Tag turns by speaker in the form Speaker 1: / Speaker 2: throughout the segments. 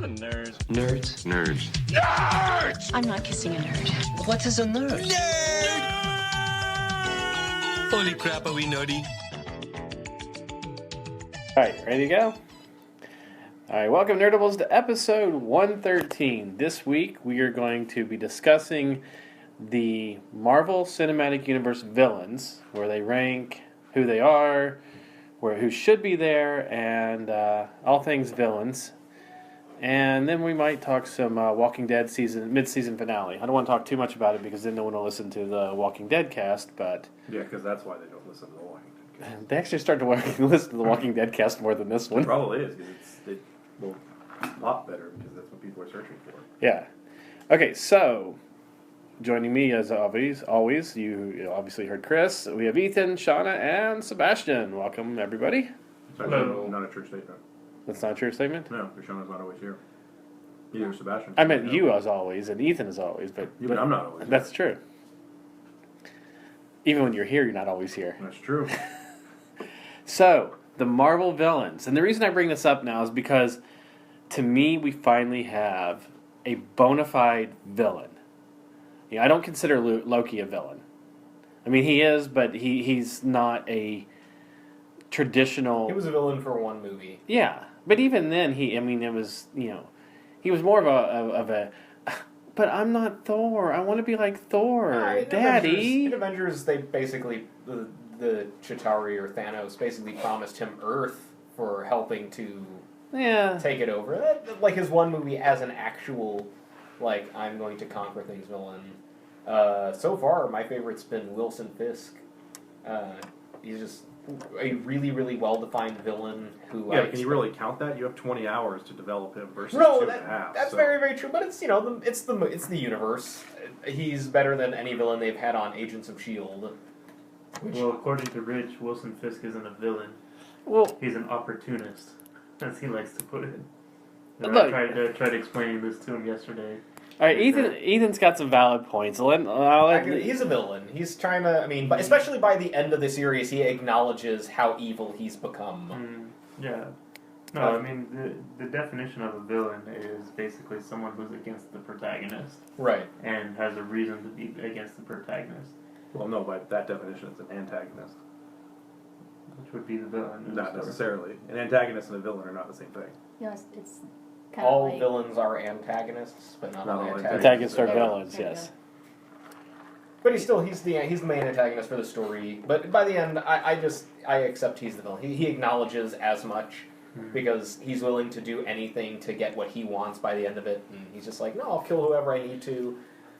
Speaker 1: I'm a nerd.
Speaker 2: Nerds.
Speaker 3: Nerds.
Speaker 1: Nerds!
Speaker 4: I'm not kissing a nerd.
Speaker 2: What is a nerd?
Speaker 1: Nerd!
Speaker 3: Holy crap, are we nerdy?
Speaker 5: Alright, ready to go? Alright, welcome Nerdables to episode 113. This week we are going to be discussing the Marvel Cinematic Universe villains, where they rank, who they are, who should be there, and all things villains. And then we might talk some Walking Dead mid-season finale. I don't want to talk too much about it because then no one will listen to the Walking Dead cast, but...
Speaker 6: Yeah, because that's why they don't listen to the Walking Dead cast.
Speaker 5: They actually start to listen to the Walking Dead cast more than this one.
Speaker 6: It probably is, because it's a lot better, because that's what people are searching for.
Speaker 5: Yeah. Okay, so... Joining me as always, you obviously heard Chris. We have Ethan, Shauna, and Sebastian. Welcome, everybody.
Speaker 6: It's actually not a true statement.
Speaker 5: That's not a true statement?
Speaker 6: No, because Shauna's not always here. Either Sebastian.
Speaker 5: I meant you as always, and Ethan as always. But
Speaker 6: I'm not always
Speaker 5: That's
Speaker 6: here.
Speaker 5: true. Even when you're here, you're not always here.
Speaker 6: That's true.
Speaker 5: So, the Marvel villains. And the reason I bring this up now is because, to me, we finally have a bona fide villain. I don't consider Loki a villain. I mean, he is, but he's not a traditional...
Speaker 7: He was a villain for one movie.
Speaker 5: Yeah, but even then, he was more of a but I'm not Thor. I want to be like Thor, Daddy.
Speaker 7: In Avengers, they basically, the Chitauri or Thanos basically promised him Earth for helping to take it over. Like his one movie as an actual... Like, I'm going to conquer things villain. So far, my favorite's been Wilson Fisk. He's just a really, really well-defined villain who...
Speaker 6: Yeah, can you really count that? You have 20 hours to develop him versus
Speaker 7: no,
Speaker 6: 2.5.
Speaker 7: That's very, very true, but it's the universe. He's better than any villain they've had on Agents of S.H.I.E.L.D.
Speaker 8: Well, according to Rich, Wilson Fisk isn't a villain.
Speaker 5: Well,
Speaker 8: he's an opportunist, as he likes to put it.
Speaker 5: Look,
Speaker 8: I tried explaining this to him yesterday.
Speaker 5: All right, Ethan's got some valid points.
Speaker 7: He's a villain. He's trying to... I mean, especially by the end of the series, he acknowledges how evil he's become.
Speaker 8: Yeah. No, I mean, the definition of a villain is basically someone who's against the protagonist.
Speaker 7: Right.
Speaker 8: And has a reason to be against the protagonist.
Speaker 6: Well, no, by that definition, it's an antagonist.
Speaker 8: Which would be the villain.
Speaker 6: Not necessarily. An antagonist and a villain are not the same thing.
Speaker 4: Yes, it's kind
Speaker 7: all
Speaker 4: of like...
Speaker 7: villains are antagonists, but not all antagonists.
Speaker 5: Antagonists are villains, yes.
Speaker 7: But he's the main antagonist for the story. But by the end, I accept he's the villain. He acknowledges as much because he's willing to do anything to get what he wants by the end of it, and he's just like, no, I'll kill whoever I need to.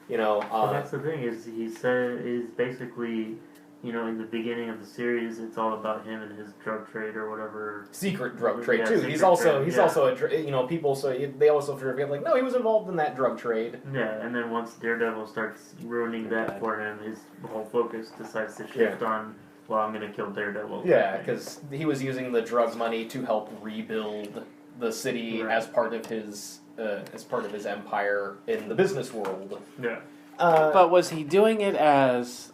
Speaker 8: But that's the thing is is basically. In the beginning of the series, it's all about him and his drug trade or whatever.
Speaker 7: Secret drug trade too. He's also a people. So they also forget like, no, he was involved in that drug trade.
Speaker 8: Yeah, and then once Daredevil starts ruining that for him, his whole focus decides to shift on. Well, I'm going to kill Daredevil.
Speaker 7: Yeah, because he was using the drug money to help rebuild the city as part of his empire in the business world.
Speaker 8: Yeah.
Speaker 5: But was he doing it as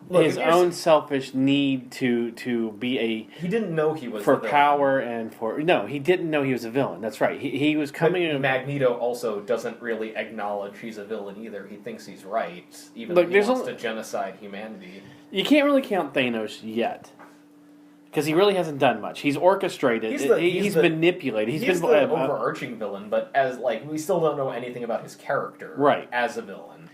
Speaker 5: his own selfish need to be a...
Speaker 7: He didn't know he was
Speaker 5: for power and for... No, he didn't know he was a villain. That's right. He was coming in...
Speaker 7: Magneto also doesn't really acknowledge he's a villain either. He thinks he's right, even though he wants to genocide humanity.
Speaker 5: You can't really count Thanos yet. Because he really hasn't done much. He's orchestrated. He's manipulated.
Speaker 7: He's been the overarching villain, but we still don't know anything about his character as a villain.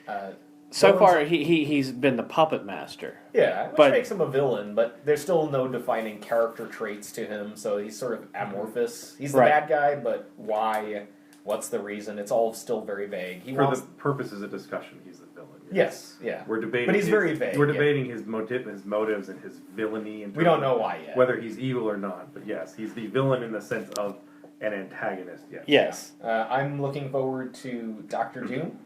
Speaker 5: So far, he's been the puppet master.
Speaker 7: Yeah, which makes him a villain, but there's still no defining character traits to him, so he's sort of amorphous. He's the bad guy, but why? What's the reason? It's all still very vague.
Speaker 6: The purposes of discussion, he's the villain.
Speaker 7: Yes, yeah.
Speaker 6: We're debating,
Speaker 7: but he's very vague.
Speaker 6: We're debating his motives, and his villainy.
Speaker 7: We don't know why yet.
Speaker 6: Whether he's evil or not, but yes, he's the villain in the sense of an antagonist.
Speaker 7: Yes. I'm looking forward to Doctor Doom.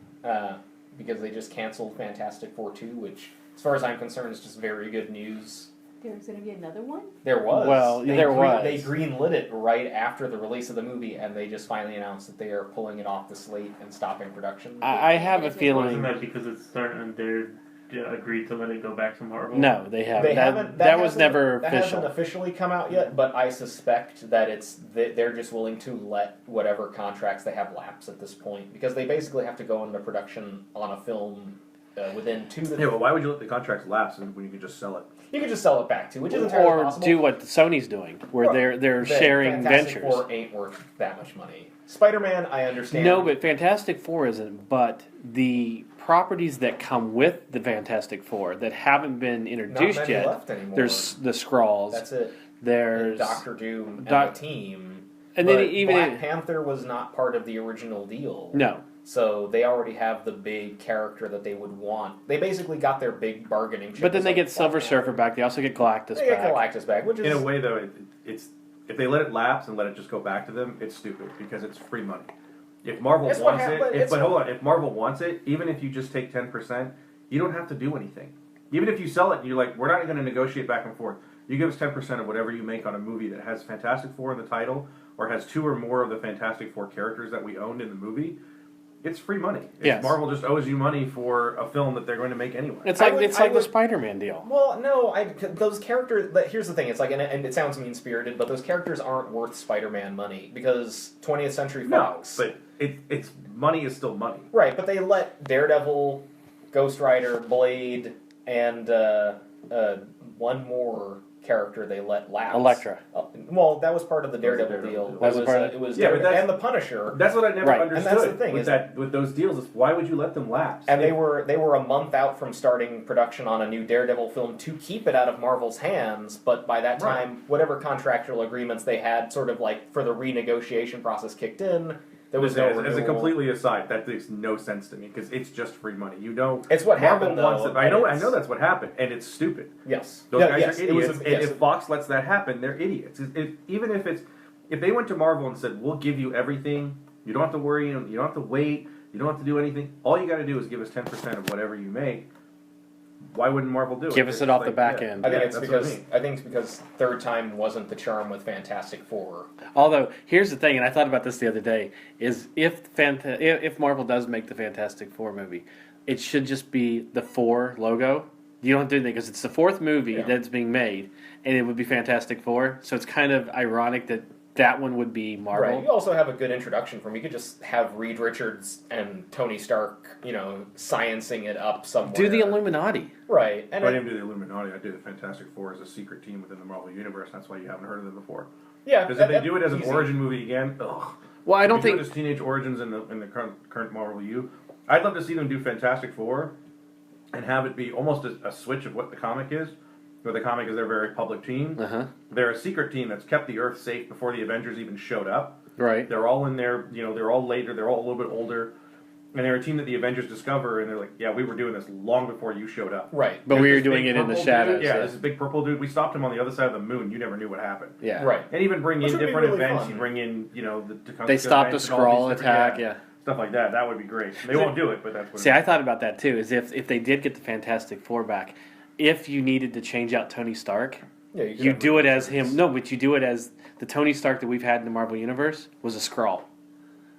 Speaker 7: Because they just canceled Fantastic Four 2, which, as far as I'm concerned, is just very good news.
Speaker 4: There's going to be another one?
Speaker 7: There was.
Speaker 5: Well, there was.
Speaker 7: They greenlit it right after the release of the movie, and they just finally announced that they are pulling it off the slate and stopping production.
Speaker 5: I have a feeling...
Speaker 8: Wasn't that because it's starting agreed to let it go back to Marvel?
Speaker 5: No, they haven't.
Speaker 7: They haven't.
Speaker 5: That was
Speaker 7: hasn't-
Speaker 5: never
Speaker 7: that
Speaker 5: official.
Speaker 7: hasn't officially come out yet, but I suspect that they're just willing to let whatever contracts they have lapse at this point because they basically have to go into production on a film within 2 to.
Speaker 6: Yeah, well, why would you let the contracts lapse when you could just sell it?
Speaker 7: You could just sell it back to, which is entirely
Speaker 5: Or
Speaker 7: possible.
Speaker 5: do what Sony's doing, where they're
Speaker 7: The
Speaker 5: sharing
Speaker 7: Fantastic
Speaker 5: ventures.
Speaker 7: Four ain't worth that much money. Spider-Man, I understand.
Speaker 5: No, but Fantastic Four isn't. But the properties that come with the Fantastic Four that haven't been
Speaker 7: not
Speaker 5: introduced
Speaker 7: many
Speaker 5: yet.
Speaker 7: left anymore.
Speaker 5: There's the Skrulls.
Speaker 7: That's it.
Speaker 5: There's
Speaker 7: Doctor Doom and
Speaker 5: Doc-
Speaker 7: the team.
Speaker 5: and
Speaker 7: But
Speaker 5: then even
Speaker 7: Black Panther was not part of the original deal.
Speaker 5: no.
Speaker 7: So they already have the big character that they would want. They basically got their big bargaining chip.
Speaker 5: But then
Speaker 7: as
Speaker 5: they
Speaker 7: like
Speaker 5: get Silver
Speaker 7: Black
Speaker 5: Surfer
Speaker 7: Panther.
Speaker 5: back. They also get Galactus
Speaker 7: They get
Speaker 5: back.
Speaker 7: Galactus back, which is
Speaker 6: In a way, though, it's if they let it lapse and let it just go back to them, it's stupid because it's free money. If Marvel
Speaker 7: It's what
Speaker 6: wants
Speaker 7: hap- but
Speaker 6: it,
Speaker 7: it's
Speaker 6: but
Speaker 7: what-
Speaker 6: hold on, if Marvel wants it, even if you just take 10%, you don't have to do anything. Even if you sell it and you're like, we're not going to negotiate back and forth. You give us 10% of whatever you make on a movie that has Fantastic Four in the title or has 2 or more of the Fantastic Four characters that we owned in the movie. It's free money.
Speaker 5: Yes.
Speaker 6: Marvel just owes you money for a film that they're going to make anyway.
Speaker 5: It's
Speaker 7: I
Speaker 5: like
Speaker 7: would-
Speaker 5: it's
Speaker 7: I
Speaker 5: like the
Speaker 7: would-
Speaker 5: Spider-Man deal.
Speaker 7: well, no, those characters. Here's the thing: it's like, and it sounds mean spirited, but those characters aren't worth Spider-Man money because 20th Century
Speaker 6: No,
Speaker 7: Fox.
Speaker 6: but it's money is still money.
Speaker 7: Right, but they let Daredevil, Ghost Rider, Blade, and one more character they let lapse.
Speaker 5: Elektra.
Speaker 7: Well, that was part of the
Speaker 6: That was the
Speaker 7: Daredevil
Speaker 6: Daredevil
Speaker 7: deal.
Speaker 6: deal.
Speaker 5: That was part of-
Speaker 7: It was
Speaker 6: Yeah, but
Speaker 7: Daredevil
Speaker 6: that's-
Speaker 7: and the Punisher.
Speaker 6: That's what I never
Speaker 7: Right, and
Speaker 6: understood
Speaker 7: that's the thing,
Speaker 6: with those deals. Is why would you let them lapse?
Speaker 7: And they were a month out from starting production on a new Daredevil film to keep it out of Marvel's hands, but by that
Speaker 6: Right.
Speaker 7: time, whatever contractual agreements they had, sort of like for the renegotiation process kicked in, there was no
Speaker 6: as a
Speaker 7: renewal.
Speaker 6: completely aside, that makes no sense to me because it's just free money. You don't.
Speaker 7: It's what
Speaker 6: Marvel
Speaker 7: happened,
Speaker 6: wants
Speaker 7: though,
Speaker 6: it. I know
Speaker 7: and it's-
Speaker 6: that's what happened, and it's stupid.
Speaker 7: Yes.
Speaker 6: Those
Speaker 7: No,
Speaker 6: guys
Speaker 7: yes,
Speaker 6: are
Speaker 7: it was
Speaker 6: idiots.
Speaker 7: a-
Speaker 6: And
Speaker 7: yes.
Speaker 6: if Fox lets that happen, they're idiots. Even if they went to Marvel and said, "We'll give you everything. You don't have to worry. You don't have to wait. You don't have to do anything. All you got to do is give us 10% of whatever you make." Why wouldn't Marvel do it?
Speaker 5: Give us it
Speaker 6: It's
Speaker 5: off the
Speaker 6: like,
Speaker 5: back
Speaker 6: yeah.
Speaker 5: end.
Speaker 7: I think
Speaker 6: Yeah,
Speaker 7: it's
Speaker 6: that's what I
Speaker 7: because
Speaker 6: mean.
Speaker 7: I think it's because third time wasn't the charm with Fantastic Four.
Speaker 5: Although here's the thing, and I thought about this the other day: is if Marvel does make the Fantastic Four movie, it should just be the 4 logo. You don't have to do anything because it's the 4th movie
Speaker 7: Yeah.
Speaker 5: that's being made, and it would be Fantastic Four. So it's kind of ironic that one would be Marvel.
Speaker 7: Right. You also have a good introduction from. You could just have Reed Richards and Tony Stark, sciencing it up somewhere.
Speaker 5: Do the Illuminati.
Speaker 7: Right. And
Speaker 6: I
Speaker 7: it-
Speaker 6: didn't do the Illuminati. I did the Fantastic Four as a secret team within the Marvel Universe. That's why you haven't heard of them before.
Speaker 7: yeah.
Speaker 6: Because if they
Speaker 7: that-
Speaker 6: do it as an
Speaker 7: easy.
Speaker 6: origin movie again, ugh.
Speaker 5: Well, I don't
Speaker 6: If they do
Speaker 5: think
Speaker 6: it as teenage origins in the current Marvel U. I'd love to see them do Fantastic Four and have it be almost a switch of what the comic is. Where the comic is their very public team.
Speaker 5: Uh-huh.
Speaker 6: They're a secret team that's kept the Earth safe before the Avengers even showed up.
Speaker 5: right.
Speaker 6: They're all in there, they're all later, they're all a little bit older. And they're a team that the Avengers discover, and they're like, yeah, we were doing this long before you showed up.
Speaker 7: Right.
Speaker 5: But
Speaker 6: There's
Speaker 5: we were
Speaker 6: this
Speaker 5: doing
Speaker 6: big
Speaker 5: it in the
Speaker 6: purple
Speaker 5: shadows.
Speaker 6: Dude, yeah, this big purple dude. We stopped him on the other side of the moon. You never knew what happened.
Speaker 5: Yeah.
Speaker 7: Right.
Speaker 6: And even bring
Speaker 7: Which
Speaker 6: in
Speaker 7: would be
Speaker 6: different
Speaker 7: really
Speaker 6: events.
Speaker 7: fun.
Speaker 6: You bring in,
Speaker 5: They stopped the
Speaker 6: events and all
Speaker 5: Skrull
Speaker 6: these different-
Speaker 5: attack. Yeah.
Speaker 6: Stuff like that. That would be great. They won't do it, but that's what.
Speaker 5: See, I thought about that too. Is if they did get the Fantastic Four back, if you needed to change out Tony Stark,
Speaker 7: Yeah. could
Speaker 5: you
Speaker 7: have
Speaker 5: do
Speaker 7: Reed
Speaker 5: it as
Speaker 7: Richards.
Speaker 5: him. No, but you do it as the Tony Stark that we've had in the Marvel Universe was a Skrull,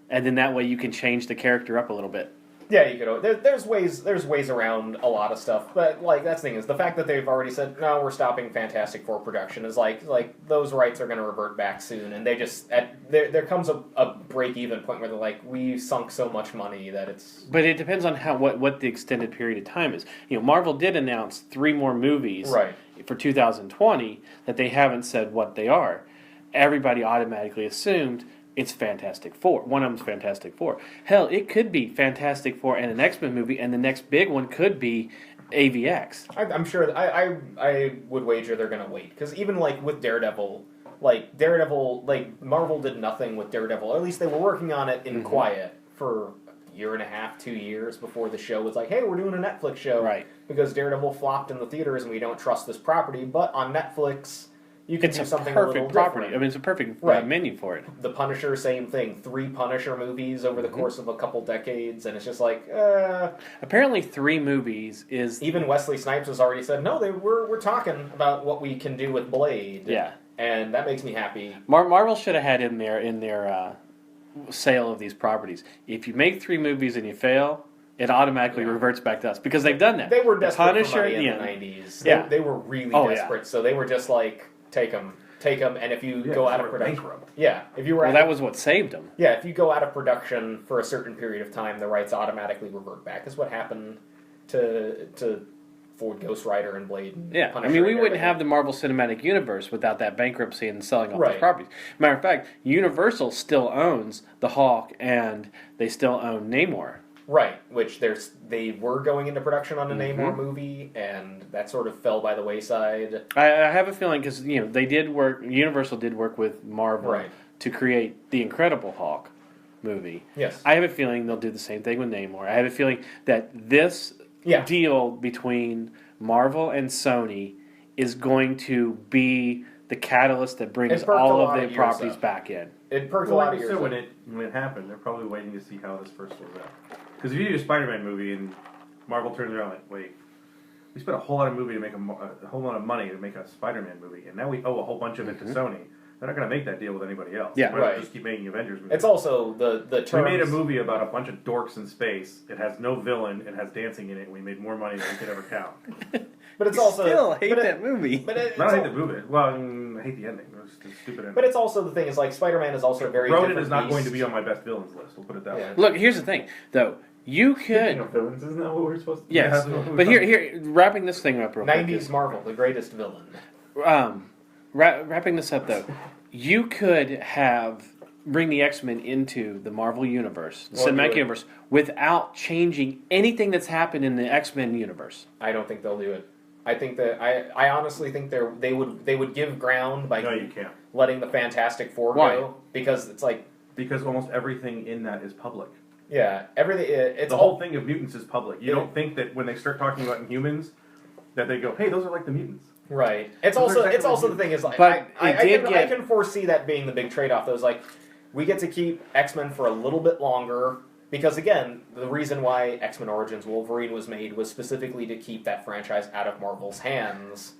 Speaker 5: and then that way you can change the character up a little bit.
Speaker 7: Yeah, you could. There's ways around a lot of stuff, but like that's the thing is the fact that they've already said no, we're stopping Fantastic Four production is like those rights are going to revert back soon, and they just there comes a break even point where they're like we sunk so much money that it's
Speaker 5: But it depends on what the extended period of time is. Marvel did announce 3 more movies
Speaker 7: right.
Speaker 5: for 2020 that they haven't said what they are. Everybody automatically assumed it's Fantastic Four. One of them's Fantastic Four. Hell, it could be Fantastic Four and an X-Men movie, and the next big one could be AVX.
Speaker 7: I'm sure. I would wager they're gonna wait because even like with Daredevil, like Marvel did nothing with Daredevil. Or at least they were working on it in quiet for a year and a half, 2 years before the show was like, hey, we're doing a Netflix show,
Speaker 5: Right.
Speaker 7: Because Daredevil flopped in the theaters and we don't trust this property. But on Netflix, you can
Speaker 5: It's
Speaker 7: do
Speaker 5: a
Speaker 7: something a little
Speaker 5: perfect property.
Speaker 7: different.
Speaker 5: I mean, it's a perfect
Speaker 7: Right.
Speaker 5: menu for it.
Speaker 7: The Punisher, same thing. 3 Punisher movies over the course of a couple decades, and it's just like,
Speaker 5: Apparently, 3 movies is
Speaker 7: even Wesley Snipes has already said, no, we're talking about what we can do with Blade.
Speaker 5: yeah.
Speaker 7: And that makes me happy.
Speaker 5: Marvel should have had in their sale of these properties. If you make 3 movies and you fail, it automatically reverts back to us because they've done that.
Speaker 7: They were desperate
Speaker 5: Punisher,
Speaker 7: for money in
Speaker 5: yeah.
Speaker 7: the 90s.
Speaker 5: Yeah.
Speaker 7: They were really
Speaker 5: Oh,
Speaker 7: desperate, so they were just like, take them, and if you go out of production...
Speaker 6: bankrupt.
Speaker 7: Yeah, if you were...
Speaker 5: Well, that was what saved them.
Speaker 7: Yeah, if you go out of production for a certain period of time, the rights automatically revert back. Is what happened to Ford Ghost Rider and Blade and
Speaker 5: Yeah,
Speaker 7: Punisher
Speaker 5: I mean, we
Speaker 7: and
Speaker 5: wouldn't
Speaker 7: everything.
Speaker 5: have the Marvel Cinematic Universe without that bankruptcy and selling off those
Speaker 7: Right.
Speaker 5: properties. Matter of fact, Universal still owns the Hulk, and they still own Namor.
Speaker 7: Right, which they were going into production on a
Speaker 5: Mm-hmm.
Speaker 7: Namor movie, and that sort of fell by the wayside.
Speaker 5: I have a feeling because they did work. Universal did work with Marvel
Speaker 7: Right.
Speaker 5: to create the Incredible Hulk movie.
Speaker 7: Yes.
Speaker 5: I have a feeling they'll do the same thing with Namor. I have a feeling that this deal between Marvel and Sony is going to be the catalyst that brings
Speaker 7: perked a
Speaker 5: all
Speaker 7: lot
Speaker 5: of
Speaker 7: of
Speaker 5: the
Speaker 7: years
Speaker 5: properties
Speaker 7: up.
Speaker 5: back in.
Speaker 7: It perked a
Speaker 6: Well,
Speaker 7: lot
Speaker 6: like
Speaker 7: of
Speaker 6: you
Speaker 7: years.
Speaker 6: said, when it happened, they're probably waiting to see how this first goes out. Because if you do a Spider-Man movie and Marvel turns around like, wait, we spent a whole lot of movie to make a whole lot of money to make a Spider-Man movie, and now we owe a whole bunch of it to Sony. They're not going to make that deal with anybody else.
Speaker 5: Yeah.
Speaker 6: We're gonna
Speaker 7: Right.
Speaker 6: just keep making Avengers movies.
Speaker 7: It's also the terms...
Speaker 6: We made a movie about a bunch of dorks in space. It has no villain. It has dancing in it. And we made more money than we could ever count.
Speaker 7: But it's also...
Speaker 5: Still hate
Speaker 7: but
Speaker 5: that movie.
Speaker 7: But
Speaker 6: I don't hate the movie. Well, I hate the ending. It was just a stupid ending.
Speaker 7: But it's also the thing is like Spider-Man is also a very
Speaker 6: Ronan
Speaker 7: different
Speaker 6: is not
Speaker 7: beast.
Speaker 6: going to be on my best villains list. We'll put it that
Speaker 7: Yeah.
Speaker 6: way.
Speaker 5: Look, here's the thing, though. You
Speaker 8: Speaking
Speaker 5: could,
Speaker 8: of villains, isn't that what we're supposed to do?
Speaker 5: yes,
Speaker 6: Yeah.
Speaker 5: but here, wrapping this thing up real quick.
Speaker 7: 90s Marvel, the greatest villain.
Speaker 5: Wrapping this up though, you could bring the X-Men into the Marvel universe, the
Speaker 7: Well,
Speaker 5: cinematic
Speaker 7: do it.
Speaker 5: universe, without changing anything that's happened in the X-Men universe.
Speaker 7: I don't think they'll do it. I think that I honestly think they would give ground by
Speaker 6: No, you can't.
Speaker 7: letting the Fantastic Four
Speaker 5: Why?
Speaker 7: go because it's like
Speaker 6: Because almost everything in that is public.
Speaker 7: everything it's
Speaker 6: The
Speaker 7: all
Speaker 6: whole thing of mutants is public. You
Speaker 7: Yeah.
Speaker 6: don't think that when they start talking about Inhumans, that they go, "Hey, those are like the mutants."
Speaker 7: right. It's
Speaker 6: Those are
Speaker 7: also
Speaker 6: exactly
Speaker 7: the thing is like
Speaker 5: But
Speaker 7: I
Speaker 5: it did
Speaker 7: I
Speaker 5: get-
Speaker 7: can foresee that being the big trade-off. Though is like we get to keep X-Men for a little bit longer. Because again, the reason why X-Men Origins Wolverine was made was specifically to keep that franchise out of Marvel's hands.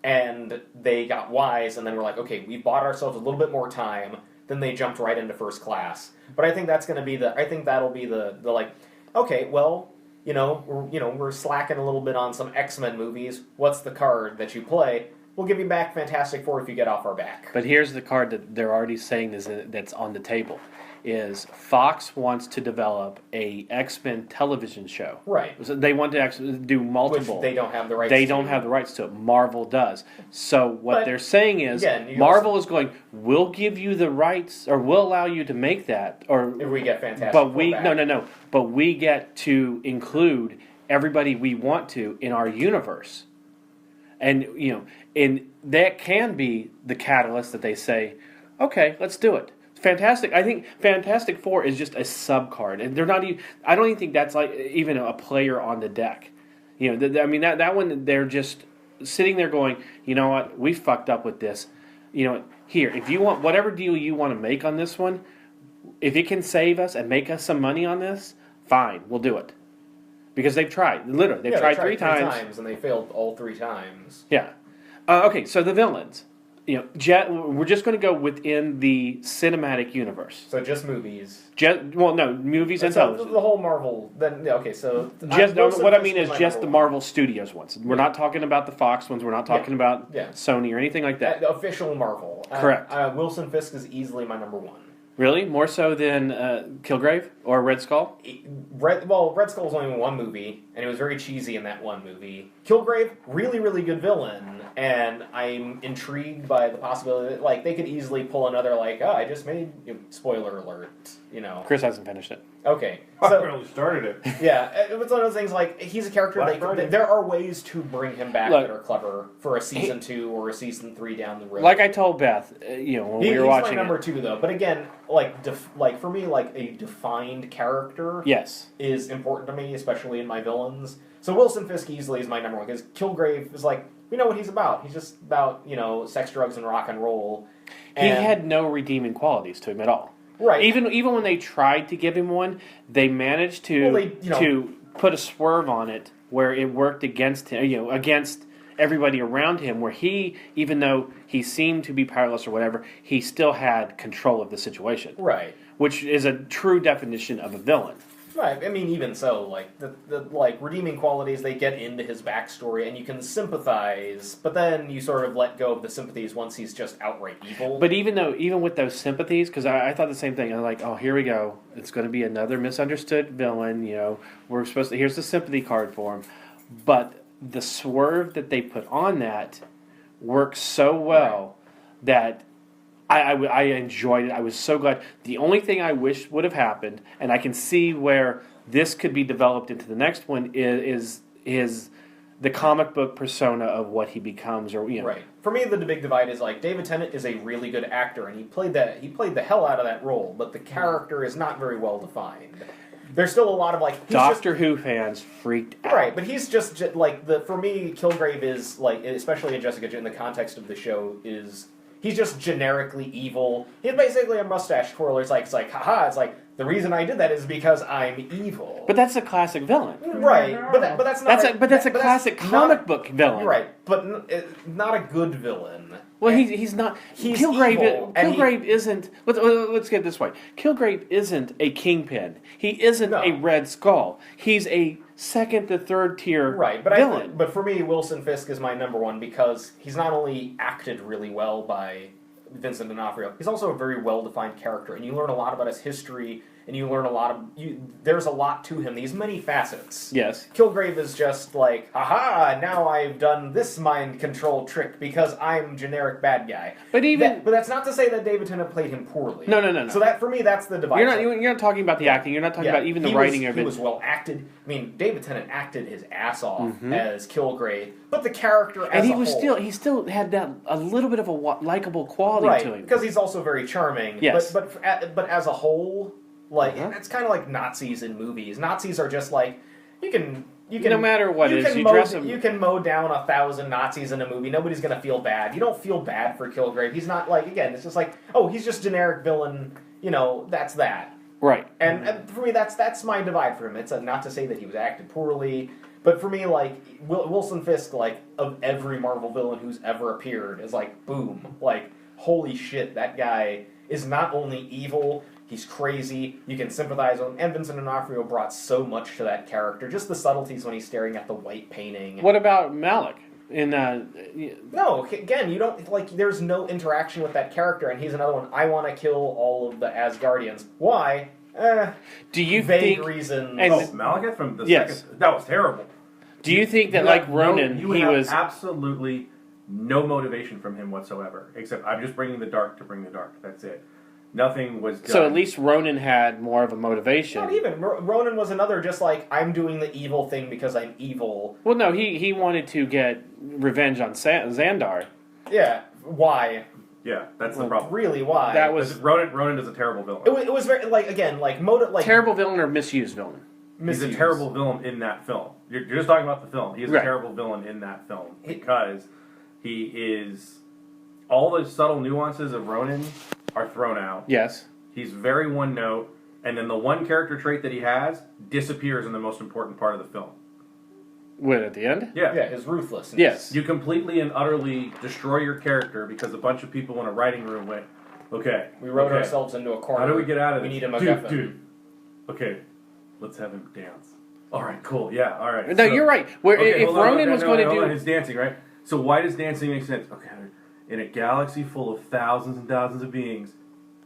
Speaker 7: And they got wise and then were like, okay, we bought ourselves a little bit more time. Then they jumped right into First Class. But I think that's going to be that'll be the like, okay, well, we're slacking a little bit on some X-Men movies. What's the card that you play? We'll give you back Fantastic Four if you get off our back.
Speaker 5: But here's the card that they're already saying that's on the table. Is Fox wants to develop a X-Men television show.
Speaker 7: Right.
Speaker 5: So they want to actually do multiple.
Speaker 7: Which they don't have the rights
Speaker 5: They
Speaker 7: to.
Speaker 5: don't have the rights to it. Marvel does. So what
Speaker 7: But,
Speaker 5: they're saying is
Speaker 7: again, you
Speaker 5: Marvel is going, we'll give you the rights, or we'll allow you to make that, or
Speaker 7: If we get Fantastic
Speaker 5: but
Speaker 7: Four
Speaker 5: we
Speaker 7: back.
Speaker 5: no. But we get to include everybody we want to in our universe, and and that can be the catalyst that they say, okay, let's do it. Fantastic. I think Fantastic Four is just a sub card, and they're not even. I don't even think that's like even a player on the deck. That one they're just sitting there going, you know what, we fucked up with this. Here, if you want whatever deal you want to make on this one, if it can save us and make us some money on this, fine, we'll do it. Because they've tried, literally, they've tried three times,
Speaker 7: and they failed all 3 times.
Speaker 5: Yeah. Okay, so the villains. We're just going to go within the cinematic universe.
Speaker 7: So just movies.
Speaker 5: Movies and
Speaker 7: So
Speaker 5: television.
Speaker 7: the whole Marvel. Then okay, so
Speaker 5: Just what I mean is
Speaker 7: my
Speaker 5: just the
Speaker 7: number
Speaker 5: Marvel Studios ones. We're not talking about the Fox ones. We're not talking about
Speaker 7: Yeah.
Speaker 5: Sony or anything like
Speaker 7: one.
Speaker 5: that.
Speaker 7: The official Marvel.
Speaker 5: Correct.
Speaker 7: Wilson Fisk is easily my number 1.
Speaker 5: Really, more so than Kilgrave or Red Skull.
Speaker 7: Red Skull was only in one movie, and it was very cheesy in that one movie. Kilgrave, really, really good villain, and I'm intrigued by the possibility that, they could easily pull another, I just made, spoiler alert,
Speaker 5: Chris hasn't finished it.
Speaker 7: Okay.
Speaker 6: I
Speaker 7: So,
Speaker 6: barely started it.
Speaker 7: yeah, it was one of those things, he's a character,
Speaker 6: Black Friday.
Speaker 7: there are ways to bring him back
Speaker 5: Look,
Speaker 7: that are clever for a season 2 or a season 3 down the road.
Speaker 5: Like I told Beth, when we were
Speaker 7: He's
Speaker 5: watching
Speaker 7: my number
Speaker 5: it.
Speaker 7: 2, though, but again, for me, a defined character
Speaker 5: Yes.
Speaker 7: is important to me, especially in my villains. So Wilson Fisk easily is my number 1, because Kilgrave is we know what he's about. He's just about, sex, drugs, and rock and roll.
Speaker 5: He
Speaker 7: And,
Speaker 5: had no redeeming qualities to him at all.
Speaker 7: right.
Speaker 5: Even when they tried to give him one, they managed to to put a swerve on it where it worked against him, against everybody around him. Where he, even though he seemed to be powerless or whatever, he still had control of the situation,
Speaker 7: Right.
Speaker 5: which is a true definition of a villain.
Speaker 7: Right. I mean, even so, like the like redeeming qualities, they get into his backstory, and you can sympathize, but then you sort of let go of the sympathies once he's just outright evil.
Speaker 5: But even with those sympathies, because I thought the same thing. I'm like, oh, here we go. It's going to be another misunderstood villain. We're supposed to. Here's the sympathy card for him. But the swerve that they put on that works so well that I enjoyed it. I was so glad. The only thing I wish would have happened, and I can see where this could be developed into the next one, is the comic book persona of what he becomes, or
Speaker 7: Right. For me, the big divide is like David Tennant is a really good actor, and he played the hell out of that role, but the character is not very well defined. There's still a lot of like
Speaker 5: Doctor Who fans freaked out.
Speaker 7: Right, but he's just like for me, Kilgrave is like, especially in Jessica, in the context of the show, is he's just generically evil. He's basically a mustache twirler. It's like, haha, it's like, the reason I did that is because I'm evil.
Speaker 5: But that's a classic villain.
Speaker 7: Right, but that's not
Speaker 5: that's a classic comic book villain.
Speaker 7: Right, but not a good villain.
Speaker 5: Well, he's not.
Speaker 7: He's
Speaker 5: Kilgrave.
Speaker 7: evil,
Speaker 5: Kilgrave isn't. Let's get it this way. Kilgrave isn't a kingpin. He isn't a Red Skull. He's a second to third tier villain.
Speaker 7: But for me, Wilson Fisk is my number one because he's not only acted really well by Vincent D'Onofrio, he's also a very well-defined character, and you learn a lot about his history, and you learn a lot of... there's a lot to him. These many facets.
Speaker 5: Yes.
Speaker 7: Kilgrave is just like, aha, now I've done this mind control trick because I'm generic bad guy.
Speaker 5: But
Speaker 7: but that's not to say that David Tennant played him poorly.
Speaker 5: No.
Speaker 7: So that, for me, that's the divide.
Speaker 5: You're not talking about the acting. You're not talking about even the writing of it.
Speaker 7: He was well acted. I mean, David Tennant acted his ass off as Kilgrave, but the character as
Speaker 5: a whole... he still had that a little bit of a likable quality to him.
Speaker 7: Because he's also very charming.
Speaker 5: Yes.
Speaker 7: But as a whole... Like, it's kind of like Nazis in movies. Nazis are just like, you can
Speaker 5: no matter what
Speaker 7: you
Speaker 5: it is,
Speaker 7: can
Speaker 5: you
Speaker 7: mow,
Speaker 5: dress them.
Speaker 7: You can mow down 1,000 Nazis in a movie. Nobody's going to feel bad. You don't feel bad for Kilgrave. He's not like, again, it's just like, oh, he's just generic villain. That's that.
Speaker 5: Right.
Speaker 7: And for me, that's my divide for him. It's not to say that he was acted poorly, but for me, like, Wilson Fisk, like, of every Marvel villain who's ever appeared, is like, boom. Like, holy shit, that guy is not only evil... He's crazy. You can sympathize with him. And Vincent D'Onofrio brought so much to that character. Just the subtleties when he's staring at the white painting.
Speaker 5: What about Malik?
Speaker 7: No, again, you don't like. There's no interaction with that character, and he's another one. I want to kill all of the Asgardians. Why?
Speaker 5: Do you
Speaker 7: vague reasons?
Speaker 6: Malekith from the second. That was terrible.
Speaker 5: Do you think that, like Ronan,
Speaker 6: he was absolutely no motivation from him whatsoever, except I'm just bringing the dark to bring the dark. That's it. Nothing was done.
Speaker 5: So at least Ronan had more of a motivation.
Speaker 7: Not even. Ronan was another, just like, I'm doing the evil thing because I'm evil.
Speaker 5: Well, no, he wanted to get revenge on Xandar.
Speaker 7: Yeah. Why?
Speaker 6: Yeah, that's the problem.
Speaker 7: Really, why?
Speaker 5: That was
Speaker 6: Ronan is a terrible villain.
Speaker 7: It was very, like, again, like,
Speaker 5: terrible villain or misused villain?
Speaker 6: He's a terrible villain in that film. You're just talking about the film. He is a terrible villain in that film because he is... All the subtle nuances of Ronan are thrown out.
Speaker 5: Yes.
Speaker 6: He's very one note, and then the one character trait that he has disappears in the most important part of the film.
Speaker 5: What, at the end?
Speaker 6: Yeah.
Speaker 7: Yeah, his ruthlessness.
Speaker 5: Yes.
Speaker 6: You completely and utterly destroy your character because a bunch of people in a writing room went, okay.
Speaker 7: We wrote ourselves into a corner.
Speaker 6: How do we get out of this?
Speaker 7: We need a MacGuffin.
Speaker 6: Dude. Okay, let's have him dance. All right, cool. Yeah, all right.
Speaker 5: No, you're right. If Ronan was going to do...
Speaker 6: It's dancing, right? So why does dancing make sense? Okay, in a galaxy full of thousands and thousands of beings,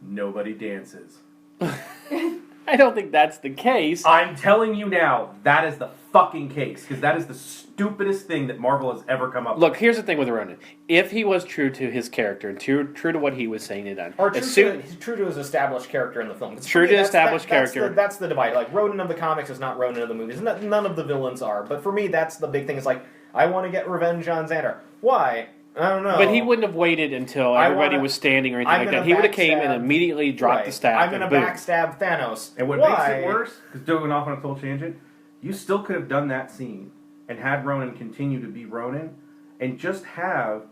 Speaker 6: nobody dances.
Speaker 5: I don't think that's the case.
Speaker 6: I'm telling you now, that is the fucking case, because that is the stupidest thing that Marvel has ever come up with.
Speaker 5: Look, here's the thing with Ronan. If he was true to his character, and true to what he was saying and done...
Speaker 7: Or true to his established character in the film.
Speaker 5: True to established character.
Speaker 7: That's the divide. Like, Ronan of the comics is not Ronan of the movies. None of the villains are. But for me, that's the big thing. It's like, I want to get revenge on Xandar. Why? I don't know.
Speaker 5: But he wouldn't have waited until everybody was standing or anything like that. He would have came and immediately dropped the staff.
Speaker 7: I'm going to backstab Thanos.
Speaker 6: And what makes it worse, because going off on a total tangent, you still could have done that scene and had Ronan continue to be Ronan and just have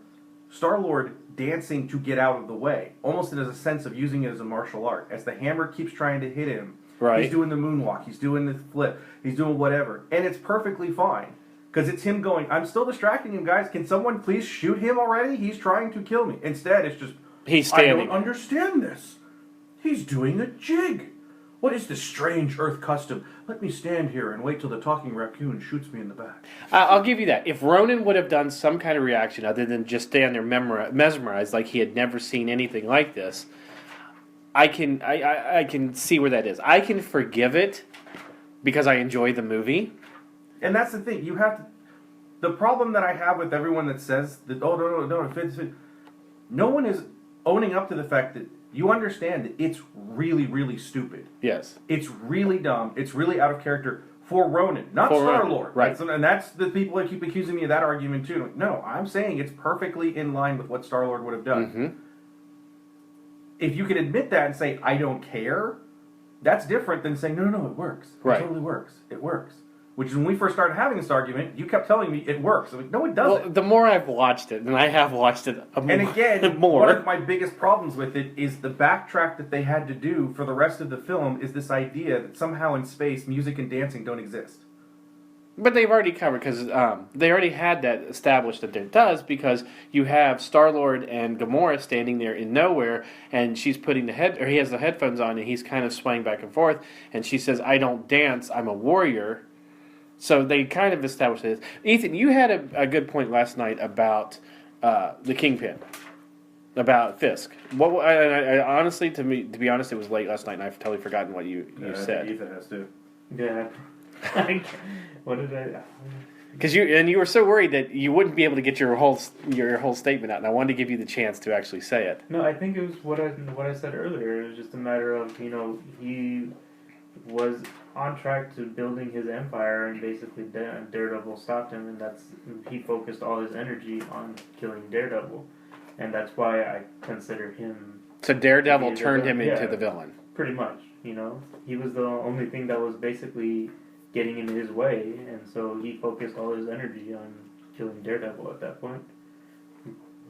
Speaker 6: Star-Lord dancing to get out of the way. Almost as a sense of using it as a martial art. As the hammer keeps trying to hit him, he's doing the moonwalk, he's doing the flip, he's doing whatever. And it's perfectly fine. Because it's him going, I'm still distracting him, guys. Can someone please shoot him already? He's trying to kill me. Instead, it's just,
Speaker 5: he's standing.
Speaker 6: I don't understand this. He's doing a jig. What is this strange Earth custom? Let me stand here and wait till the talking raccoon shoots me in the back.
Speaker 5: I'll give you that. If Ronan would have done some kind of reaction other than just stand there mesmerized like he had never seen anything like this, I can see where that is. I can forgive it because I enjoy the movie.
Speaker 6: And that's the thing. You have to... The problem that I have with everyone that says that, oh, no, it fits. No one is owning up to the fact that you understand that it's really, really stupid.
Speaker 5: Yes.
Speaker 6: It's really dumb. It's really out of character for Ronan, not
Speaker 5: For Ronan,
Speaker 6: Star-Lord.
Speaker 5: right.
Speaker 6: And that's the people that keep accusing me of that argument, too. Like, no, I'm saying it's perfectly in line with what Star-Lord would have done.
Speaker 5: Mm-hmm.
Speaker 6: If you can admit that and say, I don't care, that's different than saying, no, it works.
Speaker 5: Right.
Speaker 6: It totally works. It works. Which is when we first started having this argument, you kept telling me it works. I'm like, no, it doesn't.
Speaker 5: Well, the more I've watched it, and I have watched it
Speaker 6: And again,
Speaker 5: more.
Speaker 6: one of my biggest problems with it is the backtrack that they had to do for the rest of the film is this idea that somehow in space, music and dancing don't exist.
Speaker 5: But they've already covered, because they already had that established that it does, because you have Star-Lord and Gamora standing there in nowhere, and she's putting he has the headphones on, and he's kind of swaying back and forth, and she says, I don't dance, I'm a warrior. So they kind of established this. Ethan, you had a good point last night about the Kingpin, about Fisk. What I honestly, to be honest, it was late last night, and I've totally forgotten what you said.
Speaker 6: Ethan has to.
Speaker 8: Yeah. What did I...
Speaker 5: Because you were so worried that you wouldn't be able to get your whole statement out, and I wanted to give you the chance to actually say it.
Speaker 8: No, I think it was what I said earlier. It was just a matter of, he was on track to building his empire, and basically Daredevil stopped him, and he focused all his energy on killing Daredevil, and that's why I consider him.
Speaker 5: So Daredevil turned him into the villain.
Speaker 8: Pretty much, he was the only thing that was basically getting in his way, and so he focused all his energy on killing Daredevil at that point.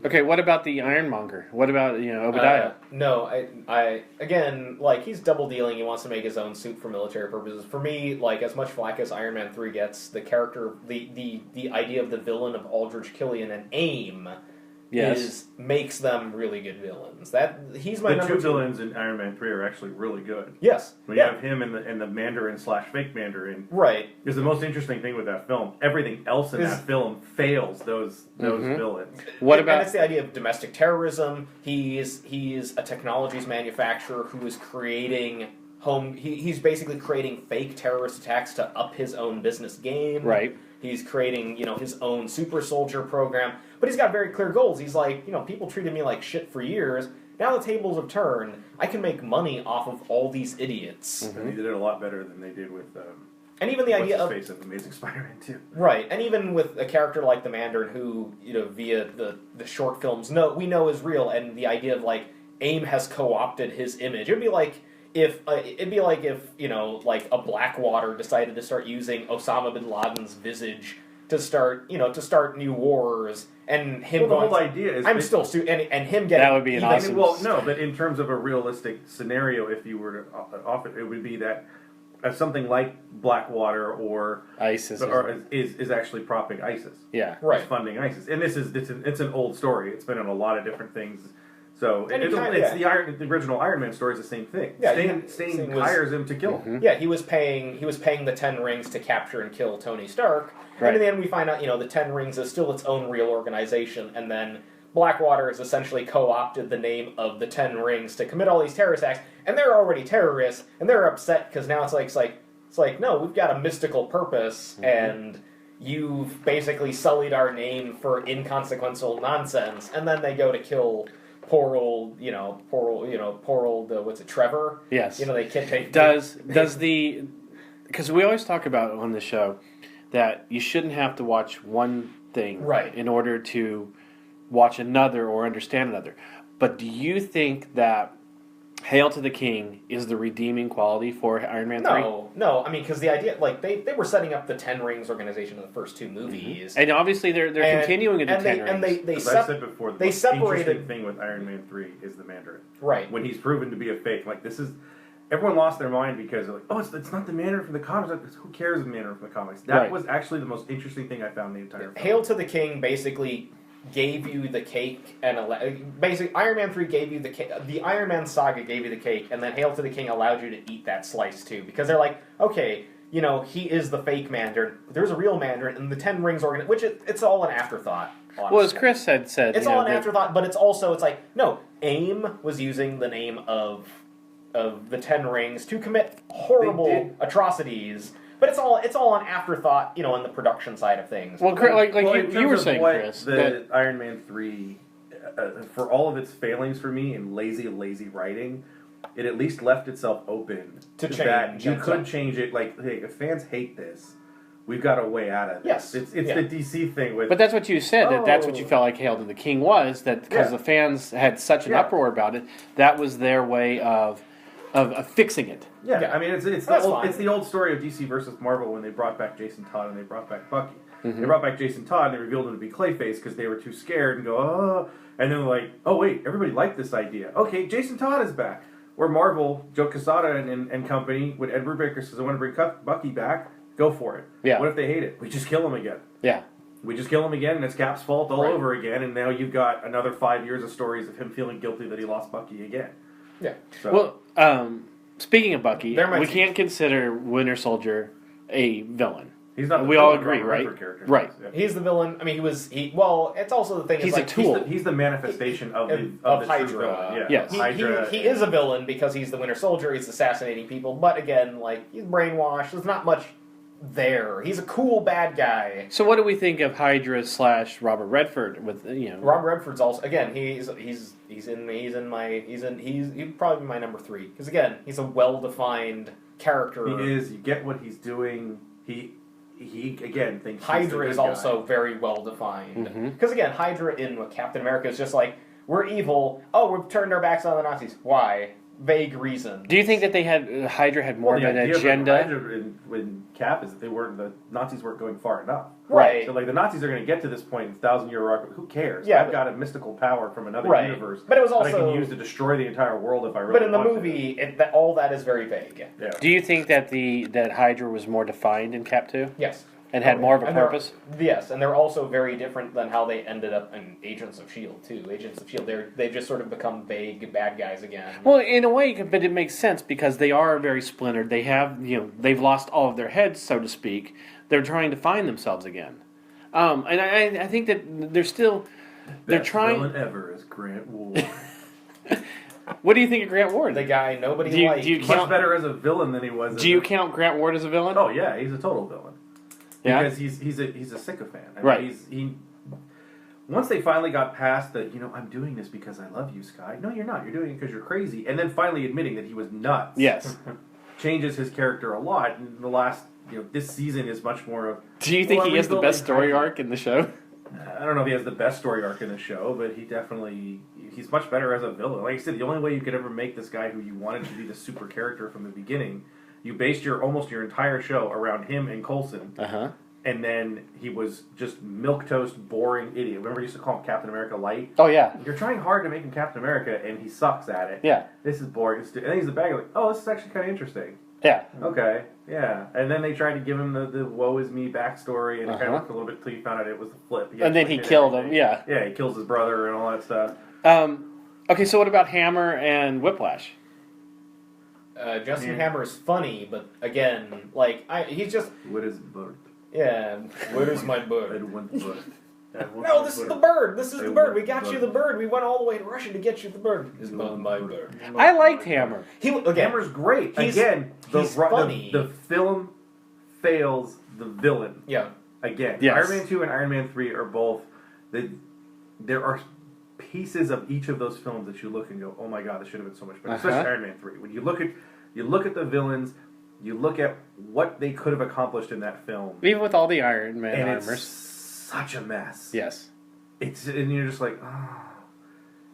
Speaker 5: Okay, what about the Ironmonger? What about, Obadiah?
Speaker 7: No, I again, he's double dealing. He wants to make his own suit for military purposes. For me, as much flack as Iron Man 3 gets, the character, the idea of the villain of Aldrich Killian and AIM makes them really good villains. He's my
Speaker 6: the
Speaker 7: number
Speaker 6: two villains in Iron Man 3 are actually really good.
Speaker 7: Yes.
Speaker 6: When you have him and the Mandarin / fake Mandarin.
Speaker 7: Right.
Speaker 6: Is the most interesting thing with that film. Everything else in that film fails those villains.
Speaker 5: What about...
Speaker 7: And it's the idea of domestic terrorism. He's a technologies manufacturer who is creating he's basically creating fake terrorist attacks to up his own business game.
Speaker 5: Right.
Speaker 7: He's creating, his own super soldier program. But he's got very clear goals. He's like, people treated me like shit for years. Now the tables have turned. I can make money off of all these idiots.
Speaker 6: Mm-hmm. And they did it a lot better than they did with...
Speaker 7: and even the idea of
Speaker 6: Amazing Spider-Man 2.
Speaker 7: Right, and even with a character like the Mandarin who, via the short films, we know is real, and the idea of, AIM has co-opted his image. It'd be like if a Blackwater decided to start using Osama bin Laden's visage to start new wars, and him
Speaker 6: the whole idea is...
Speaker 7: and him getting...
Speaker 5: That would be an awesome...
Speaker 6: Well, no, but in terms of a realistic scenario, if you were to offer it would be that something like Blackwater or
Speaker 5: ISIS
Speaker 6: is actually propping ISIS.
Speaker 5: Yeah,
Speaker 7: right.
Speaker 6: Is funding ISIS, and it's an old story. It's been in a lot of different things. So the original Iron Man story is the same thing.
Speaker 7: Yeah,
Speaker 6: Stain hires him to kill him.
Speaker 7: Yeah, he was paying the 10 Rings to capture and kill Tony Stark.
Speaker 5: Right.
Speaker 7: And in the end, we find out the 10 Rings is still its own real organization, and then Blackwater has essentially co-opted the name of the 10 Rings to commit all these terrorist acts, and they're already terrorists, and they're upset because now it's like no, we've got a mystical purpose, and you've basically sullied our name for inconsequential nonsense, and then they go to kill poor old what's it, Trevor?
Speaker 5: Yes. Because we always talk about on the show that you shouldn't have to watch one thing in order to watch another or understand another. But do you think that Hail to the King is the redeeming quality for Iron Man 3?
Speaker 7: No. I mean, because the idea, they were setting up the 10 Rings organization in the first two movies.
Speaker 5: And obviously they're continuing in the 10 Rings.
Speaker 6: And as I said before, the most interesting thing with Iron Man 3 is the Mandarin.
Speaker 7: Right.
Speaker 6: When he's proven to be a fake. Everyone lost their mind because they're like, it's not the Mandarin from the comics. Who cares the Mandarin from the comics? That was actually the most interesting thing I found in the entire film.
Speaker 7: Hail to the King basically gave you the cake and basically Iron Man 3 gave you the cake. The Iron Man saga gave you the cake, and then Hail to the King allowed you to eat that slice too, because they're like, okay, you know, he is the fake Mandarin. There's a real Mandarin, and the Ten Rings which it's all an afterthought. Honestly.
Speaker 5: Well, as Chris had said,
Speaker 7: it's all an afterthought, but it's like no. AIM was using the name of the Ten Rings to commit horrible atrocities. But it's all an afterthought, you know, on the production side of things.
Speaker 5: Well, you were saying, Chris,
Speaker 6: the Iron Man 3, for all of its failings for me in lazy writing, it at least left itself open
Speaker 7: to change.
Speaker 6: That you could change it. Like, hey, if fans hate this, we've got a way out of this.
Speaker 7: Yes.
Speaker 6: It's the DC thing with...
Speaker 5: But that's what you said, that's what you felt like Hail to the King was, that because the fans had such an uproar about it, that was their way of fixing it.
Speaker 6: Yeah, I mean, it's the old story of DC versus Marvel when they brought back Jason Todd and they brought back Bucky. Mm-hmm. They brought back Jason Todd and they revealed him to be Clayface because they were too scared and go, oh, and then they're like, oh wait, everybody liked this idea. Okay, Jason Todd is back. Where Marvel, Joe Quesada and company, when Ed Brubaker says, I want to bring Bucky back, go for it.
Speaker 5: Yeah.
Speaker 6: What if they hate it? We just kill him again.
Speaker 5: Yeah.
Speaker 6: We just kill him again, and it's Cap's fault all over again, and now you've got another 5 years of stories of him feeling guilty that he lost Bucky again.
Speaker 7: Yeah.
Speaker 6: So.
Speaker 5: Well, speaking of Bucky, we
Speaker 7: team.
Speaker 5: can't consider Winter Soldier a villain.
Speaker 6: He's not.
Speaker 5: We all agree, right? Right.
Speaker 6: Yeah.
Speaker 7: He's the villain. I mean, well, it's also the thing.
Speaker 5: He's
Speaker 7: is
Speaker 5: a
Speaker 7: like,
Speaker 5: tool.
Speaker 6: He's the manifestation of the
Speaker 7: Hydra.
Speaker 6: Yeah.
Speaker 5: Yes.
Speaker 6: Hydra.
Speaker 7: He is a villain because he's the Winter Soldier. He's assassinating people, but again, like he's brainwashed. There's not much there. He's a cool bad guy.
Speaker 5: So what do we think of Hydra / Robert Redford? With
Speaker 7: Robert Redford's also again. He's probably my number 3 because again, he's a well-defined character.
Speaker 6: He is. You get what he's doing. He again thinks
Speaker 7: Hydra
Speaker 6: he's
Speaker 7: is
Speaker 6: the good
Speaker 7: also
Speaker 6: guy.
Speaker 7: very well defined because again, Hydra in Captain America is just like we're evil. Oh, we've turned our backs on the Nazis. Why? Vague reason.
Speaker 5: Do you think that Hydra had more of an agenda?
Speaker 6: When Cap is that the Nazis weren't going far enough.
Speaker 7: Right.
Speaker 6: So like the Nazis are going to get to this point in 1,000-year arc. Who cares?
Speaker 7: Yeah,
Speaker 6: I've got a mystical power from another universe.
Speaker 7: But it was
Speaker 6: that I
Speaker 7: also
Speaker 6: can use to destroy the entire world if I really.
Speaker 7: But in the
Speaker 6: want
Speaker 7: movie, all that is very vague.
Speaker 6: Yeah.
Speaker 5: Do you think that that Hydra was more defined in Cap 2?
Speaker 7: Yes.
Speaker 5: And had more of a purpose?
Speaker 7: Yes, and they're also very different than how they ended up in Agents of S.H.I.E.L.D. too. Agents of S.H.I.E.L.D., they've just sort of become vague bad guys again.
Speaker 5: Well, in a way, but it makes sense because they are very splintered. They have, they've lost all of their heads, so to speak. They're trying to find themselves again. And I think that they're still, they're trying.
Speaker 6: Villain ever is Grant Ward.
Speaker 5: What do you think of Grant Ward?
Speaker 7: The guy nobody likes.
Speaker 6: Much better as a villain than he was.
Speaker 5: Do you count Grant Ward as a villain?
Speaker 6: Oh yeah, he's a total villain.
Speaker 5: Yeah?
Speaker 6: Because he's a sycophant. I mean,
Speaker 5: right.
Speaker 6: Once they finally got past the, I'm doing this because I love you, Sky. No, you're not. You're doing it because you're crazy. And then finally admitting that he was nuts.
Speaker 5: Yes.
Speaker 6: Changes his character a lot. And the last, this season is much more of...
Speaker 5: Do you think he has the best story arc in the show?
Speaker 6: I don't know if he has the best story arc in the show, but he's much better as a villain. Like I said, the only way you could ever make this guy who you wanted to be the super character from the beginning, you based almost your entire show around him and Coulson.
Speaker 5: Uh-huh.
Speaker 6: And then he was just milquetoast, boring idiot. Remember, we used to call him Captain America Light?
Speaker 5: Oh, yeah.
Speaker 6: You're trying hard to make him Captain America, and he sucks at it.
Speaker 5: Yeah.
Speaker 6: This is boring. And then he's the bad guy, like, oh, this is actually kind of interesting.
Speaker 5: Yeah.
Speaker 6: Okay, yeah. And then they tried to give him the woe is me backstory, and it kind of worked a little bit until you found out it was a flip.
Speaker 5: And then he killed him, yeah.
Speaker 6: Yeah, he kills his brother and all that stuff.
Speaker 5: Okay, so what about Hammer and Whiplash?
Speaker 7: Justin Hammer is funny, but again, he's just...
Speaker 6: What is bird?
Speaker 7: Yeah, where is my bird?
Speaker 6: I want bird.
Speaker 7: No, this is the bird. This is the bird. We got you the bird. We went all the way to Russia to get you the bird. This is my bird.
Speaker 5: I liked Hammer.
Speaker 6: Hammer's great.
Speaker 7: He's
Speaker 6: funny. The film fails the villain.
Speaker 7: Yeah.
Speaker 6: Again,
Speaker 5: yes.
Speaker 6: Iron Man 2 and Iron Man 3 are both... There are pieces of each of those films that you look and go, oh my god, this should have been so much better. Especially Iron Man 3. When you look at the villains... You look at what they could have accomplished in that film.
Speaker 5: Even with all the Iron Man
Speaker 6: and
Speaker 5: armors.
Speaker 6: It's such a mess.
Speaker 5: Yes.
Speaker 6: And you're just like, oh.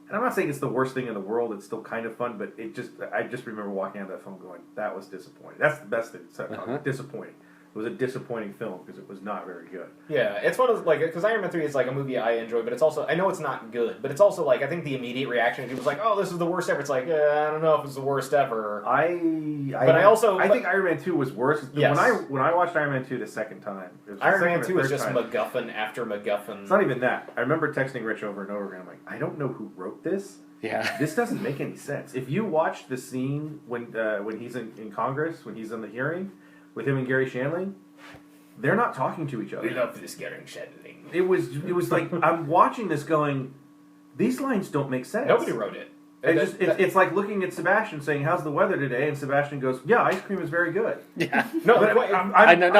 Speaker 6: And I'm not saying it's the worst thing in the world. It's still kind of fun, but I just remember walking out of that film going, that was disappointing. That's the best thing. Disappointing. It was a disappointing film because it was not very good.
Speaker 7: Yeah, it's one of like because Iron Man 3 is like a movie I enjoy, but it's also I know it's not good, but it's also like I think the immediate reaction of people is like, oh, this is the worst ever. It's like I don't know if it's the worst ever.
Speaker 6: I think Iron Man 2 was worse.
Speaker 7: Yes.
Speaker 6: When I watched Iron Man 2 the second time, it was
Speaker 7: Iron
Speaker 6: the
Speaker 7: Man
Speaker 6: second
Speaker 7: 2
Speaker 6: or
Speaker 7: is
Speaker 6: third
Speaker 7: just
Speaker 6: time.
Speaker 7: MacGuffin after MacGuffin.
Speaker 6: It's not even that. I remember texting Rich over and over again. I'm like, I don't know who wrote this.
Speaker 5: Yeah.
Speaker 6: This doesn't make any sense. If you watch the scene when he's in Congress, when he's in the hearing with him and Gary Shandling, they're not talking to each other.
Speaker 7: We love this Gary Shandling.
Speaker 6: It was like I'm watching this going, these lines don't make sense.
Speaker 7: Nobody wrote it.
Speaker 6: It's like looking at Sebastian saying, "How's the weather today?" And Sebastian goes, "Yeah, ice cream is very good."
Speaker 5: Yeah.
Speaker 7: No,
Speaker 6: But
Speaker 7: but
Speaker 5: I know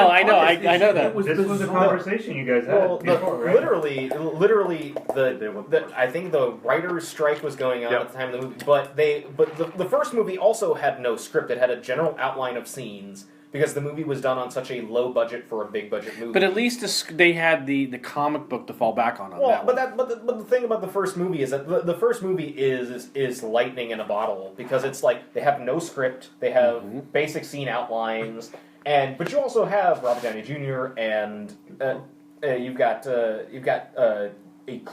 Speaker 5: that.
Speaker 6: It was
Speaker 8: This was a
Speaker 6: bizarre.
Speaker 8: conversation you guys had
Speaker 7: well,
Speaker 8: before, right?
Speaker 7: literally, I think the writer's strike was going on at the time of the movie. But the first movie also had no script. It had a general outline of scenes because the movie was done on such a low budget for a big budget movie.
Speaker 5: But at least they had the comic book to fall back on
Speaker 7: Well,
Speaker 5: that one.
Speaker 7: but the thing about the first movie is that the first movie is lightning in a bottle because it's like they have no script, they have basic scene outlines, but you also have Robert Downey Jr. and you've got a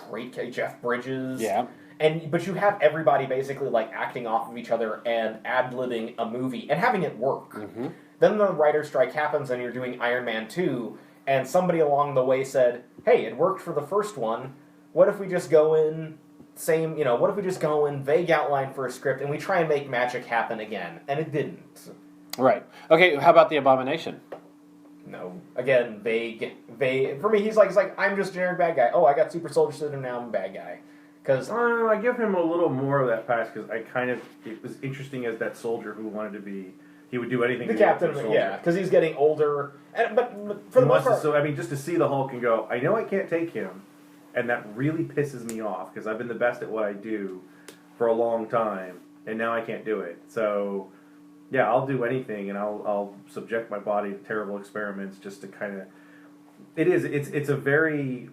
Speaker 7: great Jeff Bridges,
Speaker 5: Yeah.
Speaker 7: but you have everybody basically like acting off of each other and ad-libbing a movie and having it work.
Speaker 5: Mm-hmm.
Speaker 7: Then the writer's strike happens and you're doing Iron Man 2, and somebody along the way said, hey, it worked for the first one, what if we just go in vague outline for a script and we try and make magic happen again? And it didn't.
Speaker 5: Right. Okay, how about the Abomination?
Speaker 7: No. Again, vague. For me, he's like, I'm just a generic bad guy. Oh, I got super soldier syndrome, now I'm a bad guy. Because
Speaker 6: I give him a little more of that pass because it was interesting as that soldier who wanted to be. He would do anything.
Speaker 7: the
Speaker 6: to be a
Speaker 7: captain,
Speaker 6: soldier.
Speaker 7: yeah, because he's getting older. But for the most part,
Speaker 6: So I mean, just to see the Hulk and go, I know I can't take him, and that really pisses me off because I've been the best at what I do for a long time, and now I can't do it. So yeah, I'll do anything, and I'll subject my body to terrible experiments just to kind of. It's a very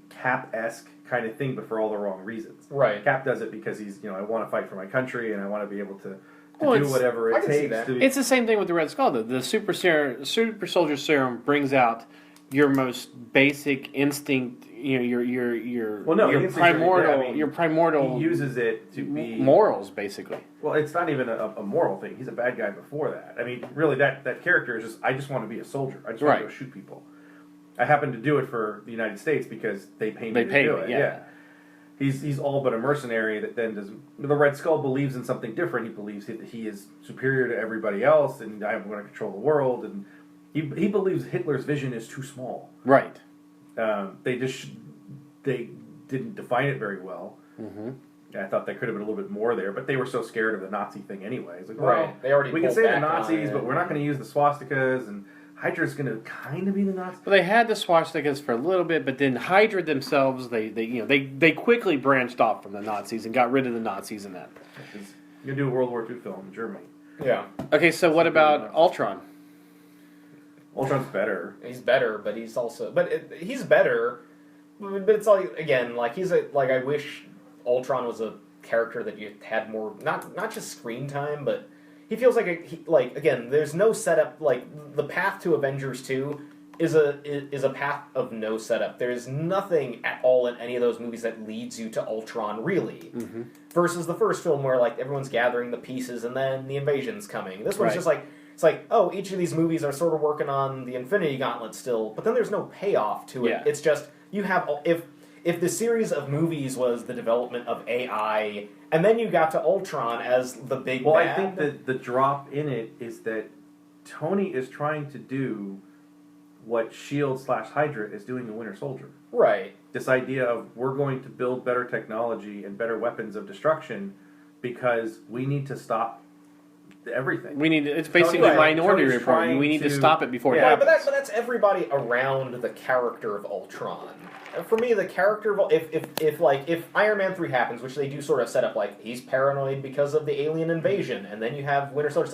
Speaker 6: Cap-esque kind of thing, but for all the wrong reasons.
Speaker 7: right?
Speaker 6: Cap does it because he's I want to fight for my country, and I want to be able to
Speaker 5: Well,
Speaker 6: do
Speaker 5: it's-
Speaker 6: whatever
Speaker 7: I
Speaker 6: it
Speaker 7: can see
Speaker 6: takes
Speaker 7: that.
Speaker 6: to.
Speaker 5: It's the same thing with the Red Skull, though. The super soldier serum brings out your most basic instinct, your
Speaker 6: Well, no,
Speaker 5: your
Speaker 6: the instincts are-
Speaker 5: primordial,
Speaker 6: yeah, I mean,
Speaker 5: your primordial
Speaker 6: He uses it to be
Speaker 5: morals, basically.
Speaker 6: Well, it's not even a moral thing. He's a bad guy before that. I mean, really, that character is just I just want to be a soldier. I just want to
Speaker 5: Right.
Speaker 6: go shoot people. I happen to do it for the United States because they pay me to do it.
Speaker 5: yeah.
Speaker 6: He's all but a mercenary that then does. The Red Skull believes in something different. He believes that he is superior to everybody else, and I'm going to control the world. And he believes Hitler's vision is too small.
Speaker 5: Right.
Speaker 6: They didn't define it very well.
Speaker 5: Mm-hmm.
Speaker 6: I thought there could have been a little bit more there, but they were so scared of the Nazi thing anyway. It's like, well,
Speaker 7: Right. They already
Speaker 6: we can
Speaker 7: pulled
Speaker 6: say the
Speaker 7: back on
Speaker 6: Nazis,
Speaker 7: it.
Speaker 6: but we're not going to use the swastikas, and Hydra's going to kind of be the Nazi.
Speaker 5: Well, they had the swastikas for a little bit, but then Hydra themselves, they quickly branched off from the Nazis and got rid of the Nazis in that.
Speaker 6: You're going to do a World War II film in Germany.
Speaker 7: Yeah,
Speaker 5: Okay, so what about Ultron?
Speaker 6: Ultron's better.
Speaker 7: he's better, but he's also, he's better. But it's like again, like I wish Ultron was a character that you had more, not just screen time, but he feels like again, there's no setup. Like the path to Avengers 2 is a path of no setup. There's nothing at all in any of those movies that leads you to Ultron, really.
Speaker 5: Mm-hmm.
Speaker 7: Versus the first film where like everyone's gathering the pieces and then the invasion's coming. This one's
Speaker 5: Right.
Speaker 7: just like it's like, oh, each of these movies are sort of working on the Infinity Gauntlet still, but then there's no payoff to it.
Speaker 5: Yeah.
Speaker 7: It's just you have if the series of movies was the development of AI, and then you got to Ultron as the big
Speaker 6: Well,
Speaker 7: bad.
Speaker 6: I think that the drop in it is that Tony is trying to do what S.H.I.E.L.D. / Hydra is doing in Winter Soldier.
Speaker 7: right.
Speaker 6: This idea of we're going to build better technology and better weapons of destruction because we need to stop everything.
Speaker 5: It's basically
Speaker 7: Right.
Speaker 5: Minority
Speaker 6: Tony's
Speaker 5: Report.
Speaker 6: trying
Speaker 5: We need to
Speaker 6: to-
Speaker 5: stop it before it
Speaker 6: Yeah,
Speaker 7: But
Speaker 5: happens.
Speaker 7: that's everybody around the character of Ultron. For me, the character of if Iron Man 3 happens, which they do sort of set up like he's paranoid because of the alien invasion, and then you have Winter Soldier.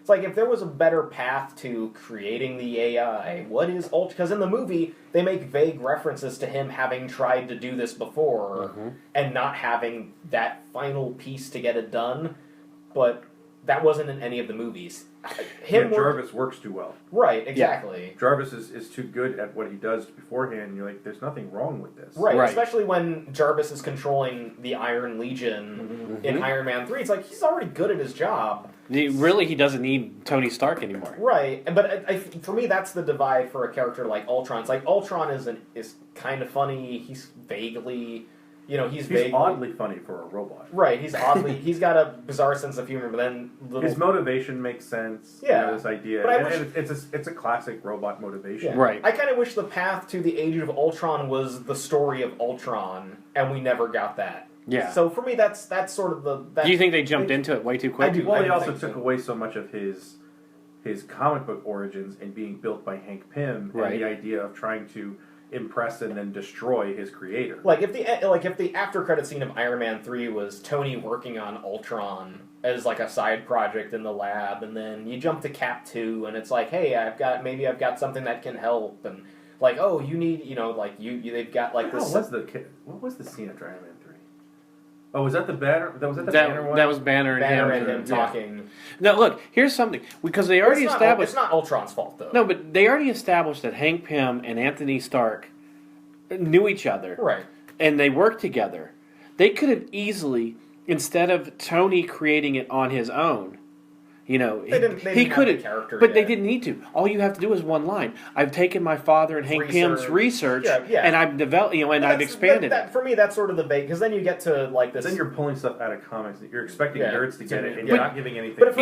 Speaker 7: It's like if there was a better path to creating the AI, what is Ultron? Because in the movie they make vague references to him having tried to do this before and not having that final piece to get it done. But that wasn't in any of the movies.
Speaker 6: Jarvis works too well.
Speaker 7: Right, exactly.
Speaker 6: Yeah. Jarvis is too good at what he does beforehand, and you're like, there's nothing wrong with this.
Speaker 7: Right, especially when Jarvis is controlling the Iron Legion in Iron Man 3. It's like, he's already good at his job.
Speaker 5: He doesn't need Tony Stark anymore.
Speaker 7: Right, but for me, that's the divide for a character like Ultron. It's like, Ultron is kind of funny, he's vaguely... he's
Speaker 6: oddly funny for a robot.
Speaker 7: Right, he's got a bizarre sense of humor, but then
Speaker 6: his motivation makes sense.
Speaker 7: Yeah,
Speaker 6: this idea,
Speaker 7: but
Speaker 6: it's a classic robot motivation.
Speaker 7: Yeah.
Speaker 5: Right.
Speaker 7: I kind of wish the path to the Age of Ultron was the story of Ultron, and we never got that.
Speaker 5: Yeah.
Speaker 7: So for me, that's sort of the.
Speaker 5: Do you think they jumped into it way too quick?
Speaker 7: I do.
Speaker 6: Well, they also took away so much of his comic book origins and being built by Hank Pym, and the idea of trying to impress and then destroy his creator.
Speaker 7: Like if the after credit scene of Iron Man 3 was Tony working on Ultron as like a side project in the lab, and then you jump to Cap 2 and it's like, hey, I've got something that can help, and like, oh, you need, they've got like this.
Speaker 6: What was the scene after Iron Man 3? Oh, was that the Banner? Banner one?
Speaker 5: That was Banner
Speaker 7: and him talking.
Speaker 5: No, look, here's something. Because they already established...
Speaker 7: It's not Ultron's fault, though.
Speaker 5: No, but they already established that Hank Pym and Anthony Stark knew each other.
Speaker 7: Right.
Speaker 5: And they worked together. They could have easily, instead of Tony creating it on his own... he could have, but they didn't need to. All you have to do is one line. I've taken my father and Hank Pym's research, and I've developed, and I've expanded it.
Speaker 7: For me, that's sort of the bait, because then you get to like this.
Speaker 6: Then you're pulling stuff out of comics that you're expecting nerds to get it, and you're not giving anything.
Speaker 5: But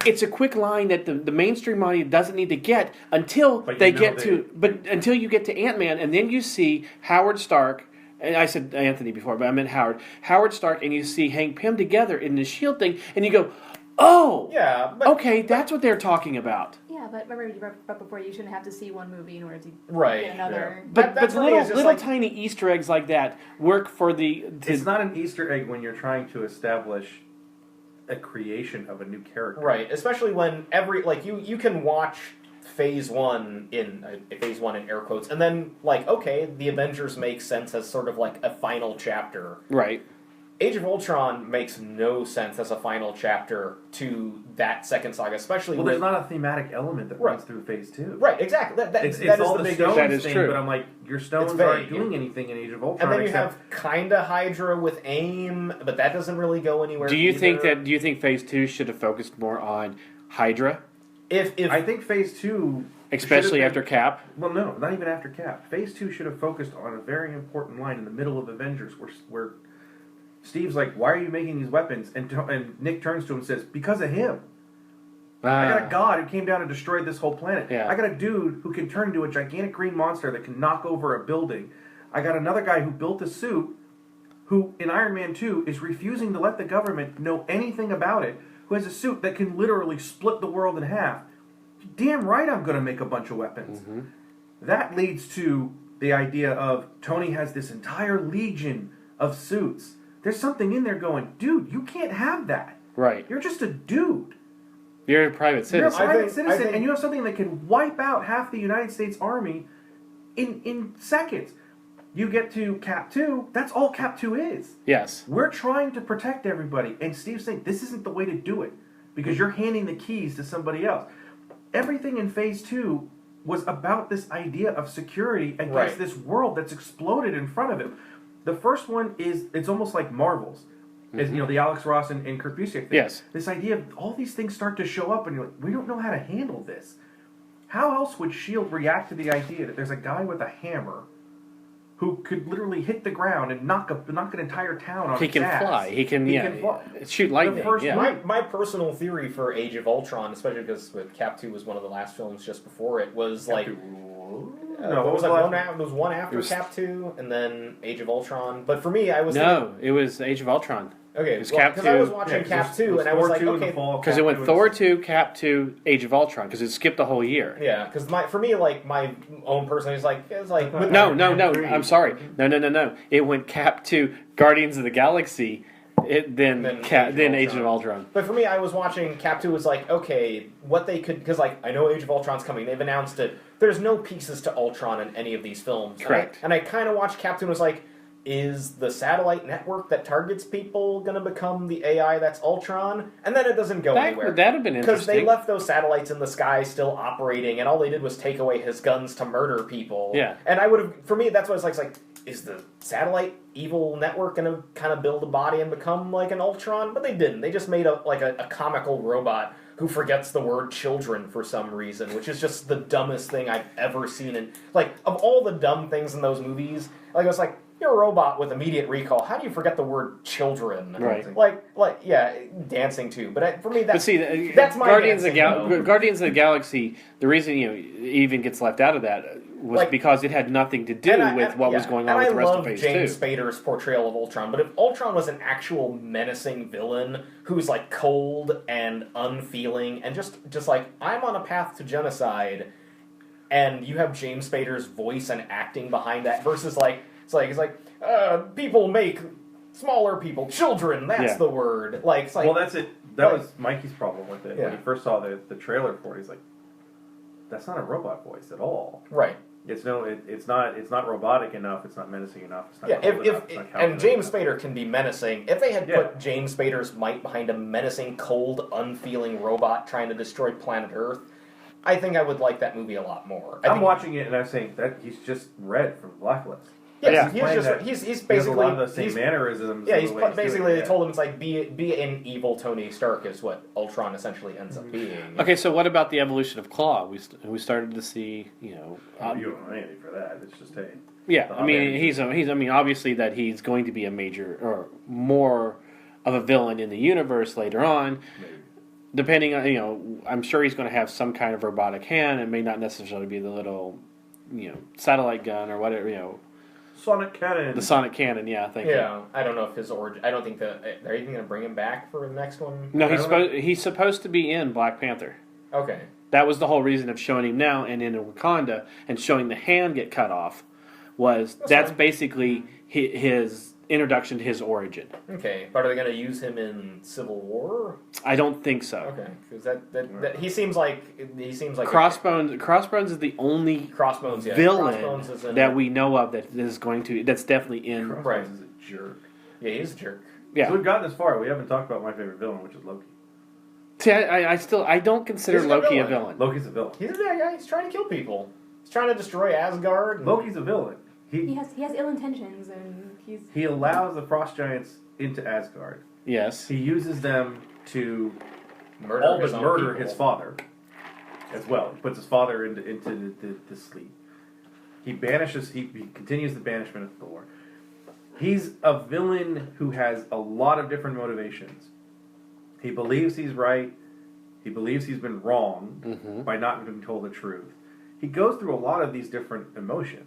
Speaker 5: it's a quick line that the mainstream audience doesn't need to get until until you get to Ant-Man, and then you see Howard Stark. And I said Anthony before, but I meant Howard. Howard Stark, and you see Hank Pym together in the S.H.I.E.L.D. thing, and you go, oh!
Speaker 7: Yeah.
Speaker 5: Okay, that's what they're talking about.
Speaker 4: Yeah, but remember before, you shouldn't have to see one movie in order to get
Speaker 7: Yeah.
Speaker 4: another.
Speaker 5: But little tiny Easter eggs like that work for the...
Speaker 6: It's not an Easter egg when you're trying to establish a creation of a new character.
Speaker 7: Right, especially when you can watch Phase 1 in air quotes, and then okay, the Avengers makes sense as sort of like a final chapter.
Speaker 5: Right.
Speaker 7: Age of Ultron makes no sense as a final chapter to that second saga, especially.
Speaker 6: Well, there's not a thematic element that runs through Phase 2.
Speaker 7: Right, exactly. That
Speaker 6: is
Speaker 7: all
Speaker 6: the
Speaker 7: big
Speaker 6: stones
Speaker 5: that is
Speaker 6: thing,
Speaker 5: true.
Speaker 6: but I'm like, your stones aren't doing anything in Age of Ultron.
Speaker 7: And then you have kinda Hydra with AIM, but that doesn't really go anywhere.
Speaker 5: Do you think Phase 2 should have focused more on Hydra?
Speaker 7: If
Speaker 6: I think Phase 2...
Speaker 5: Especially after Cap?
Speaker 6: Well, no, not even after Cap. Phase 2 should have focused on a very important line in the middle of Avengers where Steve's like, why are you making these weapons? And Nick turns to him and says, because of him. I got a god who came down and destroyed this whole planet.
Speaker 5: Yeah.
Speaker 6: I got a dude who can turn into a gigantic green monster that can knock over a building. I got another guy who built a suit who, in Iron Man 2, is refusing to let the government know anything about it, who has a suit that can literally split the world in half. Damn right I'm going to make a bunch of weapons. Mm-hmm. That leads to the idea of Tony has this entire legion of suits. There's something in there going, dude, you can't have that.
Speaker 5: Right.
Speaker 6: You're just a dude.
Speaker 5: You're a private citizen.
Speaker 6: You're a private citizen, and you have something that can wipe out half the United States Army in seconds. You get to Cap 2, that's all Cap 2 is.
Speaker 5: Yes.
Speaker 6: We're trying to protect everybody, and Steve's saying, this isn't the way to do it, because you're handing the keys to somebody else. Everything in Phase 2 was about this idea of security against this world that's exploded in front of him. The first one it's almost like Marvel's. Mm-hmm. The Alex Ross and Kurt Busiek thing.
Speaker 5: Yes.
Speaker 6: This idea of all these things start to show up, and you're like, we don't know how to handle this. How else would S.H.I.E.L.D. react to the idea that there's a guy with a hammer who could literally hit the ground and knock an entire town off his ass?
Speaker 5: Fly. He can fly. Shoot lightning.
Speaker 7: My personal theory for Age of Ultron, especially because Cap 2 was one of the last films just before it, was Cap 2. No, it was one after Cap 2, and then Age of Ultron. But for me,
Speaker 5: it was Age of Ultron.
Speaker 7: Okay,
Speaker 5: because
Speaker 7: I was watching Cap 2, and I was like, okay,
Speaker 5: because it went Thor 2, Cap 2, Age of Ultron, because it skipped a whole year.
Speaker 7: Yeah, because for me, my own person is like,
Speaker 5: no, I'm sorry, no. It went Cap 2, Guardians of the Galaxy. Then Age of Ultron.
Speaker 7: But for me, I was watching Cap 2 was like, okay, what they could... Because, I know Age of Ultron's coming. They've announced it. There's no pieces to Ultron in any of these films.
Speaker 5: Correct.
Speaker 7: And I kind of watched Cap 2 and was like, is the satellite network that targets people going to become the AI that's Ultron? And then it doesn't go anywhere.
Speaker 5: That'd have been interesting.
Speaker 7: Because they left those satellites in the sky still operating, and all they did was take away his guns to murder people.
Speaker 5: Yeah.
Speaker 7: And I would have, for me, that's what it's like, is the satellite evil network going to kind of build a body and become like an Ultron? But they didn't. They just made a comical robot who forgets the word children for some reason, which is just the dumbest thing I've ever seen. And like, of all the dumb things in those movies, like, I was like, you're a robot with immediate recall. How do you forget the word children?
Speaker 5: Right.
Speaker 7: Like, yeah, dancing too. But for me, that's,
Speaker 5: but see,
Speaker 7: that's my
Speaker 5: Guardians
Speaker 7: dancing,
Speaker 5: Guardians of the Galaxy. The reason it even gets left out of that was because it had nothing to do with what was going on with the rest of Phase 2.
Speaker 7: James Spader's portrayal of Ultron, but if Ultron was an actual menacing villain who's like cold and unfeeling and just like, I'm on a path to genocide, and you have James Spader's voice and acting behind that versus like. It's like people make smaller people children. That's the word. Like, it's like,
Speaker 6: well, that's it. That was Mikey's problem with it.
Speaker 7: Yeah.
Speaker 6: When he first saw the trailer for it, he's like, "That's not a robot voice at all."
Speaker 7: Right.
Speaker 6: It's not robotic enough. It's not menacing enough. It's not
Speaker 7: Yeah.
Speaker 6: cold enough, it's not
Speaker 7: And James
Speaker 6: enough.
Speaker 7: Spader can be menacing. If they had put James Spader's might behind a menacing, cold, unfeeling robot trying to destroy planet Earth, I think I would like that movie a lot more.
Speaker 6: I'm watching it and I'm saying that he's just Red from Blacklist.
Speaker 7: Yes,
Speaker 6: Yeah,
Speaker 7: he's
Speaker 6: he has
Speaker 7: basically
Speaker 6: a lot of the same mannerisms.
Speaker 7: Yeah,
Speaker 6: and
Speaker 7: he's
Speaker 6: the way
Speaker 7: basically
Speaker 6: doing it,
Speaker 7: they told him it's like be an evil Tony Stark is what Ultron essentially ends up being.
Speaker 5: Okay, so what about the evolution of Claw? We started to see,
Speaker 6: you don't know anything for that. It's just hey.
Speaker 5: Yeah, I mean he's I mean obviously that he's going to be a major or more of a villain in the universe later on.
Speaker 6: Maybe.
Speaker 5: Depending on I'm sure he's going to have some kind of robotic hand. It may not necessarily be the little satellite gun or whatever
Speaker 6: Sonic Cannon.
Speaker 5: The Sonic Cannon, yeah, thank you.
Speaker 7: Yeah, I don't know if his origin. I don't think that they're even going to bring him back for the next one.
Speaker 5: No, he's supposed to be in Black Panther.
Speaker 7: Okay.
Speaker 5: That was the whole reason of showing him now and in Wakanda and showing the hand get cut off. That's basically his introduction to his origin.
Speaker 7: Okay, but are they going to use him in Civil War?
Speaker 5: I don't think so.
Speaker 7: Okay, because that he seems like
Speaker 5: Crossbones is the only
Speaker 7: Crossbones
Speaker 5: villain that we know of that's definitely in.
Speaker 6: Crossbones is a jerk.
Speaker 7: Yeah, he's a jerk.
Speaker 5: Yeah,
Speaker 6: so we've gotten this far. We haven't talked about my favorite villain, which is Loki.
Speaker 5: See, I don't consider Loki a villain.
Speaker 6: Loki's a villain.
Speaker 7: He's a bad guy. He's trying to kill people. He's trying to destroy Asgard.
Speaker 6: Loki's a villain.
Speaker 4: He has ill intentions, and
Speaker 6: he allows the frost giants into Asgard.
Speaker 5: Yes.
Speaker 6: He uses them to
Speaker 7: murder
Speaker 6: his father as well. He puts his father into the sleep. He banishes. He continues the banishment of Thor. He's a villain who has a lot of different motivations. He believes he's right. He believes he's been wrong by not being told the truth. He goes through a lot of these different emotions.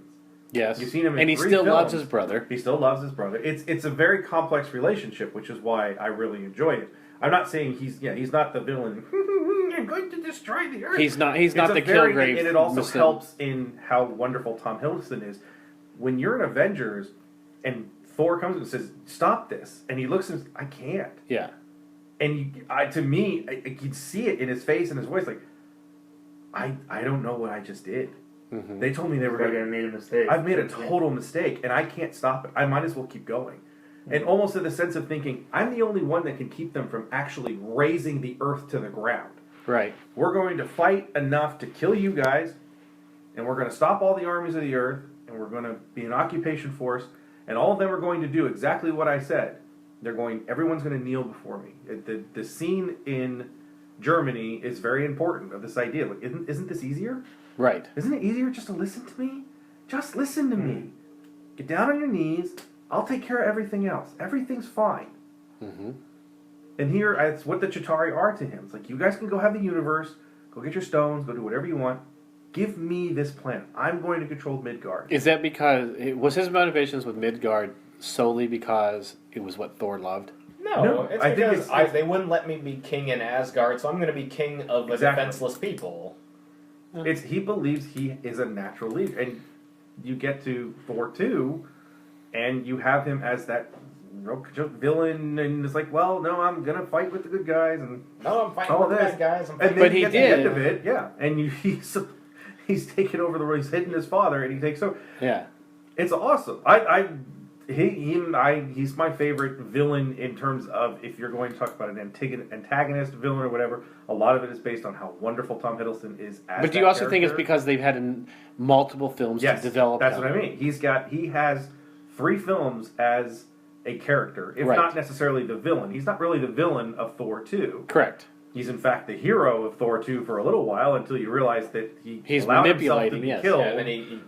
Speaker 5: Yes,
Speaker 6: you've seen him in
Speaker 5: and he
Speaker 6: 3
Speaker 5: still
Speaker 6: films.
Speaker 5: loves his brother.
Speaker 6: He still loves his brother. It's a very complex relationship, which is why I really enjoy it. I'm not saying he's not the villain. You're going to destroy the earth.
Speaker 5: He's not the Kilgrave.
Speaker 6: And it also helps in how wonderful Tom Hiddleston is. When you're in Avengers and Thor comes and says, "Stop this," and he looks and says, "I can't."
Speaker 5: Yeah.
Speaker 6: And to me, I can see it in his face and his voice. Like, I don't know what I just did. Mm-hmm. They told me they were going to
Speaker 8: made a mistake.
Speaker 6: I've made a total mistake, and I can't stop it. I might as well keep going. Mm-hmm. And almost in the sense of thinking, I'm the only one that can keep them from actually raising the earth to the ground.
Speaker 5: Right.
Speaker 6: We're going to fight enough to kill you guys, and we're going to stop all the armies of the earth, and we're going to be an occupation force, and all of them are going to do exactly what I said. Everyone's going to kneel before me. The scene in Germany is very important of this idea. Like, isn't this easier?
Speaker 5: Right.
Speaker 6: Isn't it easier just to listen to me? Just listen to me. Get down on your knees. I'll take care of everything else. Everything's fine. Mm-hmm. And here, it's what the Chitauri are to him. It's like, you guys can go have the universe, go get your stones, go do whatever you want. Give me this planet. I'm going to control Midgard.
Speaker 5: Is that was his motivations with Midgard solely because it was what Thor loved?
Speaker 7: No, it's because they wouldn't let me be king in Asgard, so I'm going to be king of the defenseless people.
Speaker 6: He believes he is a natural leader. And you get to Thor 2, and you have him as that villain, and it's like, well, no, I'm going to fight with the good guys. And
Speaker 7: no, I'm fighting with the bad guys.
Speaker 6: But he did. At the end of it, yeah. And he's taken over the world. He's hidden his father, and he takes over.
Speaker 5: Yeah.
Speaker 6: It's awesome. He's my favorite villain in terms of if you're going to talk about an antagonist, villain, or whatever. A lot of it is based on how wonderful Tom Hiddleston is as.
Speaker 5: But do you also think it's because they've had multiple films to develop?
Speaker 6: That's what I mean. He has 3 films as a character, if not necessarily the villain. He's not really the villain of Thor 2.
Speaker 5: Correct.
Speaker 6: He's in fact the hero of Thor 2 for a little while until you realize that he's
Speaker 5: allowed himself
Speaker 6: to be killed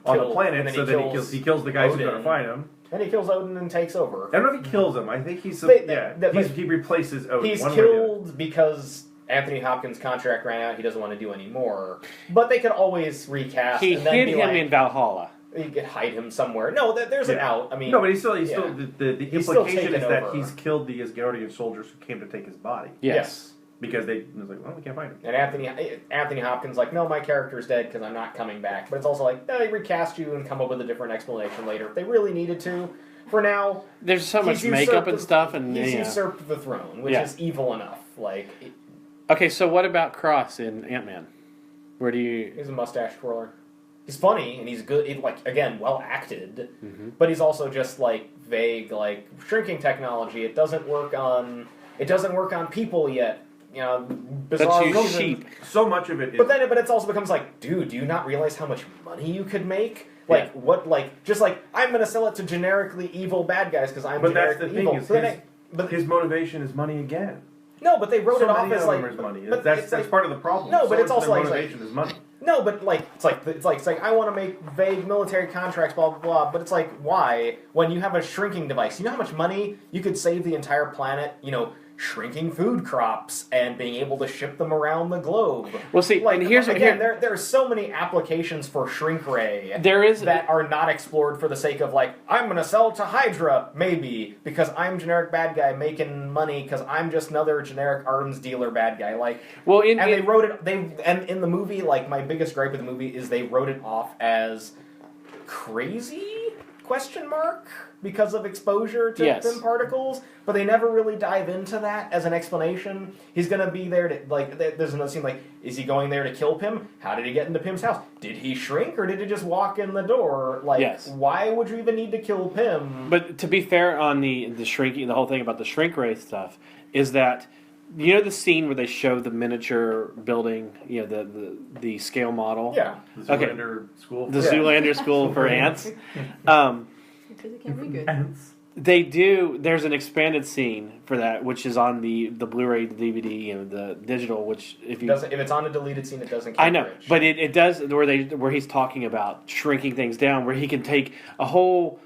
Speaker 6: on the planet. So then he kills the guys who are going to find him.
Speaker 7: Then he kills Odin and takes over.
Speaker 6: I don't know if he kills him. I think he replaces Odin.
Speaker 7: He's killed because Anthony Hopkins' contract ran out. He doesn't want to do anymore. But they could always recast.
Speaker 5: He
Speaker 7: and then
Speaker 5: hid
Speaker 7: be
Speaker 5: him in Valhalla.
Speaker 7: You could hide him somewhere. No, there's an out. I mean,
Speaker 6: no, but he's still the implication is that he's killed the Asgardian soldiers who came to take his body.
Speaker 5: Yes.
Speaker 6: Because he was like, well, we can't find him.
Speaker 7: And Anthony Hopkins like, no, my character's dead because I'm not coming back. But it's also like, no, they recast you and come up with a different explanation later if they really needed to. For now,
Speaker 5: there's so much makeup and stuff, and
Speaker 7: he's usurped the throne, which is evil enough.
Speaker 5: Okay, so what about Cross in Ant-Man? Where do you?
Speaker 7: He's a mustache twirler. He's funny and he's good. Again, well acted, but he's also just vague, shrinking technology. It doesn't work on people yet. Bizarre
Speaker 5: that's sheep.
Speaker 6: So much of it is...
Speaker 7: But it's also becomes dude, do you not realize how much money you could make? I'm going to sell it to generically evil bad guys because I'm generically evil.
Speaker 6: But his motivation is money again.
Speaker 7: No, but they wrote it off as
Speaker 6: money. That's part of the problem.
Speaker 7: No, but it's also
Speaker 6: motivation is money.
Speaker 7: No, but it's like I want to make vague military contracts, blah blah blah. But it's why when you have a shrinking device, you know how much money you could save the entire planet? Shrinking food crops and being able to ship them around the globe.
Speaker 5: Well, see, and here's
Speaker 7: again, there are so many applications for shrink ray that are not explored for the sake of I'm going to sell it to Hydra maybe because I'm generic bad guy making money because I'm just another generic arms dealer bad guy. They wrote it. And in the movie, my biggest gripe with the movie is they wrote it off as crazy ? Because of exposure to thin particles, but they never really dive into that as an explanation. He's going to be there to, there's another scene, is he going there to kill Pym? How did he get into Pym's house? Did he shrink, or did he just walk in the door? Why would you even need to kill Pym?
Speaker 5: But to be fair on the shrinking, the whole thing about the shrink ray stuff, is that, the scene where they show the miniature building, the scale model?
Speaker 7: Yeah.
Speaker 6: The Zoolander school.
Speaker 5: The Zoolander school for ants.
Speaker 4: Because it can be good.
Speaker 5: They do. There's an expanded scene for that, which is on the Blu-ray, the DVD, the digital. Which if
Speaker 7: it's on a deleted scene, it doesn't.
Speaker 5: I know, but it does where he's talking about shrinking things down, where he can take a whole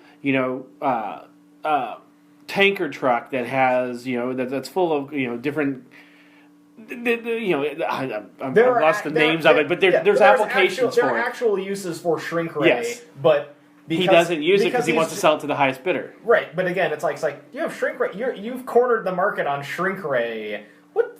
Speaker 5: tanker truck that has that's full of different. I've lost the names of it, but there's applications for it.
Speaker 7: There are actual uses for shrink ray, but.
Speaker 5: He doesn't use it because he wants to sell it to the highest bidder.
Speaker 7: Right, but again, it's like you have shrink ray. You've cornered the market on shrink ray. What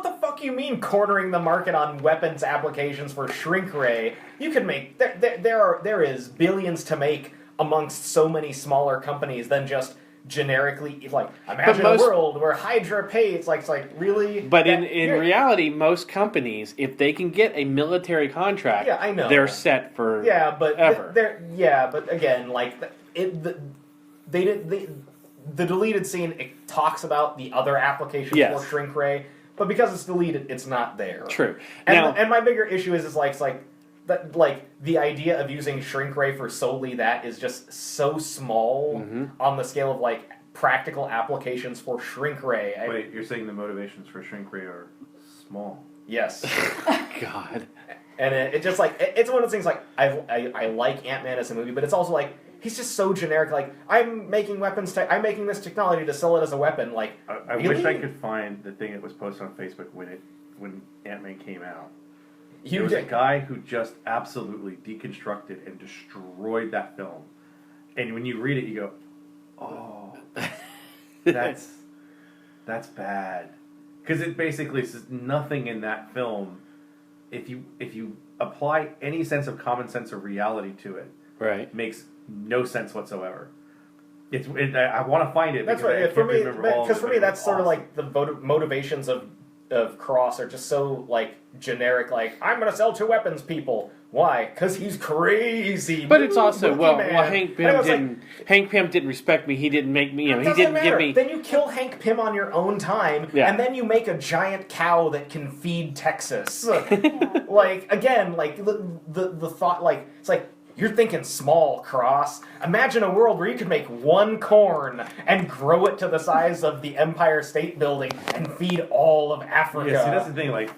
Speaker 7: the fuck you mean cornering the market on weapons applications for shrink ray? You can make there is billions to make amongst so many smaller companies than just generically imagine a world where Hydra pays really.
Speaker 5: But in reality, most companies, if they can get a military contract,
Speaker 7: I know
Speaker 5: they're set for
Speaker 7: ever. But again, the deleted scene it talks about the other applications for shrink ray, but because it's deleted, it's not there.
Speaker 5: True.
Speaker 7: And my bigger issue is that the idea of using shrink ray for solely that is just so small on the scale of practical applications for shrink ray.
Speaker 6: Wait, you're saying the motivations for shrink ray are small?
Speaker 7: Yes.
Speaker 5: God.
Speaker 7: And it just it's one of those things I like Ant-Man as a movie, but it's also he's just so generic. I'm making weapons. I'm making this technology to sell it as a weapon.
Speaker 6: I wish I could find the thing that was posted on Facebook when Ant-Man came out. There was a guy who just absolutely deconstructed and destroyed that film. And when you read it, you go, oh, that's bad. Because it basically says nothing in that film. If you apply any sense of common sense or reality to it,
Speaker 5: right,
Speaker 6: makes no sense whatsoever. I want to find it.
Speaker 7: That's right. For me, that's sort of the motivations of of Cross are just so like generic. Like, I'm gonna sell 2 weapons, people. Why? Because he's crazy.
Speaker 5: But it's also well,
Speaker 7: man.
Speaker 5: Hank Pym didn't respect me. He didn't make me. You know, he didn't give me.
Speaker 7: Then you kill Hank Pym on your own time,
Speaker 5: Yeah.
Speaker 7: and then you make a giant cow that can feed Texas. Like again, like the thought, like it's like. You're thinking small, Cross. Imagine a world where you could make 1 corn and grow it to the size of the Empire State Building and feed all of Africa.
Speaker 6: Yeah, see, that's the thing. Like,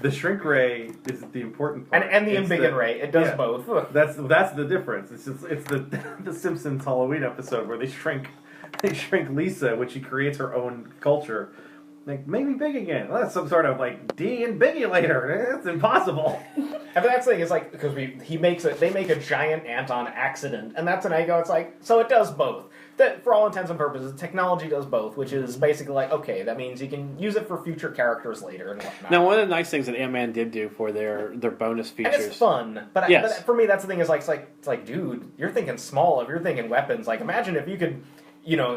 Speaker 6: the shrink ray is the important part,
Speaker 7: and the embiggen ray. It does both.
Speaker 6: That's the difference. It's the Simpsons Halloween episode where they shrink Lisa when she creates her own culture. Like, make me big again. Well, that's some sort of like de-inbigulator. It's impossible.
Speaker 7: And that's the thing, is like, because they make a giant ant on accident, and that's an ego. It's like, so it does both. That, for all intents and purposes, technology does both, which is basically like, okay, that means you can use it for future characters later and whatnot.
Speaker 5: Now, one of the nice things that Ant-Man did do for their bonus features,
Speaker 7: and it's fun, but,
Speaker 5: yes.
Speaker 7: but for me, that's the thing. Is like, it's like, dude, you're thinking small. If you're thinking weapons, like, imagine if you could,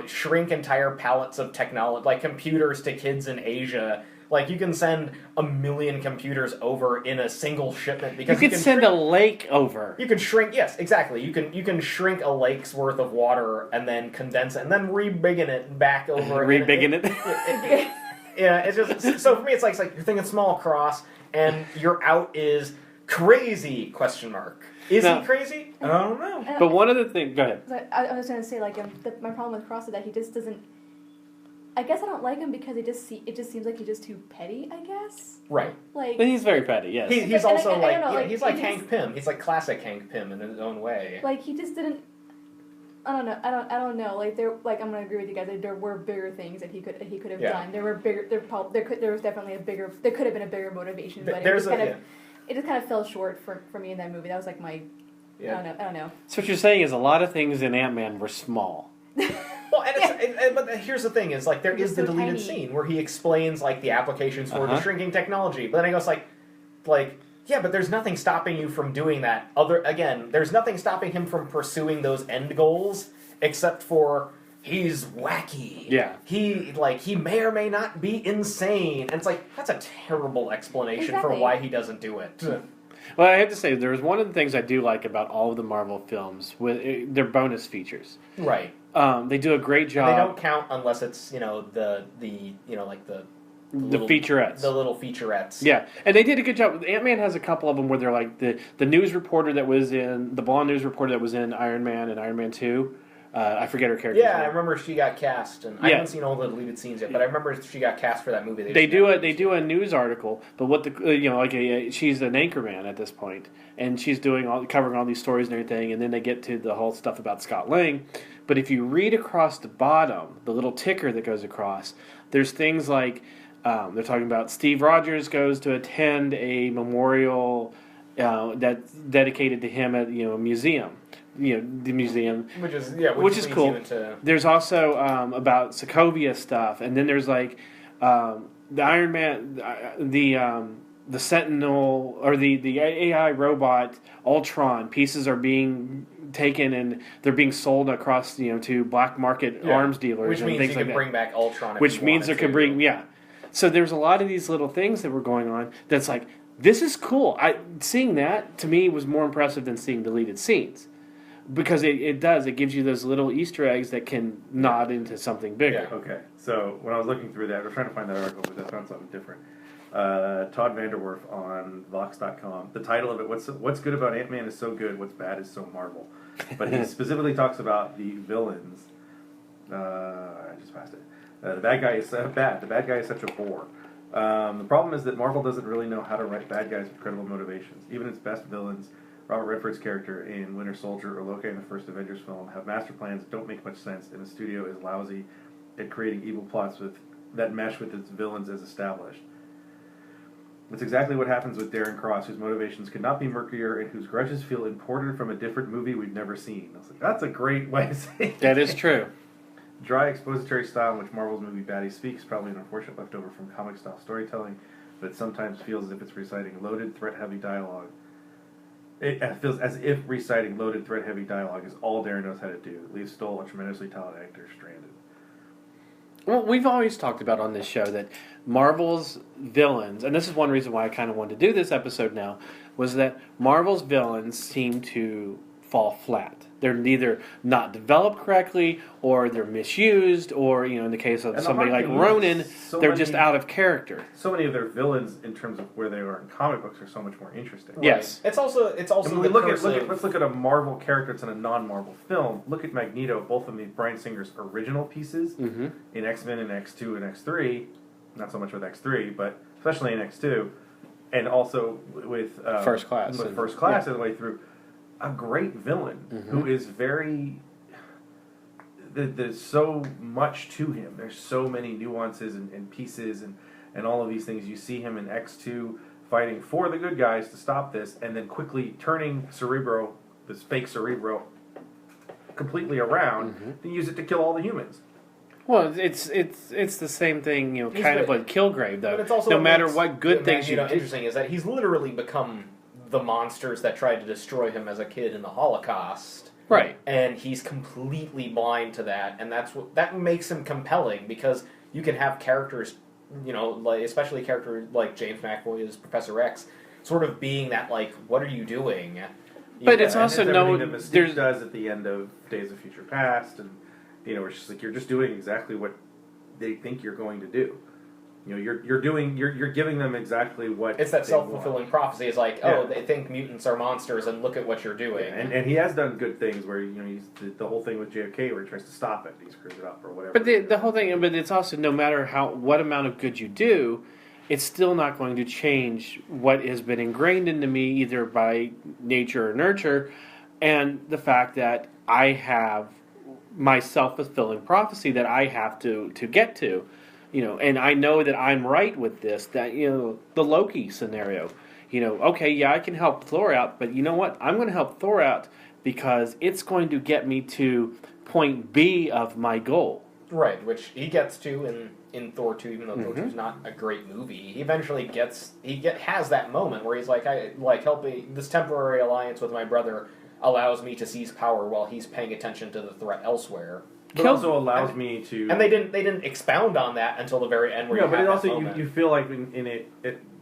Speaker 7: shrink entire pallets of technology, like computers to kids in Asia. Like, you can send 1 million computers over in a single shipment because
Speaker 5: you can send a lake over.
Speaker 7: You can shrink. Yes, exactly. You can shrink a lake's worth of water and then condense it and then re-biggin it back over.
Speaker 5: Re-biggin it.
Speaker 7: Yeah, it's just so for me. It's like you're thinking small, Cross, and your out is crazy ? Is he crazy? I don't know.
Speaker 5: But one of the things, go ahead.
Speaker 4: I was going to say, like, my problem with Cross is that he just doesn't. I guess I don't like him because it just seems like he's just too petty, I guess.
Speaker 7: Right.
Speaker 4: Like,
Speaker 5: But he's very petty, yes.
Speaker 7: He's also
Speaker 4: I don't know,
Speaker 7: he's like Hank Pym. He's like classic Hank Pym in his own way.
Speaker 4: Like, he just didn't. I don't know. I don't know. Like, I'm gonna agree with you guys. Like, there were bigger things that he could have done. There were bigger. There was definitely a bigger. There could have been a bigger motivation, but it just kind of fell short for me in that movie. That was like my.
Speaker 7: Yeah.
Speaker 4: I don't know.
Speaker 5: So what you're saying is a lot of things in Ant-Man were small.
Speaker 7: Well, but here's the thing: is like there is the deleted scene where he explains like the applications for the shrinking technology, but then he goes like, yeah, but there's nothing stopping you from doing that. There's nothing stopping him from pursuing those end goals except for he's wacky.
Speaker 5: Yeah,
Speaker 7: he may or may not be insane, and it's like that's a terrible explanation for why he doesn't do it.
Speaker 5: Well, I have to say, there's one of the things I do like about all of the Marvel films with their bonus features.
Speaker 7: Right.
Speaker 5: They do a great job.
Speaker 7: They don't count unless it's the
Speaker 5: featurettes.
Speaker 7: The little featurettes.
Speaker 5: Yeah, and they did a good job. Ant-Man has a couple of them where they're like the news reporter that was in the blonde news reporter that was in Iron Man and Iron Man 2. I forget her character.
Speaker 7: Yeah, I remember she got cast, and I haven't seen all the deleted scenes yet, but I remember she got cast for that movie.
Speaker 5: They do a news article, but what she's an anchorman at this point, and she's covering all these stories and everything, and then they get to the whole stuff about Scott Lang. But if you read across the bottom, the little ticker that goes across, there's things like they're talking about Steve Rogers goes to attend a memorial that's dedicated to him at a museum. The museum, which is cool. There's also about Sokovia stuff, and then there's like the Iron Man, the Sentinel or the AI robot Ultron pieces are being taken and they're being sold across to black market arms dealers,
Speaker 7: which
Speaker 5: and
Speaker 7: means
Speaker 5: things
Speaker 7: you
Speaker 5: like
Speaker 7: can
Speaker 5: that.
Speaker 7: bring back Ultron.
Speaker 5: Which means there could bring So there's a lot of these little things that were going on. That's like this is cool. Seeing that to me was more impressive than seeing deleted scenes. Because it gives you those little Easter eggs that can nod into something bigger.
Speaker 6: Yeah, okay. So when I was looking through that, I was trying to find that article, but I found something different. Todd Vanderwerf on Vox.com. The title of it, what's good about Ant-Man is so good, what's bad is so Marvel. But he specifically talks about the villains. I just passed it. The bad guy is bad. The bad guy is such a bore. The problem is that Marvel doesn't really know how to write bad guys with credible motivations. Even its best villains, Robert Redford's character in Winter Soldier or Loki in the first Avengers film, have master plans that don't make much sense, and the studio is lousy at creating evil plots that mesh with its villains as established. That's exactly what happens with Darren Cross, whose motivations could not be murkier and whose grudges feel imported from a different movie we've never seen. I was like, that's a great way to say it.
Speaker 5: That is true.
Speaker 6: Dry expository style in which Marvel's movie baddie speaks, probably an unfortunate leftover from comic-style storytelling, but it sometimes feels as if it's reciting loaded, threat-heavy dialogue. It feels as if reciting loaded, threat-heavy dialogue is all Darren knows how to do. It leaves Stoll, a tremendously talented actor, stranded.
Speaker 5: Well, we've always talked about on this show that Marvel's villains, and this is one reason why I kind of wanted to do this episode now, was that Marvel's villains seem to fall flat. They're neither not developed correctly, or they're misused, or, in the case of somebody like Ronan, they're just out of character.
Speaker 6: So many of their villains, in terms of where they are in comic books, are so much more interesting.
Speaker 5: Right. Yes,
Speaker 7: it's also.
Speaker 6: Let's look at a Marvel character that's in a non-Marvel film. Look at Magneto. Both of them, Bryan Singer's original pieces in X-Men and X2 and X3. Not so much with X3, but especially in X2, and also with
Speaker 5: First Class
Speaker 6: all the way through. A great villain who is very. There's so much to him. There's so many nuances and pieces and all of these things. You see him in X2 fighting for the good guys to stop this, and then quickly turning Cerebro, this fake Cerebro, completely around to use it to kill all the humans.
Speaker 5: Well, it's the same thing, kind of like Kilgrave, though.
Speaker 7: But it's also
Speaker 5: no matter what good things you do.
Speaker 7: Interesting is that he's literally become the monsters that tried to destroy him as a kid in the Holocaust.
Speaker 5: Right.
Speaker 7: And he's completely blind to that, and that makes him compelling, because you can have characters, like, especially a character like James McAvoy as Professor X, sort of being that, like, what are you doing?
Speaker 5: But it's also
Speaker 6: everything that Mystique does at the end of Days of Future Past, and it's just like you're just doing exactly what they think you're going to do. You're giving them exactly what
Speaker 7: it's that self-fulfilling prophecy. It's like, they think mutants are monsters, and look at what you're doing.
Speaker 6: Yeah, and he has done good things where he's the whole thing with JFK where he tries to stop it, he screws it up or whatever.
Speaker 5: But the whole thing, but it's also no matter what amount of good you do, it's still not going to change what has been ingrained into me either by nature or nurture, and the fact that I have my self-fulfilling prophecy that I have to get to. And I know that I'm right with this, that, the Loki scenario, okay, I can help Thor out, but you know what? I'm going to help Thor out because it's going to get me to point B of my goal.
Speaker 7: Right, which he gets to in Thor 2, even though Thor 2 is not a great movie. He eventually has that moment where he's like, helping this temporary alliance with my brother allows me to seize power while he's paying attention to the threat elsewhere.
Speaker 6: But also allows me to,
Speaker 7: and they didn't expound on that until the very end. Where
Speaker 6: but it also you feel like in it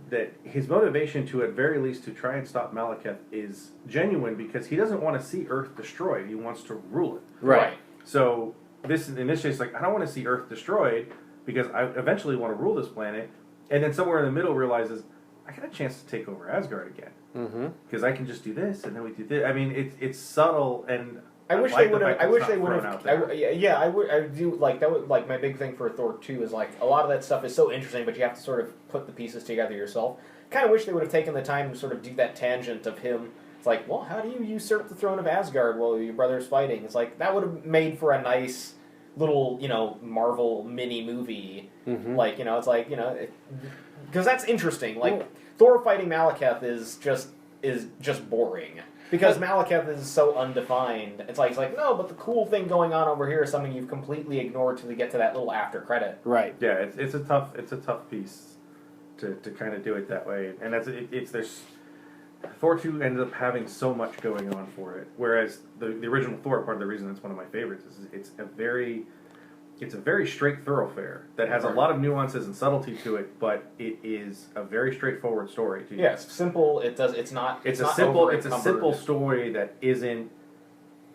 Speaker 6: that his motivation to at very least to try and stop Malekith is genuine because he doesn't want to see Earth destroyed. He wants to rule it.
Speaker 7: Right.
Speaker 6: So in this case, like I don't want to see Earth destroyed because I eventually want to rule this planet, and then somewhere in the middle realizes I got a chance to take over Asgard again because I can just do this and then we do this. I mean, it's subtle and.
Speaker 7: I wish they would have. I do like that. Like my big thing for Thor 2 is like a lot of that stuff is so interesting, but you have to sort of put the pieces together yourself. Kind of wish they would have taken the time to sort of do that tangent of him. It's like, well, how do you usurp the throne of Asgard while your brother's fighting? It's like that would have made for a nice little, Marvel mini movie. Like, it's like, because that's interesting. Like Thor fighting Malekith is just boring. Because Malekith is so undefined. It's like, no, but the cool thing going on over here is something you've completely ignored till we get to that little after credit.
Speaker 5: Right.
Speaker 6: Yeah, it's a tough piece to kind of do it that way. And there's Thor 2 ended up having so much going on for it. Whereas the original Thor, part of the reason it's one of my favorites is it's a very straight thoroughfare that has a lot of nuances and subtlety to it, but it is a very straightforward story.
Speaker 7: Yeah, it's simple. It's a
Speaker 6: simple story that isn't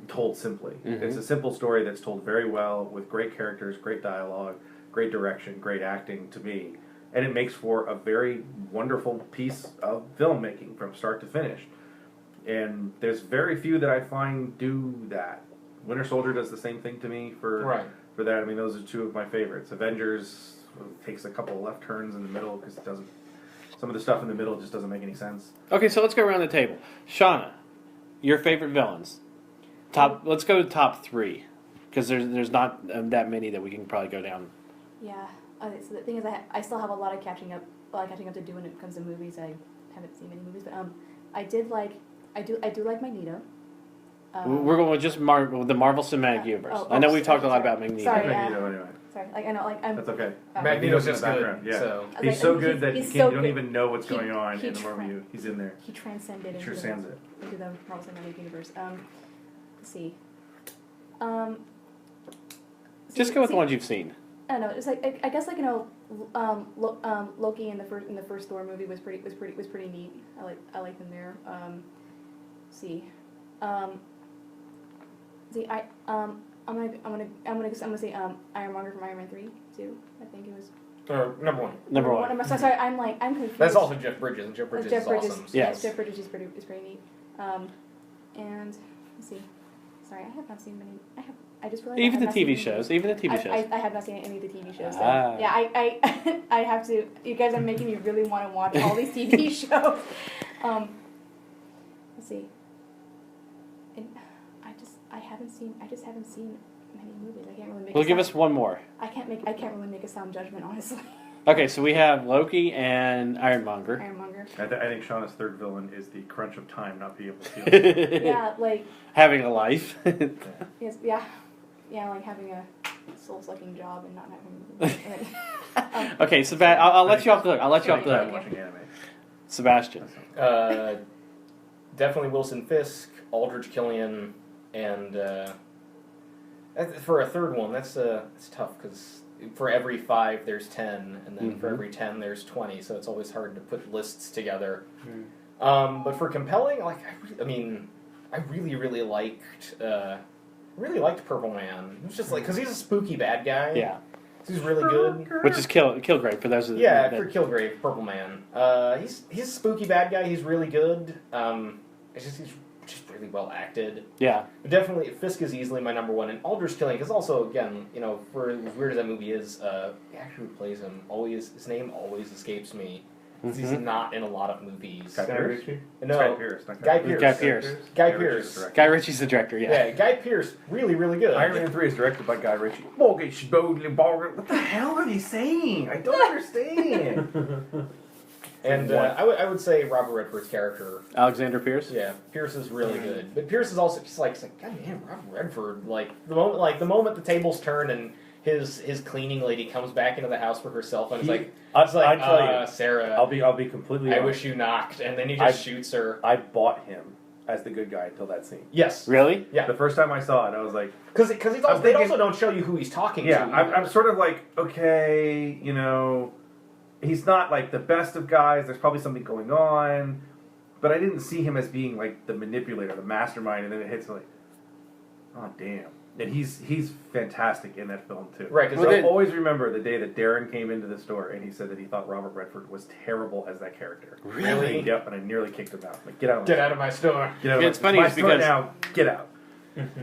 Speaker 6: told simply. It's a simple story that's told very well with great characters, great dialogue, great direction, great acting to me, and it makes for a very wonderful piece of filmmaking from start to finish. And there's very few that I find do that. Winter Soldier does the same thing to me for that. I mean, those are two of my favorites. Avengers takes a couple of left turns in the middle because it doesn't. Some of the stuff in the middle just doesn't make any sense.
Speaker 5: Okay, so let's go around the table. Shauna, your favorite villains. Let's go to top 3 because there's not that many that we can probably go down.
Speaker 4: Yeah. Okay, so the thing is, I still have a lot of catching up to do when it comes to movies. I haven't seen many movies, but I do like Magneto.
Speaker 5: We're going with just the Marvel Cinematic Universe. I know we've talked a lot about Magneto.
Speaker 4: Sorry,
Speaker 6: Magneto anyway.
Speaker 4: Sorry, I know,
Speaker 6: That's okay.
Speaker 7: Magneto's
Speaker 6: in the background.
Speaker 7: good.
Speaker 6: Yeah,
Speaker 7: so.
Speaker 6: he's so good that you don't even know what's going on
Speaker 4: in
Speaker 6: the Marvel. He's in there.
Speaker 4: He transcended
Speaker 6: into
Speaker 4: the Marvel Cinematic Universe. Let's see.
Speaker 5: Just go with the ones you've seen.
Speaker 4: I don't know. It's like I guess like Loki in the first Thor movie was pretty neat. I like him there. See, I'm gonna say Ironmonger from Iron Man 3 too. I think it was.
Speaker 7: Number one.
Speaker 5: Number one.
Speaker 4: I'm sorry. I'm confused.
Speaker 7: That's also Jeff Bridges, and Jeff Bridges is awesome.
Speaker 4: Yes, Jeff Bridges is pretty neat. And let's see. Sorry, I have not seen many. I just realized
Speaker 5: even the TV shows. Even the TV shows.
Speaker 4: I have not seen any of the TV shows. So, yeah, I have to. You guys are making me really want to watch all these TV shows. Let's see. And I just haven't seen many movies. I can't really make.
Speaker 5: Well, give us one more.
Speaker 4: I can't really make a sound judgment, honestly.
Speaker 5: Okay, so we have Loki and Ironmonger.
Speaker 6: I think Shauna's third villain is the crunch of time, not being able to feel it.
Speaker 4: Yeah, like
Speaker 5: having a life.
Speaker 4: Yes, yeah, like having a soul-sucking job and not having.
Speaker 5: Okay, I'll let you off the hook.
Speaker 6: Watching anime.
Speaker 5: Sebastian.
Speaker 7: Definitely Wilson Fisk, Aldrich Killian, and for a third one, that's tough because for every 5 there's 10, and then for every 10 there's 20. So it's always hard to put lists together. But for compelling, like I really liked Purple Man. It was just like because he's a spooky bad guy.
Speaker 5: Yeah.
Speaker 7: He's really good.
Speaker 5: Which is Kilgrave for those of
Speaker 7: for Kilgrave, Purple Man. He's a spooky bad guy. He's really good. He's just really well acted.
Speaker 5: Yeah.
Speaker 7: But definitely, Fisk is easily my number one, and Aldrich Killian, because also, again, for as weird as that movie is, the actor who plays him, his name always escapes me. He's not in a lot of movies.
Speaker 6: Guy Ritchie?
Speaker 7: No.
Speaker 6: Guy Pearce.
Speaker 5: Guy Pearce. Guy Ritchie's the director, yeah.
Speaker 7: Yeah, Guy Pearce, really, really good.
Speaker 6: Iron Man 3 is directed by Guy Ritchie. What the hell are they saying? I don't understand.
Speaker 7: And I would say Robert Redford's character.
Speaker 5: Alexander Pierce?
Speaker 7: Yeah, Pierce is really good. But Pierce is also just like God damn, Robert Redford. Like the moment the tables turn and his cleaning lady comes back into the house for herself and I tell you, Sarah,
Speaker 6: I'll be completely honest.
Speaker 7: I wish you knocked, and then he just shoots her.
Speaker 6: I bought him as the good guy until that scene.
Speaker 7: Yes.
Speaker 5: Really?
Speaker 7: Yeah.
Speaker 6: The first time I saw it, I was like,
Speaker 7: because they also don't show you who he's talking to.
Speaker 6: Yeah, I'm sort of like, okay, he's not like the best of guys. There's probably something going on, but I didn't see him as being like the manipulator, the mastermind. And then it hits like, oh damn! And he's fantastic in that film too.
Speaker 7: Right.
Speaker 6: Because I always remember the day that Darren came into the store and he said that he thought Robert Redford was terrible as that character.
Speaker 5: Really?
Speaker 6: Yep. And I nearly kicked him out. Like, get out of
Speaker 7: my store.
Speaker 6: Get out of
Speaker 5: it's funny
Speaker 6: my
Speaker 5: is
Speaker 6: store
Speaker 5: because
Speaker 6: now. Get out.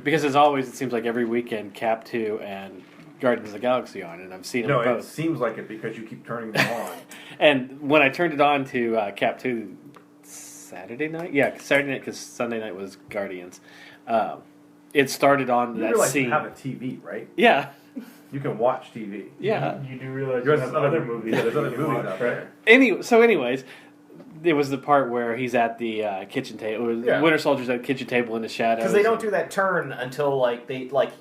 Speaker 5: Because as always, it seems like every weekend Cap 2 and Guardians of the Galaxy on, and I've seen them both.
Speaker 6: No, it seems like it because you keep turning them on.
Speaker 5: And when I turned it on to Cap 2 Saturday night? Yeah, Saturday night because Sunday night was Guardians. It started on
Speaker 6: you
Speaker 5: that
Speaker 6: realize
Speaker 5: scene.
Speaker 6: You have a TV, right?
Speaker 5: Yeah.
Speaker 6: You can watch TV.
Speaker 5: Yeah.
Speaker 8: You do realize
Speaker 6: There's
Speaker 8: have other movies.
Speaker 6: Yeah, there's other
Speaker 8: you can
Speaker 6: movies
Speaker 8: watch,
Speaker 6: out there.
Speaker 5: Anyways, it was the part where he's at the kitchen table. Winter Soldier's at the kitchen table in the shadows.
Speaker 7: Because they don't do that turn until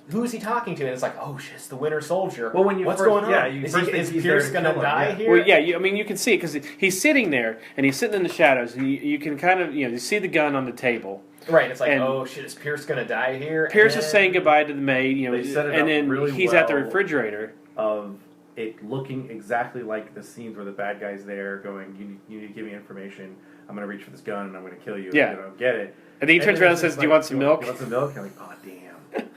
Speaker 7: who's he talking to? And it's like, oh shit, it's the Winter Soldier.
Speaker 6: Well,
Speaker 7: what's going on?
Speaker 6: Yeah,
Speaker 7: is Pierce gonna die here?
Speaker 5: Well, yeah, you can see it because he's sitting there and he's sitting in the shadows, and you can kind of you see the gun on the table.
Speaker 7: Right, it's like, oh shit, is Pierce gonna die here?
Speaker 5: Pierce is saying goodbye to the maid,
Speaker 6: and
Speaker 5: then
Speaker 6: really
Speaker 5: he's at the refrigerator.
Speaker 6: Of it looking exactly like the scenes where the bad guy's there going, you need to give me information. I'm going to reach for this gun and I'm going to kill you.
Speaker 5: Yeah.
Speaker 6: If you don't get it.
Speaker 5: And then he turns around and says, do you want some milk?
Speaker 6: You want some milk? I'm like, oh, damn.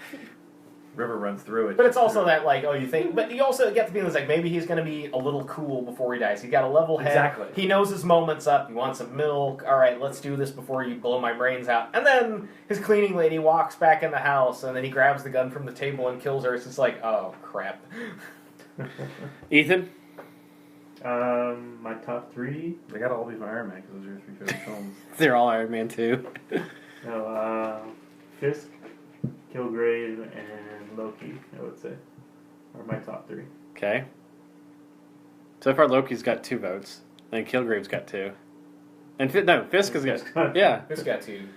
Speaker 6: River runs through it.
Speaker 7: But it's also that, you think... But you also get the feeling like maybe he's going to be a little cool before he dies. He's got a level head.
Speaker 6: Exactly.
Speaker 7: He knows his moment's up. He wants some milk. All right, let's do this before you blow my brains out. And then his cleaning lady walks back in the house, and then he grabs the gun from the table and kills her. It's just like, oh, crap.
Speaker 5: Ethan?
Speaker 8: My top 3.
Speaker 6: They got to all be from Iron Man because those are your 3 favorite films.
Speaker 5: They're all Iron Man 2.
Speaker 8: No, Fisk, Kilgrave, and Loki, I would say, are my top 3.
Speaker 5: Okay. So far, Loki's got 2 votes, and Kilgrave's got 2. And Fisk has got... Yeah.
Speaker 7: Fisk got 2.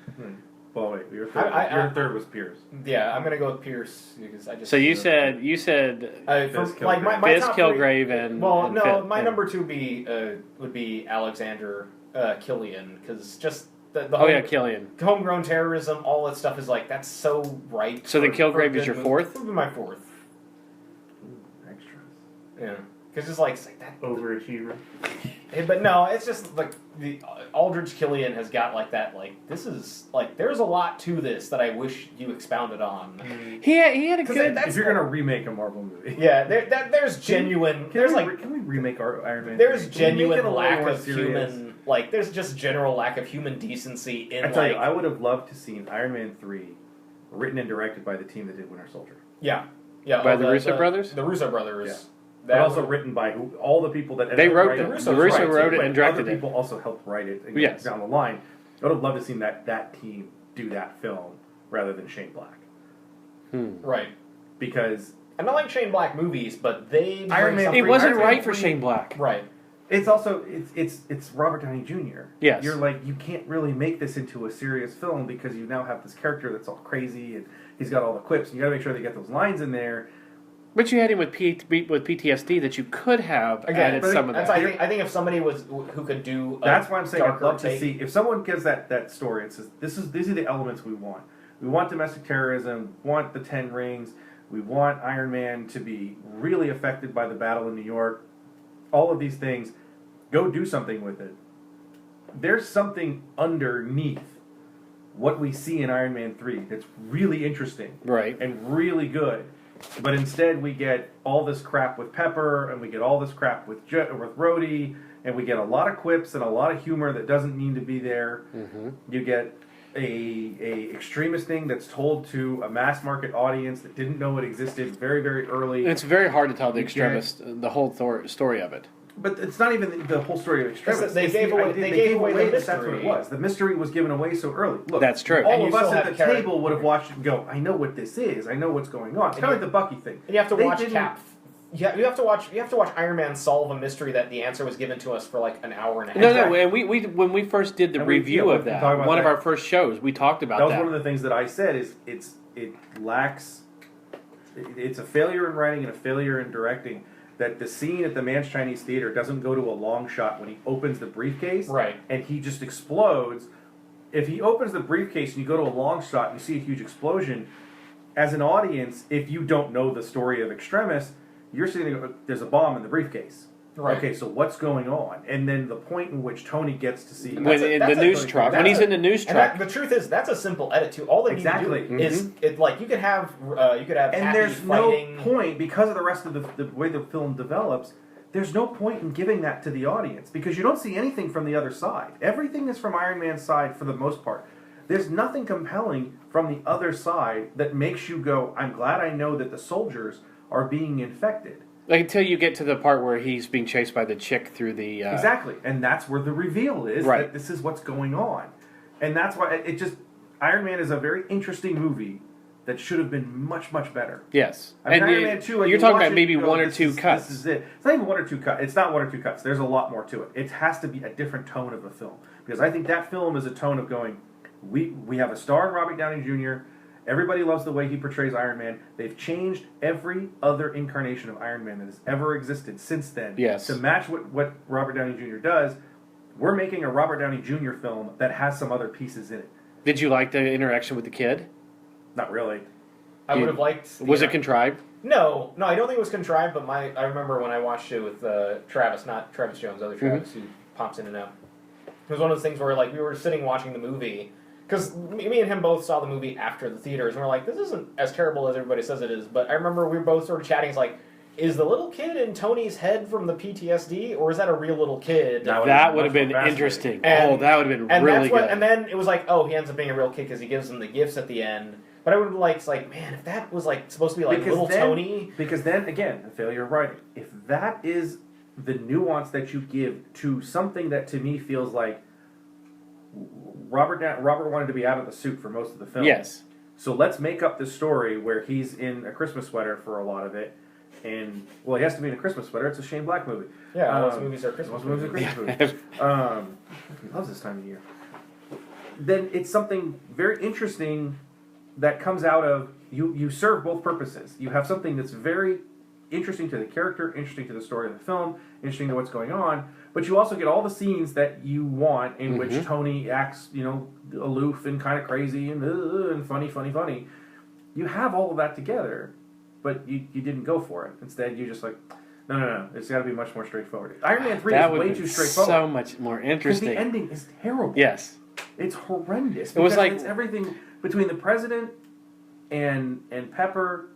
Speaker 6: Well, wait, your third was Pierce.
Speaker 7: Yeah, I'm gonna go with Pierce because I just.
Speaker 5: So you said
Speaker 6: Fisk,
Speaker 7: my
Speaker 5: Fisk,
Speaker 7: Kilgrave,
Speaker 5: and
Speaker 7: my number 2 would be Alexander Killian because just the
Speaker 5: Killian,
Speaker 7: homegrown terrorism, all that stuff is that's so right.
Speaker 5: So then Kilgrave is your 4th?
Speaker 7: Would be my 4th.
Speaker 6: Extras.
Speaker 7: Yeah. Because it's like that
Speaker 8: overachiever.
Speaker 7: But no, it's just like the Aldrich Killian has got like that. Like this is like there's a lot to this that I wish you expounded on.
Speaker 5: He had a good.
Speaker 6: If you're gonna remake a Marvel movie,
Speaker 7: yeah, there's genuine.
Speaker 6: Can we remake our Iron Man?
Speaker 7: There's genuine lack of human. Like there's just general lack of human decency in.
Speaker 6: I would have loved to seen Iron Man 3 written and directed by the team that did Winter Soldier.
Speaker 7: Yeah.
Speaker 5: By the Russo brothers.
Speaker 7: The Russo brothers.
Speaker 6: Yeah. But also written by all the people that
Speaker 5: they wrote
Speaker 6: it.
Speaker 5: The Russo wrote it and directed
Speaker 6: other people also helped write it. And
Speaker 5: yes.
Speaker 6: Down the line, I would have loved to seen that team do that film rather than Shane Black.
Speaker 7: Right.
Speaker 6: Because
Speaker 7: I'm not like Shane Black movies, but they
Speaker 6: Iron Man.
Speaker 5: It wasn't right for Shane Black.
Speaker 7: Right.
Speaker 6: It's also it's Robert Downey Jr.
Speaker 5: Yes.
Speaker 6: You're like, you can't really make this into a serious film because you now have this character that's all crazy and he's got all the quips and you got to make sure they get those lines in there.
Speaker 5: But you had him with PTSD that you could have added some of that.
Speaker 7: I think if somebody was who could do
Speaker 6: that's why I'm saying I'd love to see if someone gives that story and says these are the elements we want. We want domestic terrorism, we want the 10 rings, we want Iron Man to be really affected by the battle in New York, all of these things. Go do something with it. There's something underneath what we see in Iron Man 3 that's really interesting.
Speaker 5: Right.
Speaker 6: And really good. But instead, we get all this crap with Pepper, and we get all this crap with Rhodey, and we get a lot of quips and a lot of humor that doesn't need to be there. Mm-hmm. You get a extremist thing that's told to a mass market audience that didn't know it existed very, very early.
Speaker 5: And it's very hard to tell the extremist the whole story of it.
Speaker 6: But it's not even the whole story of extremists.
Speaker 7: They gave away the mystery.
Speaker 6: That's what it was. The mystery was given away so early. Look,
Speaker 5: that's true.
Speaker 6: All of us at the table would have watched it and go, I know what this is. I know what's going on. It's kind of like the Bucky thing.
Speaker 7: And you have to watch Cap. You have to watch Iron Man solve a mystery that the answer was given to us for like an hour and a half.
Speaker 5: No. And we when we first did the review of that, one of our first shows, we talked about that.
Speaker 6: That was one of the things that I said is it lacks. It's a failure in writing and a failure in directing. That the scene at the Man's Chinese Theater doesn't go to a long shot when he opens the briefcase,
Speaker 7: right?
Speaker 6: And he just explodes. If he opens the briefcase and you go to a long shot and you see a huge explosion, as an audience, if you don't know the story of Extremis, you're sitting there, there's a bomb in the briefcase.
Speaker 7: Right.
Speaker 6: Okay, so what's going on? And then the point in which Tony gets to see...
Speaker 5: When he's in the news truck.
Speaker 7: The truth is, that's a simple edit too. All they need to do is, you could have
Speaker 6: and there's fighting. No point, because of the rest of the way the film develops, there's no point in giving that to the audience, because you don't see anything from the other side. Everything is from Iron Man's side for the most part. There's nothing compelling from the other side that makes you go, I'm glad I know that the soldiers are being infected.
Speaker 5: Like until you get to the part where he's being chased by the chick through the...
Speaker 6: Exactly, and that's where the reveal is, that this is what's going on. And that's why Iron Man is a very interesting movie that should have been much, much better.
Speaker 5: Yes.
Speaker 6: I mean, Iron Man 2...
Speaker 5: You're talking about maybe one or two cuts.
Speaker 6: This is it. It's not even one or two cuts. It's not one or two cuts. There's a lot more to it. It has to be a different tone of a film. Because I think that film is a tone of going, we have a star in Robert Downey Jr., everybody loves the way he portrays Iron Man. They've changed every other incarnation of Iron Man that has ever existed since then to match what Robert Downey Jr. does. We're making a Robert Downey Jr. film that has some other pieces in it.
Speaker 5: Did you like the interaction with the kid?
Speaker 6: Not really.
Speaker 7: I would have liked...
Speaker 5: Was it contrived?
Speaker 7: No, I don't think it was contrived, but I remember when I watched it with Travis, not Travis Jones, other Travis, who pops in and out. It was one of those things where we were sitting watching the movie... Because me and him both saw the movie after the theaters, and we're like, this isn't as terrible as everybody says it is. But I remember we were both sort of chatting. It's like, is the little kid in Tony's head from the PTSD, or is that a real little kid?
Speaker 5: That would have been interesting. That would have been really good.
Speaker 7: And then it was like, oh, he ends up being a real kid because he gives him the gifts at the end. But I would have liked, man, if that was supposed to be little Tony. Because
Speaker 6: then, again, a failure of writing. If that is the nuance that you give to something that to me feels like Robert wanted to be out of the suit for most of the film.
Speaker 5: Yes.
Speaker 6: So let's make up this story where he's in a Christmas sweater for a lot of it. And, he has to be in a Christmas sweater. It's a Shane Black movie.
Speaker 7: Yeah, most movies are Christmas movies.
Speaker 6: He loves this time of year. Then it's something very interesting that comes out of... You serve both purposes. You have something that's very interesting to the character, interesting to the story of the film, interesting to what's going on, but you also get all the scenes that you want in which Tony acts, aloof and kind of crazy and funny. You have all of that together, but you didn't go for it. Instead, you're just like, No. It's got to be much more straightforward. Iron Man 3
Speaker 5: that
Speaker 6: is way too straightforward.
Speaker 5: So much more interesting.
Speaker 6: Because the ending is terrible.
Speaker 5: Yes.
Speaker 6: It's horrendous.
Speaker 5: It was like
Speaker 6: it's everything between the president and Pepper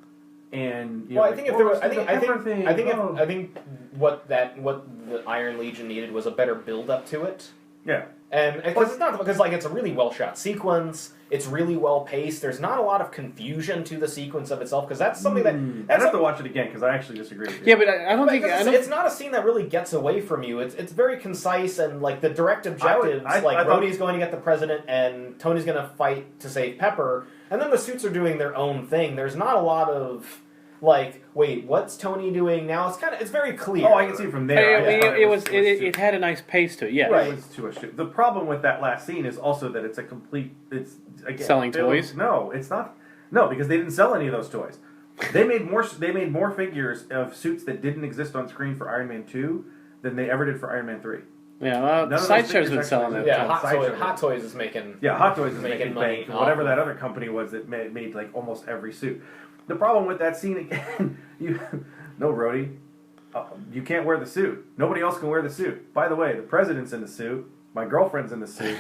Speaker 6: and
Speaker 7: well, I think if there was, I think what the Iron Legion needed was a better build up to it.
Speaker 6: Yeah.
Speaker 7: And because it's a really well shot sequence, it's really well paced. There's not a lot of confusion to the sequence of itself because that's something that
Speaker 6: I'd have to watch it again because I actually disagree with you.
Speaker 5: Yeah, but I don't think
Speaker 7: it's not a scene that really gets away from you. It's very concise and like the direct objectives. Rhodey's going to get the president and Tony's going to fight to save Pepper, and then the suits are doing their own thing. There's not a lot of like, wait, what's Tony doing now? It's very clear.
Speaker 6: Oh, I can see it from there.
Speaker 5: It had a nice pace to it. Yeah,
Speaker 6: right. It was too much. The problem with that last scene is also that it's again,
Speaker 5: selling toys.
Speaker 6: No, it's not. No, because they didn't sell any of those toys. They made more figures of suits that didn't exist on screen for Iron Man 2 than they ever did for Iron Man 3.
Speaker 5: Yeah, Sideshow's been selling it.
Speaker 7: Yeah, Hot Toys is making.
Speaker 6: Yeah, Hot Toys is making
Speaker 7: money.
Speaker 6: Bank. Whatever that other company was that made like almost every suit. The problem with that scene again, Rhodey, you can't wear the suit. Nobody else can wear the suit. By the way, the president's in the suit. My girlfriend's in the suit.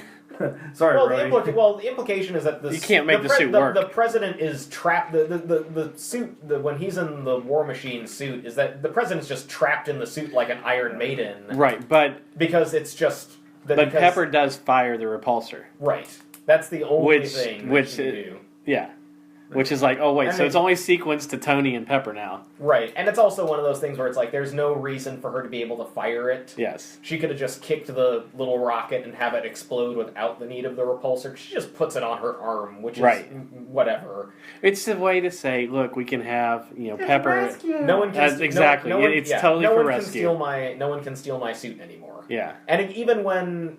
Speaker 6: Sorry,
Speaker 7: Rhodey. The implication is that
Speaker 5: you can't make the suit work.
Speaker 7: The president is trapped. The suit when he's in the War Machine suit is that the president's just trapped in the suit like an Iron Maiden.
Speaker 5: Right, but
Speaker 7: because it's just.
Speaker 5: Pepper does fire the repulsor.
Speaker 7: Right. That's the only thing
Speaker 5: which
Speaker 7: you do.
Speaker 5: Yeah. Which is like, oh wait, so it's only sequenced to Tony and Pepper now.
Speaker 7: Right, and it's also one of those things where it's like, there's no reason for her to be able to fire it.
Speaker 5: Yes.
Speaker 7: She could have just kicked the little rocket and have it explode without the need of the repulsor. She just puts it on her arm, which is whatever.
Speaker 5: It's a way to say, look, we can have, Pepper.
Speaker 7: Rescue. No one can
Speaker 5: exactly. It's totally for rescue.
Speaker 7: No one can steal my suit anymore.
Speaker 5: Yeah.
Speaker 7: And even when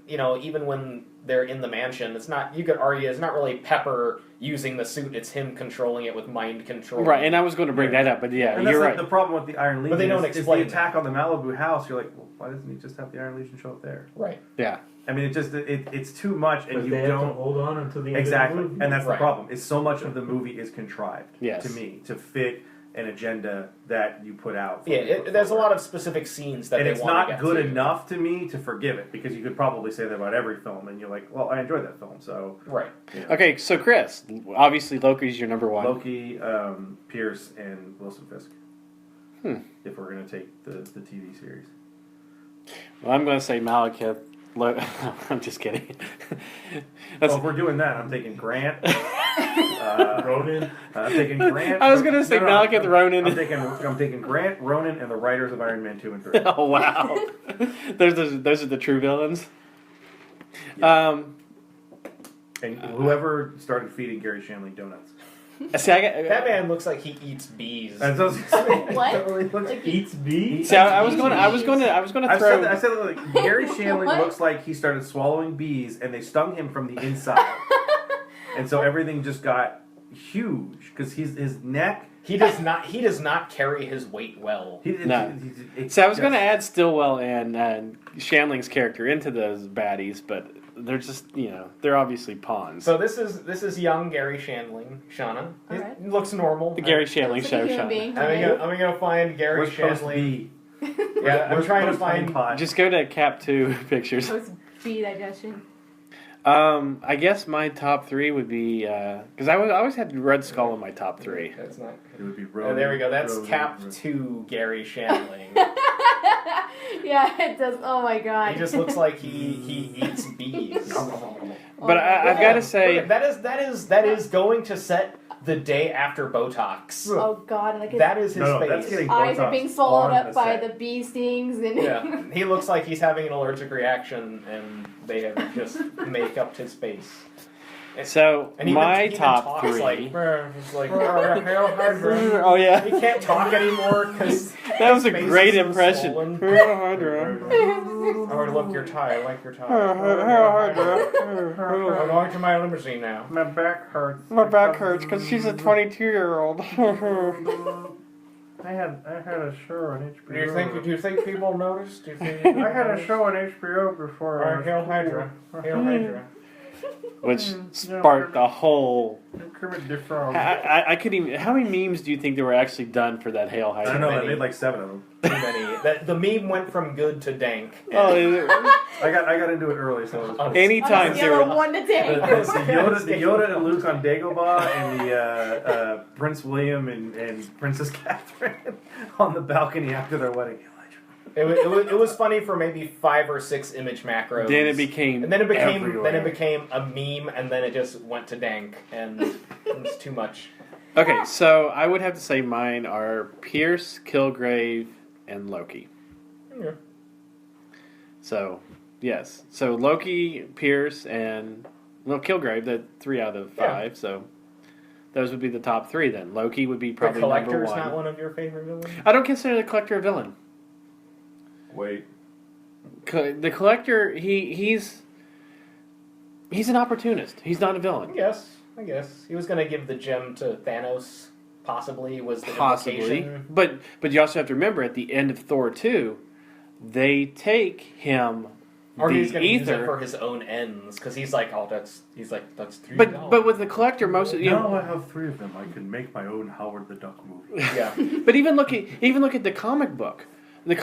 Speaker 7: they're in the mansion, it's not. You could argue it's not really Pepper using the suit; it's him controlling it with mind control.
Speaker 5: Right, and I was going to bring that up, but yeah,
Speaker 6: and
Speaker 5: you're
Speaker 6: that's
Speaker 5: right.
Speaker 6: The problem with the Iron Legion,
Speaker 7: but they don't explain
Speaker 6: the attack on the Malibu house. You're like, well, why doesn't he just have the Iron Legion show up there?
Speaker 7: Right.
Speaker 5: Yeah.
Speaker 6: I mean, it's too much, and
Speaker 8: you don't hold on until the end
Speaker 6: exactly,
Speaker 8: of the movie.
Speaker 6: And that's the problem. Is so much of the movie is contrived.
Speaker 5: Yes.
Speaker 6: To me, to fit an agenda that you put out.
Speaker 7: There's a lot of specific scenes that,
Speaker 6: and
Speaker 7: they
Speaker 6: it's
Speaker 7: want
Speaker 6: not
Speaker 7: to get
Speaker 6: good
Speaker 7: to.
Speaker 6: enough to me to forgive it because you could probably say that about every film, and you're like, well, I enjoyed that film, so
Speaker 7: right.
Speaker 5: Okay, so Chris, obviously Loki's your number one.
Speaker 6: Loki, Pierce, and Wilson Fisk. If we're gonna take the TV series.
Speaker 5: Well, I'm going to say Malekith. I'm just kidding.
Speaker 6: If we're doing that, I'm taking Grant.
Speaker 8: Ronan.
Speaker 6: I'm taking Grant.
Speaker 5: I was going to say Malekith, Ronan.
Speaker 6: I'm taking Grant, Ronan, and the writers of Iron Man 2 and 3.
Speaker 5: Oh, wow. Those are the true villains.
Speaker 6: Yeah. And whoever started feeding Gary Shandling donuts.
Speaker 7: That man looks like he eats bees.
Speaker 4: What?
Speaker 8: Like eats bees?
Speaker 5: See, I was going to throw.
Speaker 6: I said like Gary Shandling looks like he started swallowing bees, and they stung him from the inside, and so everything just got huge because his neck.
Speaker 7: He does not carry his weight well.
Speaker 5: So I was going to add Stillwell and Shandling's character into those baddies, but they're just they're obviously pawns.
Speaker 7: So this is young Gary Shandling, Shauna. He looks normal.
Speaker 5: The Gary Shandling show, Shauna.
Speaker 7: I'm gonna find Gary Shandling. Yeah, I'm trying to find.
Speaker 5: Just go to Cap 2 pictures.
Speaker 4: Post B digestion.
Speaker 5: I guess my top three would be because I always had Red Skull in my top three.
Speaker 7: That's not.
Speaker 6: It would be
Speaker 7: there we go. That's Cap 2 Gary Shandling.
Speaker 4: Yeah, it does. Oh my god.
Speaker 7: He just looks like he eats bees.
Speaker 5: But I've got to say
Speaker 7: that is going to set the day after Botox.
Speaker 4: Oh god, like
Speaker 7: that is his face.
Speaker 6: That's getting
Speaker 4: eyes
Speaker 6: Botox
Speaker 4: are being swallowed up by
Speaker 6: set.
Speaker 4: the bee stings, and
Speaker 7: yeah, he looks like he's having an allergic reaction, and they have just make up his face.
Speaker 5: So
Speaker 7: and
Speaker 5: my
Speaker 7: even
Speaker 5: top
Speaker 7: talks
Speaker 5: three.
Speaker 7: He's like, oh
Speaker 5: Oh yeah,
Speaker 7: he can't talk anymore because
Speaker 5: that was a great impression.
Speaker 7: Oh, look, your tie. I like your tie. I'm going to my limousine now.
Speaker 6: My back hurts.
Speaker 5: My back hurts because she's a 22-year-old.
Speaker 6: I had a show on HBO.
Speaker 7: Do you think people noticed?
Speaker 6: I had a show on HBO before.
Speaker 7: Hail Hydra. Hail Hydra.
Speaker 5: which sparked a whole.
Speaker 6: Kermit the Frog.
Speaker 5: I couldn't even. How many memes do you think there were actually done for that Hail Hydra?
Speaker 6: I don't know. I made like 7 of them.
Speaker 7: Too many. The meme went from good to dank.
Speaker 5: Oh,
Speaker 6: I got into it early, so it was funny.
Speaker 5: anytime there were
Speaker 4: 1 to 10.
Speaker 6: The Yoda and Luke on Dagobah, and the Prince William and Princess Catherine on the balcony after their wedding.
Speaker 7: It was funny for maybe 5 or 6 image macros.
Speaker 5: Then it became
Speaker 7: everywhere. Then it became a meme, and then it just went to dank, and it was too much.
Speaker 5: Okay, so I would have to say mine are Pierce, Kilgrave, and Loki.
Speaker 7: Yeah.
Speaker 5: So, yes. So Loki, Pierce, and Kilgrave, the 3 out of 5. So those would be the top 3 then. Loki would be probably number 1.
Speaker 7: The Collector's not one of your favorite villains?
Speaker 5: I don't consider the Collector a villain.
Speaker 6: Wait.
Speaker 5: The Collector, he's an opportunist. He's not a villain.
Speaker 7: Yes, I guess. He was going to give the gem to Thanos, possibly, was the implication.
Speaker 5: But you also have to remember, at the end of Thor 2, they take him,
Speaker 7: or he's going to use it
Speaker 5: ether.
Speaker 7: for his own ends, because he's like, that's $3.
Speaker 5: But with the Collector, most of
Speaker 6: now I have 3 of them. I can make my own Howard the Duck movie.
Speaker 7: Yeah.
Speaker 5: But even look at the comic book. The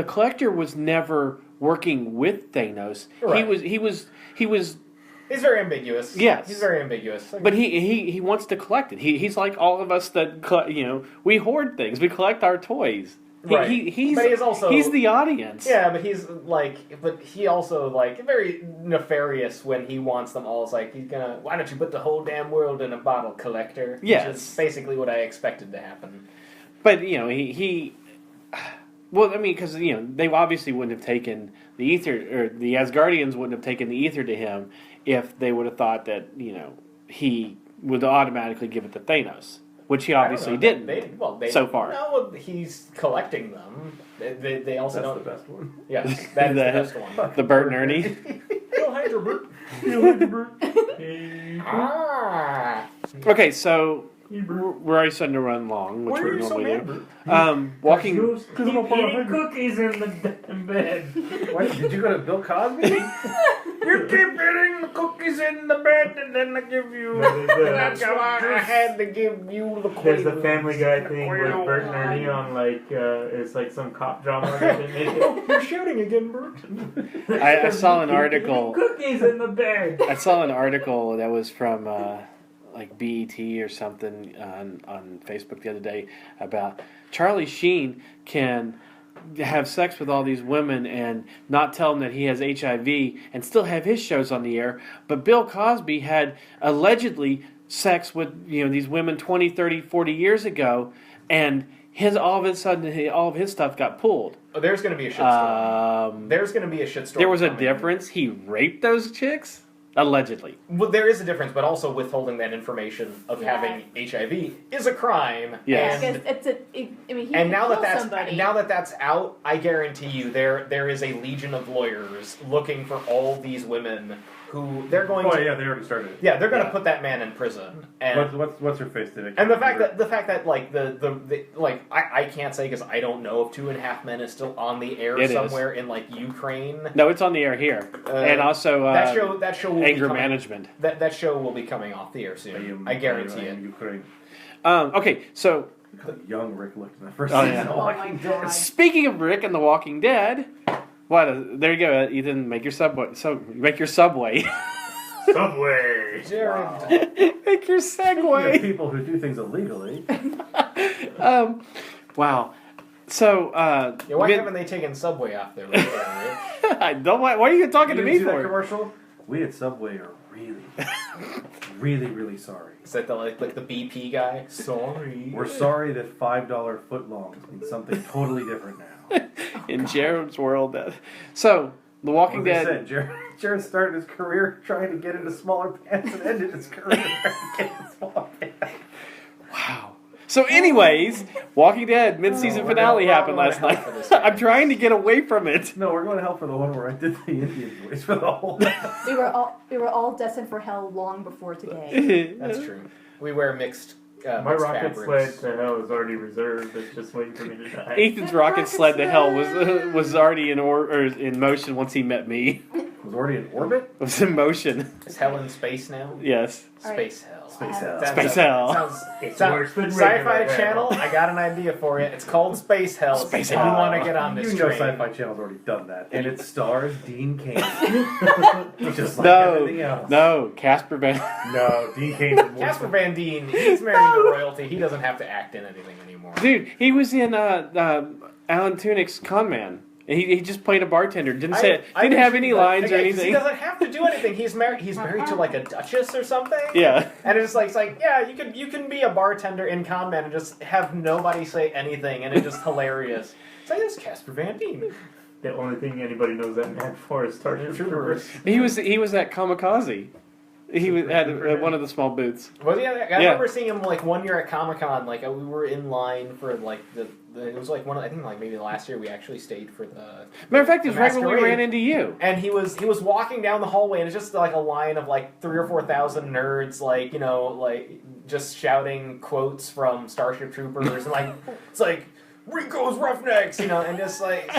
Speaker 5: Collector was never working with Thanos.
Speaker 7: Right.
Speaker 5: He was.
Speaker 7: He's very ambiguous.
Speaker 5: Yes.
Speaker 7: He's very ambiguous.
Speaker 5: But he wants to collect it. He's like all of us that we hoard things. We collect our toys.
Speaker 7: Right.
Speaker 5: He's the audience.
Speaker 7: Yeah, but he also very nefarious when he wants them all. It's like why don't you put the whole damn world in a bottle, Collector?
Speaker 5: Yes.
Speaker 7: Which is basically what I expected to happen.
Speaker 5: But he well, I mean, because they obviously wouldn't have taken the ether, or the Asgardians wouldn't have taken the ether to him if they would have thought that he would automatically give it to Thanos, which he obviously didn't. So far.
Speaker 7: No, he's collecting them. They also
Speaker 6: That's
Speaker 7: don't.
Speaker 6: the best one.
Speaker 7: Yes, that's the best one.
Speaker 5: The Bert and Ernie.
Speaker 7: Hail Hydra, Bert.
Speaker 5: Okay, so we're already starting to run long, which we normally do. Walking.
Speaker 8: Keep eating cookies in the bed.
Speaker 6: What? Did you go to Bill Cosby? You keep eating the cookies in the bed, and then I give you.
Speaker 7: That's why I had to give you the.
Speaker 8: There's the Family Guy thing with Bert and Ernie on it's like some cop drama that they make it.
Speaker 7: You're shooting again, Bert.
Speaker 5: I saw an article.
Speaker 8: Cookies in the bed.
Speaker 5: I saw an article that was from BET or something on Facebook the other day about Charlie Sheen can have sex with all these women and not tell them that he has HIV and still have his shows on the air. But Bill Cosby had allegedly sex with these women 20, 30, 40 years ago, and all of a sudden all of his stuff got pulled.
Speaker 7: Oh, there's going to be a shitstorm. There's going to be a shitstorm.
Speaker 5: There was a difference. He raped those chicks? Allegedly.
Speaker 7: Well, there is a difference, but also withholding that information of having HIV is a crime.
Speaker 5: Yes.
Speaker 7: And now that that's out, I guarantee you there is a legion of lawyers looking for all these women who they're going to.
Speaker 6: Oh yeah, they already started.
Speaker 7: Yeah, they're going to put that man in prison. And
Speaker 6: what's her face today?
Speaker 7: And the fact that I can't say because I don't know if 2.5 Men is still on the air somewhere in Ukraine.
Speaker 5: No, it's on the air here, and also
Speaker 7: that show will
Speaker 5: anger management.
Speaker 7: That show will be coming off the air soon. I guarantee it.
Speaker 6: Ukraine.
Speaker 5: Okay, so
Speaker 6: young Rick looked in the first
Speaker 5: season.
Speaker 6: Yeah.
Speaker 4: Oh my God.
Speaker 5: Speaking of Rick and The Walking Dead. There you go, Ethan. Make your subway. Make your subway.
Speaker 8: Subway.
Speaker 7: Jarad.
Speaker 5: Make your Segway.
Speaker 6: People who do things illegally.
Speaker 5: Wow. So.
Speaker 7: Why haven't they taken Subway off there?
Speaker 5: I don't. Why are you talking to me
Speaker 6: see
Speaker 5: for?
Speaker 6: That commercial? We at Subway are really, really sorry.
Speaker 7: Is that like the BP guy? Sorry.
Speaker 6: We're sorry that $5 footlongs means something totally different now.
Speaker 5: In Jared's world, so The Walking Dead.
Speaker 6: Jared started his career trying to get into smaller pants and ended his career trying to get into smaller pants.
Speaker 5: Wow. So, anyways, Walking Dead mid-season finale happened last night. I'm trying to get away from it.
Speaker 6: No, we're going to hell for the one where I did the Indian voice for the whole.
Speaker 4: we were all destined for hell long before today.
Speaker 7: That's true. We wear mixed.
Speaker 8: My rocket sled to hell is already reserved. It's just waiting for me to die.
Speaker 5: Ethan's rocket sled to hell was already in motion once he met me.
Speaker 6: Was already in orbit?
Speaker 5: It was in motion.
Speaker 7: Is hell in space now?
Speaker 5: Yes.
Speaker 7: Space hell.
Speaker 6: Space Hell.
Speaker 5: Space Hell.
Speaker 8: It's
Speaker 7: Sounds
Speaker 8: worse than
Speaker 7: Sci-Fi
Speaker 8: regular
Speaker 7: Channel.
Speaker 8: hell.
Speaker 7: I got an idea for you. It's called Space Hell.
Speaker 5: Space
Speaker 7: If you
Speaker 5: Hell.
Speaker 7: want to get on this
Speaker 6: You know
Speaker 7: train.
Speaker 6: Sci-Fi Channel's already done that. And it stars Dean Cain. Just like everything else.
Speaker 5: No, Casper Van.
Speaker 6: No, Dean Cain is more
Speaker 7: Casper Van Dien, he's married to royalty. He doesn't have to act in anything anymore.
Speaker 5: Dude, he was in Alan Tunick's Con Man. He just played a bartender. Didn't have any lines or anything.
Speaker 7: He doesn't have to do anything. He's married to like a duchess or something.
Speaker 5: Yeah.
Speaker 7: And it's like yeah, you can be a bartender in Con Man and just have nobody say anything, and it's just hilarious. It's like, this Casper Van Dien.
Speaker 8: The only thing anybody knows that man for is Starship Troopers.
Speaker 5: He was at Kamikaze. He was at one of the small booths.
Speaker 7: Was he? I remember seeing him like one year at Comic-Con. Like we were in line for like it was like one of, I think like maybe last year we actually stayed for the.
Speaker 5: Matter of fact, it was right when we
Speaker 7: Masquerade.
Speaker 5: ran into you.
Speaker 7: And he was walking down the hallway, and it's just like a line of like 3,000 or 4,000 nerds, like like just shouting quotes from Starship Troopers, and like it's like Rico's Roughnecks, and just like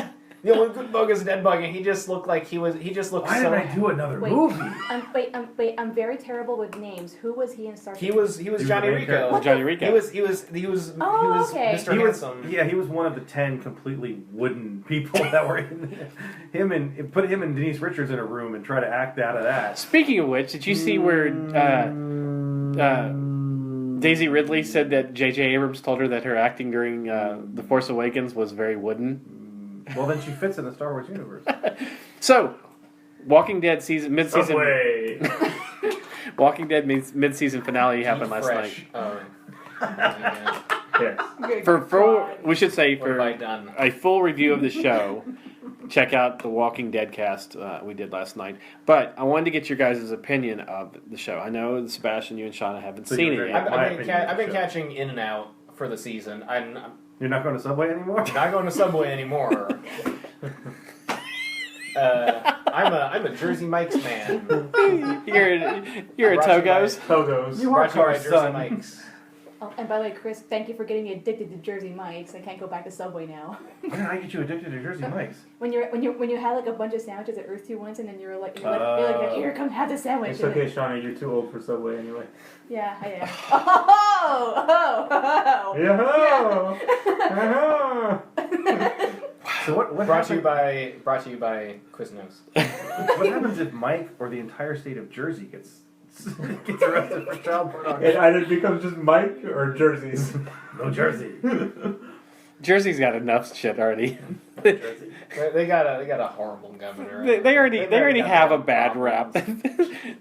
Speaker 7: the only good bug is a dead bug, and he just looked like he looked.
Speaker 6: Why
Speaker 7: so...
Speaker 6: did I do another movie?
Speaker 4: I'm very terrible with names. Who was he in Starship?
Speaker 7: He was Johnny Rico.
Speaker 5: Johnny Rico.
Speaker 7: He was
Speaker 4: okay.
Speaker 7: Mr.
Speaker 6: He was,
Speaker 7: Handsome.
Speaker 6: he was one of the 10 completely wooden people that were in him, and put him and Denise Richards in a room and try to act out of that.
Speaker 5: Speaking of which, did you see where Daisy Ridley said that J.J. Abrams told her that her acting during The Force Awakens was very wooden?
Speaker 6: Well, then she fits in the Star Wars universe.
Speaker 5: So, Walking Dead mid-season.
Speaker 8: Subway.
Speaker 5: Walking Dead mid-season finale happened last night.
Speaker 8: Yes.
Speaker 5: We should say
Speaker 7: What have I
Speaker 5: for
Speaker 7: done?
Speaker 5: a full review of the show, check out the Walking Dead cast we did last night. But I wanted to get your guys' opinion of the show. I know Sebastian, you and Shauna haven't seen it yet.
Speaker 7: I've been catching in and out for the season.
Speaker 6: You're not going to Subway anymore?
Speaker 7: Not going to Subway anymore. I'm a Jersey Mike's man.
Speaker 5: You're a Togo's.
Speaker 8: Togo's.
Speaker 6: You are
Speaker 7: Brought to you by
Speaker 6: Jersey
Speaker 7: Jersey Mike's.
Speaker 4: Oh, and by the way, Chris, thank you for getting me addicted to Jersey Mike's. I can't go back to Subway now.
Speaker 6: When did I get you addicted to Jersey Mike's?
Speaker 4: When you had like a bunch of sandwiches at Earth 2 once, and then you're like, here, come have the sandwich.
Speaker 8: It's okay, Shauna, you're too old for Subway anyway.
Speaker 4: Yeah, I am.
Speaker 6: So what
Speaker 7: Brought to you by Quiznos.
Speaker 6: What happens if Mike or the entire state of Jersey gets arrested for child pornography?
Speaker 8: It either becomes just Mike or Jersey's.
Speaker 6: No Jersey.
Speaker 5: Jersey's got enough shit already.
Speaker 6: Jersey.
Speaker 7: They got a horrible governor.
Speaker 5: They already have a bad rap.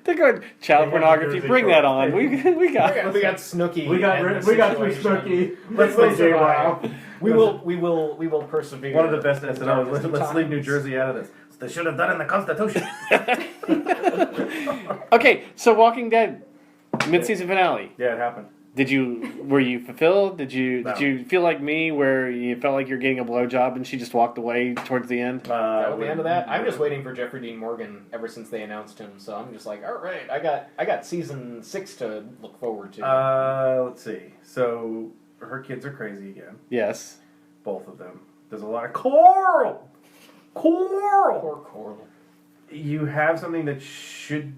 Speaker 5: They're going child pornography. Bring that on. We got
Speaker 7: Snooki.
Speaker 8: We got Snooki. Let's play JWoww.
Speaker 7: We will persevere.
Speaker 6: One of the best SNLs. Let's leave New Jersey out of this. They should have done it in the Constitution.
Speaker 5: Okay, so Walking Dead mid-season finale.
Speaker 6: Yeah, it happened.
Speaker 5: Were you fulfilled? Did you feel like me where you felt like you're getting a blowjob and she just walked away towards the end?
Speaker 7: At the end of that, I'm just waiting for Jeffrey Dean Morgan ever since they announced him. So I'm just like, all right, I got season 6 to look forward to.
Speaker 6: Let's see. So her kids are crazy again.
Speaker 5: Yes.
Speaker 6: Both of them. There's a lot of coral.
Speaker 7: Poor Coral.
Speaker 6: You have something that should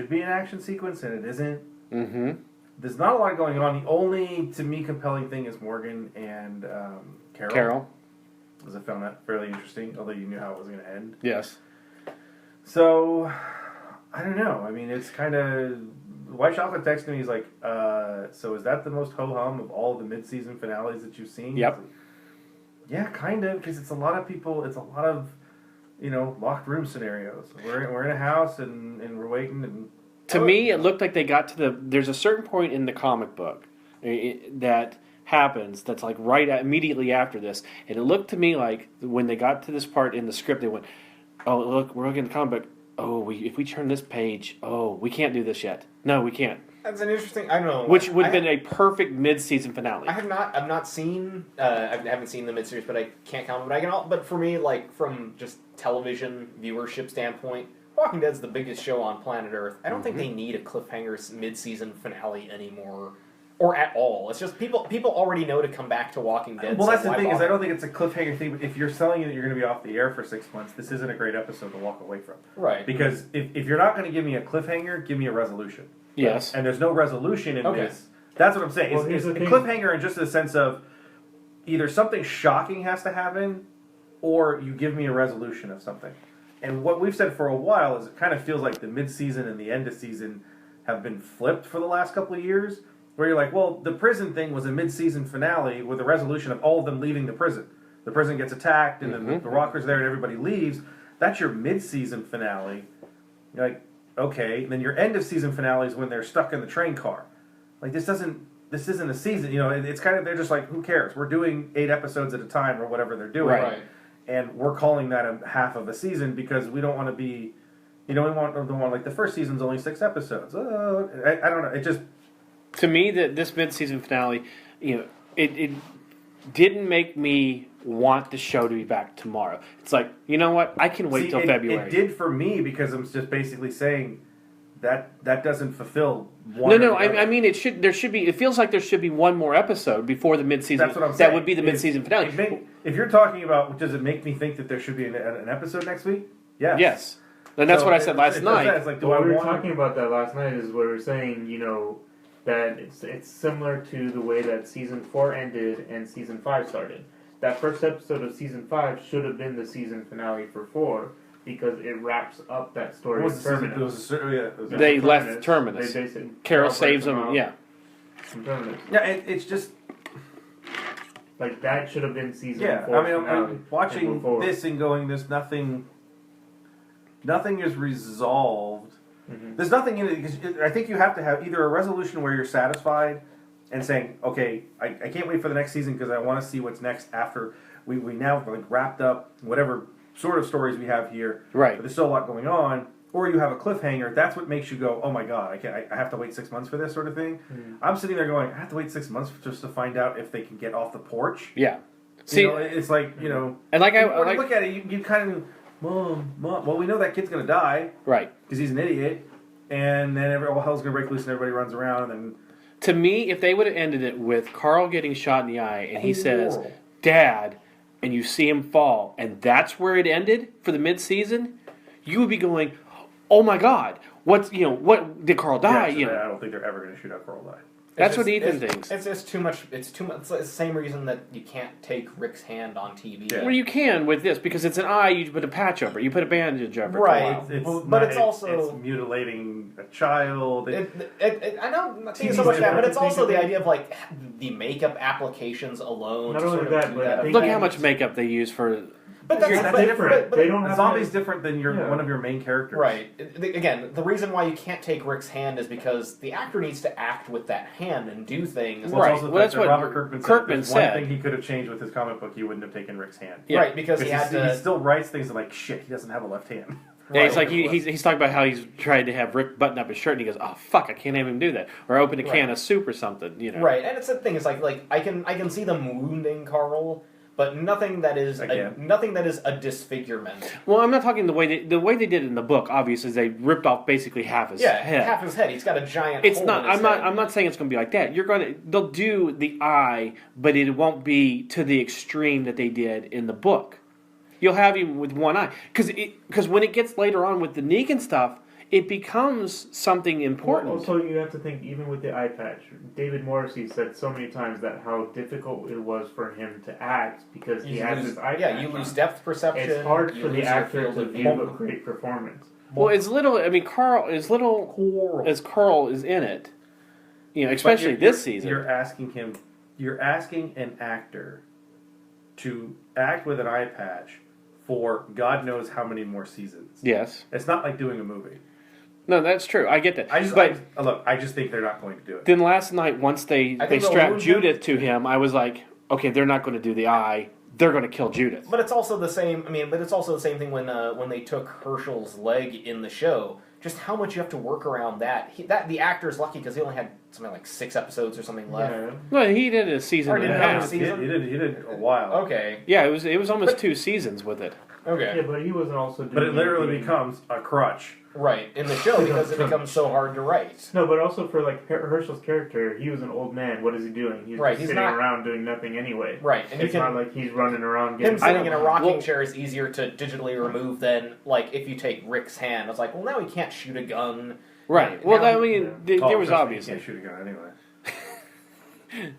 Speaker 6: be an action sequence and it isn't.
Speaker 5: Mm-hmm.
Speaker 6: There's not a lot going on. The only, to me, compelling thing is Morgan and Carol. Because I found that fairly interesting, although you knew how it was going to end.
Speaker 5: Yes.
Speaker 6: So, I don't know. I mean, it's kind of... White Chocolate texted me, he's like, so is that the most ho-hum of all the mid-season finales that you've seen?
Speaker 5: Yep.
Speaker 6: Like, yeah, kind of, because it's a lot of people, it's a lot of, locked room scenarios. We're in a house and we're waiting and...
Speaker 5: To me, it looked like they got to there's a certain point in the comic book that happens that's like immediately after this. And it looked to me like when they got to this part in the script, they went, oh, look, we're looking at the comic book. Oh, if we turn this page, we can't do this yet. No, we can't.
Speaker 7: That's an interesting. I don't know.
Speaker 5: Which would have been a perfect mid-season finale.
Speaker 7: I've not seen. I haven't seen the mid-series, but I can't comment. But for me, like from just television viewership standpoint, Walking Dead's the biggest show on planet Earth. I don't think they need a cliffhanger mid-season finale anymore. or at all. It's just people already know to come back to Walking Dead.
Speaker 6: Well,
Speaker 7: so
Speaker 6: that's the
Speaker 7: why
Speaker 6: thing, is
Speaker 7: bother?
Speaker 6: I don't think it's a cliffhanger thing, but if you're selling it that you're going to be off the air for 6 months, this isn't a great episode to walk away from.
Speaker 7: Right.
Speaker 6: Because if you're not going to give me a cliffhanger, give me a resolution.
Speaker 5: Yes.
Speaker 6: And there's no resolution in this. That's what I'm saying.
Speaker 8: Well,
Speaker 6: It's a
Speaker 8: thing.
Speaker 6: cliffhanger in just the sense of either something shocking has to happen, or you give me a resolution of something. And what we've said for a while is it kind of feels like the mid-season and the end of season have been flipped for the last couple of years, where you're like, well, the prison thing was a mid-season finale with a resolution of all of them leaving the prison. The prison gets attacked, and then the Rocker's there, and everybody leaves. That's your mid-season finale. You're like, okay. And then your end-of-season finale is when they're stuck in the train car. Like, this isn't a season. You know, it's kind of, they're just like, who cares? We're doing 8 episodes at a time or whatever they're doing.
Speaker 7: Right.
Speaker 6: And we're calling that a half of a season because we don't want to be, we want like the first season's only 6 episodes. I don't know. It just,
Speaker 5: to me, this mid-season finale, it didn't make me want the show to be back tomorrow. It's like, you know what? I can wait till February.
Speaker 6: It did for me because I'm just basically saying that doesn't fulfill one.
Speaker 5: No. I mean, it feels like there should be one more episode before the mid-season.
Speaker 6: That's what I'm saying.
Speaker 5: That would be the mid-season finale.
Speaker 6: If you're talking about, does it make me think that there should be an episode next week? Yes.
Speaker 5: Yes. And that's what I said last night.
Speaker 6: It's like,
Speaker 8: we were talking about that last night is where we were saying, that it's similar to the way that season 4 ended and season 5 started. That first episode of season 5 should have been the season finale for 4 because it wraps up that story of Terminus.
Speaker 5: They left Terminus. Carol saves them,
Speaker 8: from Terminus.
Speaker 6: Yeah, it's just...
Speaker 8: Like, that should have been season 4
Speaker 6: I mean,
Speaker 8: finale.
Speaker 6: I'm watching this and going, there's nothing is resolved.
Speaker 8: Mm-hmm.
Speaker 6: There's nothing in it, because I think you have to have either a resolution where you're satisfied and saying, okay, I can't wait for the next season because I want to see what's next after we now wrapped up whatever sort of stories we have here.
Speaker 5: Right.
Speaker 6: But there's still a lot going on. Or you have a cliffhanger. That's what makes you go, oh my god, I have to wait 6 months for this sort of thing. Mm-hmm. I'm sitting there going, I have to wait 6 months just to find out if they can get off the porch.
Speaker 5: Yeah. See,
Speaker 6: it's like, and
Speaker 5: like
Speaker 6: when you look at it, you kind of, Mom, well, we know that kid's going to die.
Speaker 5: Right.
Speaker 6: Because he's an idiot. And then all hell's going to break loose and everybody runs around. And
Speaker 5: to me, if they would have ended it with Carl getting shot in the eye and he says, Dad, and you see him fall, and that's where it ended for the mid-season, you would be going, oh my God, what did Carl die?
Speaker 6: I don't think they're ever going to shoot out Carl die.
Speaker 5: That's what Ethan thinks.
Speaker 7: It's just too much. It's too much. It's the same reason that you can't take Rick's hand on TV.
Speaker 5: Yeah. Well, you can with this because it's an eye. You put a patch over. You put a bandage over.
Speaker 7: Right.
Speaker 6: But it's also mutilating a child.
Speaker 7: I know. I'm not saying so much that, but it's also the idea of like the makeup applications alone.
Speaker 8: Not only that, but
Speaker 5: look how much makeup they use for.
Speaker 7: But that's
Speaker 6: different.
Speaker 7: But
Speaker 6: they don't have zombie's different than one of your main characters.
Speaker 7: Right. Again, the reason why you can't take Rick's hand is because the actor needs to act with that hand and do things.
Speaker 5: Right. Well, that's what
Speaker 6: Robert Kirkman
Speaker 5: said.
Speaker 6: One thing he could have changed with his comic book, he wouldn't have taken Rick's hand.
Speaker 7: Yeah. Right, because he
Speaker 6: still writes things like, shit, he doesn't have a left hand.
Speaker 5: Yeah, it's like he's talking about how he's tried to have Rick button up his shirt, and he goes, "Oh fuck, I can't have him do that," or open a can of soup or something,
Speaker 7: Right, and it's the thing. It's like I can see them wounding Carl, but nothing that is a disfigurement.
Speaker 5: Well, I'm not talking the way they did it in the book. Obviously, is they ripped off basically half his head.
Speaker 7: Half his head. He's got a giant.
Speaker 5: It's
Speaker 7: hole
Speaker 5: not.
Speaker 7: in his head.
Speaker 5: I'm not saying it's going to be like that. They'll do the eye, but it won't be to the extreme that they did in the book. You'll have him with one eye because when it gets later on with the Negan stuff, it becomes something important.
Speaker 8: Also, you have to think, even with the eye patch, David Morrissey said so many times that how difficult it was for him to act because he has his eye patch.
Speaker 7: Yeah, you lose depth perception.
Speaker 8: It's hard for the actor to view a great performance.
Speaker 5: Well, Carl as Carl is in it, especially this season.
Speaker 6: You're asking an actor to act with an eye patch for God knows how many more seasons.
Speaker 5: Yes.
Speaker 6: It's not like doing a movie.
Speaker 5: No, that's true. I get that.
Speaker 6: I just think they're not going to do it.
Speaker 5: Then last night, once they strapped Judith to him, I was like, okay, they're not going to do the eye. They're going to kill Judith.
Speaker 7: But it's also the same. But it's also the same thing when they took Herschel's leg in the show. Just how much you have to work around that. The actor's lucky because he only had something like 6 episodes or something left.
Speaker 8: Yeah.
Speaker 5: No, he did a season and a half.
Speaker 6: He did a while.
Speaker 7: Okay.
Speaker 5: Yeah, it was almost 2 seasons with it.
Speaker 7: Okay.
Speaker 8: Yeah, but he wasn't also doing.
Speaker 6: But it literally becomes a crutch.
Speaker 7: Right, in the show, because it becomes so hard to write.
Speaker 8: No, but also for like Herschel's character, he was an old man. What is he doing? He's just sitting around doing nothing anyway.
Speaker 7: Right, and
Speaker 8: it's not like he's running around.
Speaker 7: Him sitting in a rocking chair is easier to digitally remove than like if you take Rick's hand. It's like, well, now he can't shoot a gun.
Speaker 5: Right. Well, I mean, there was obviously.
Speaker 6: He can't shoot a gun anyway.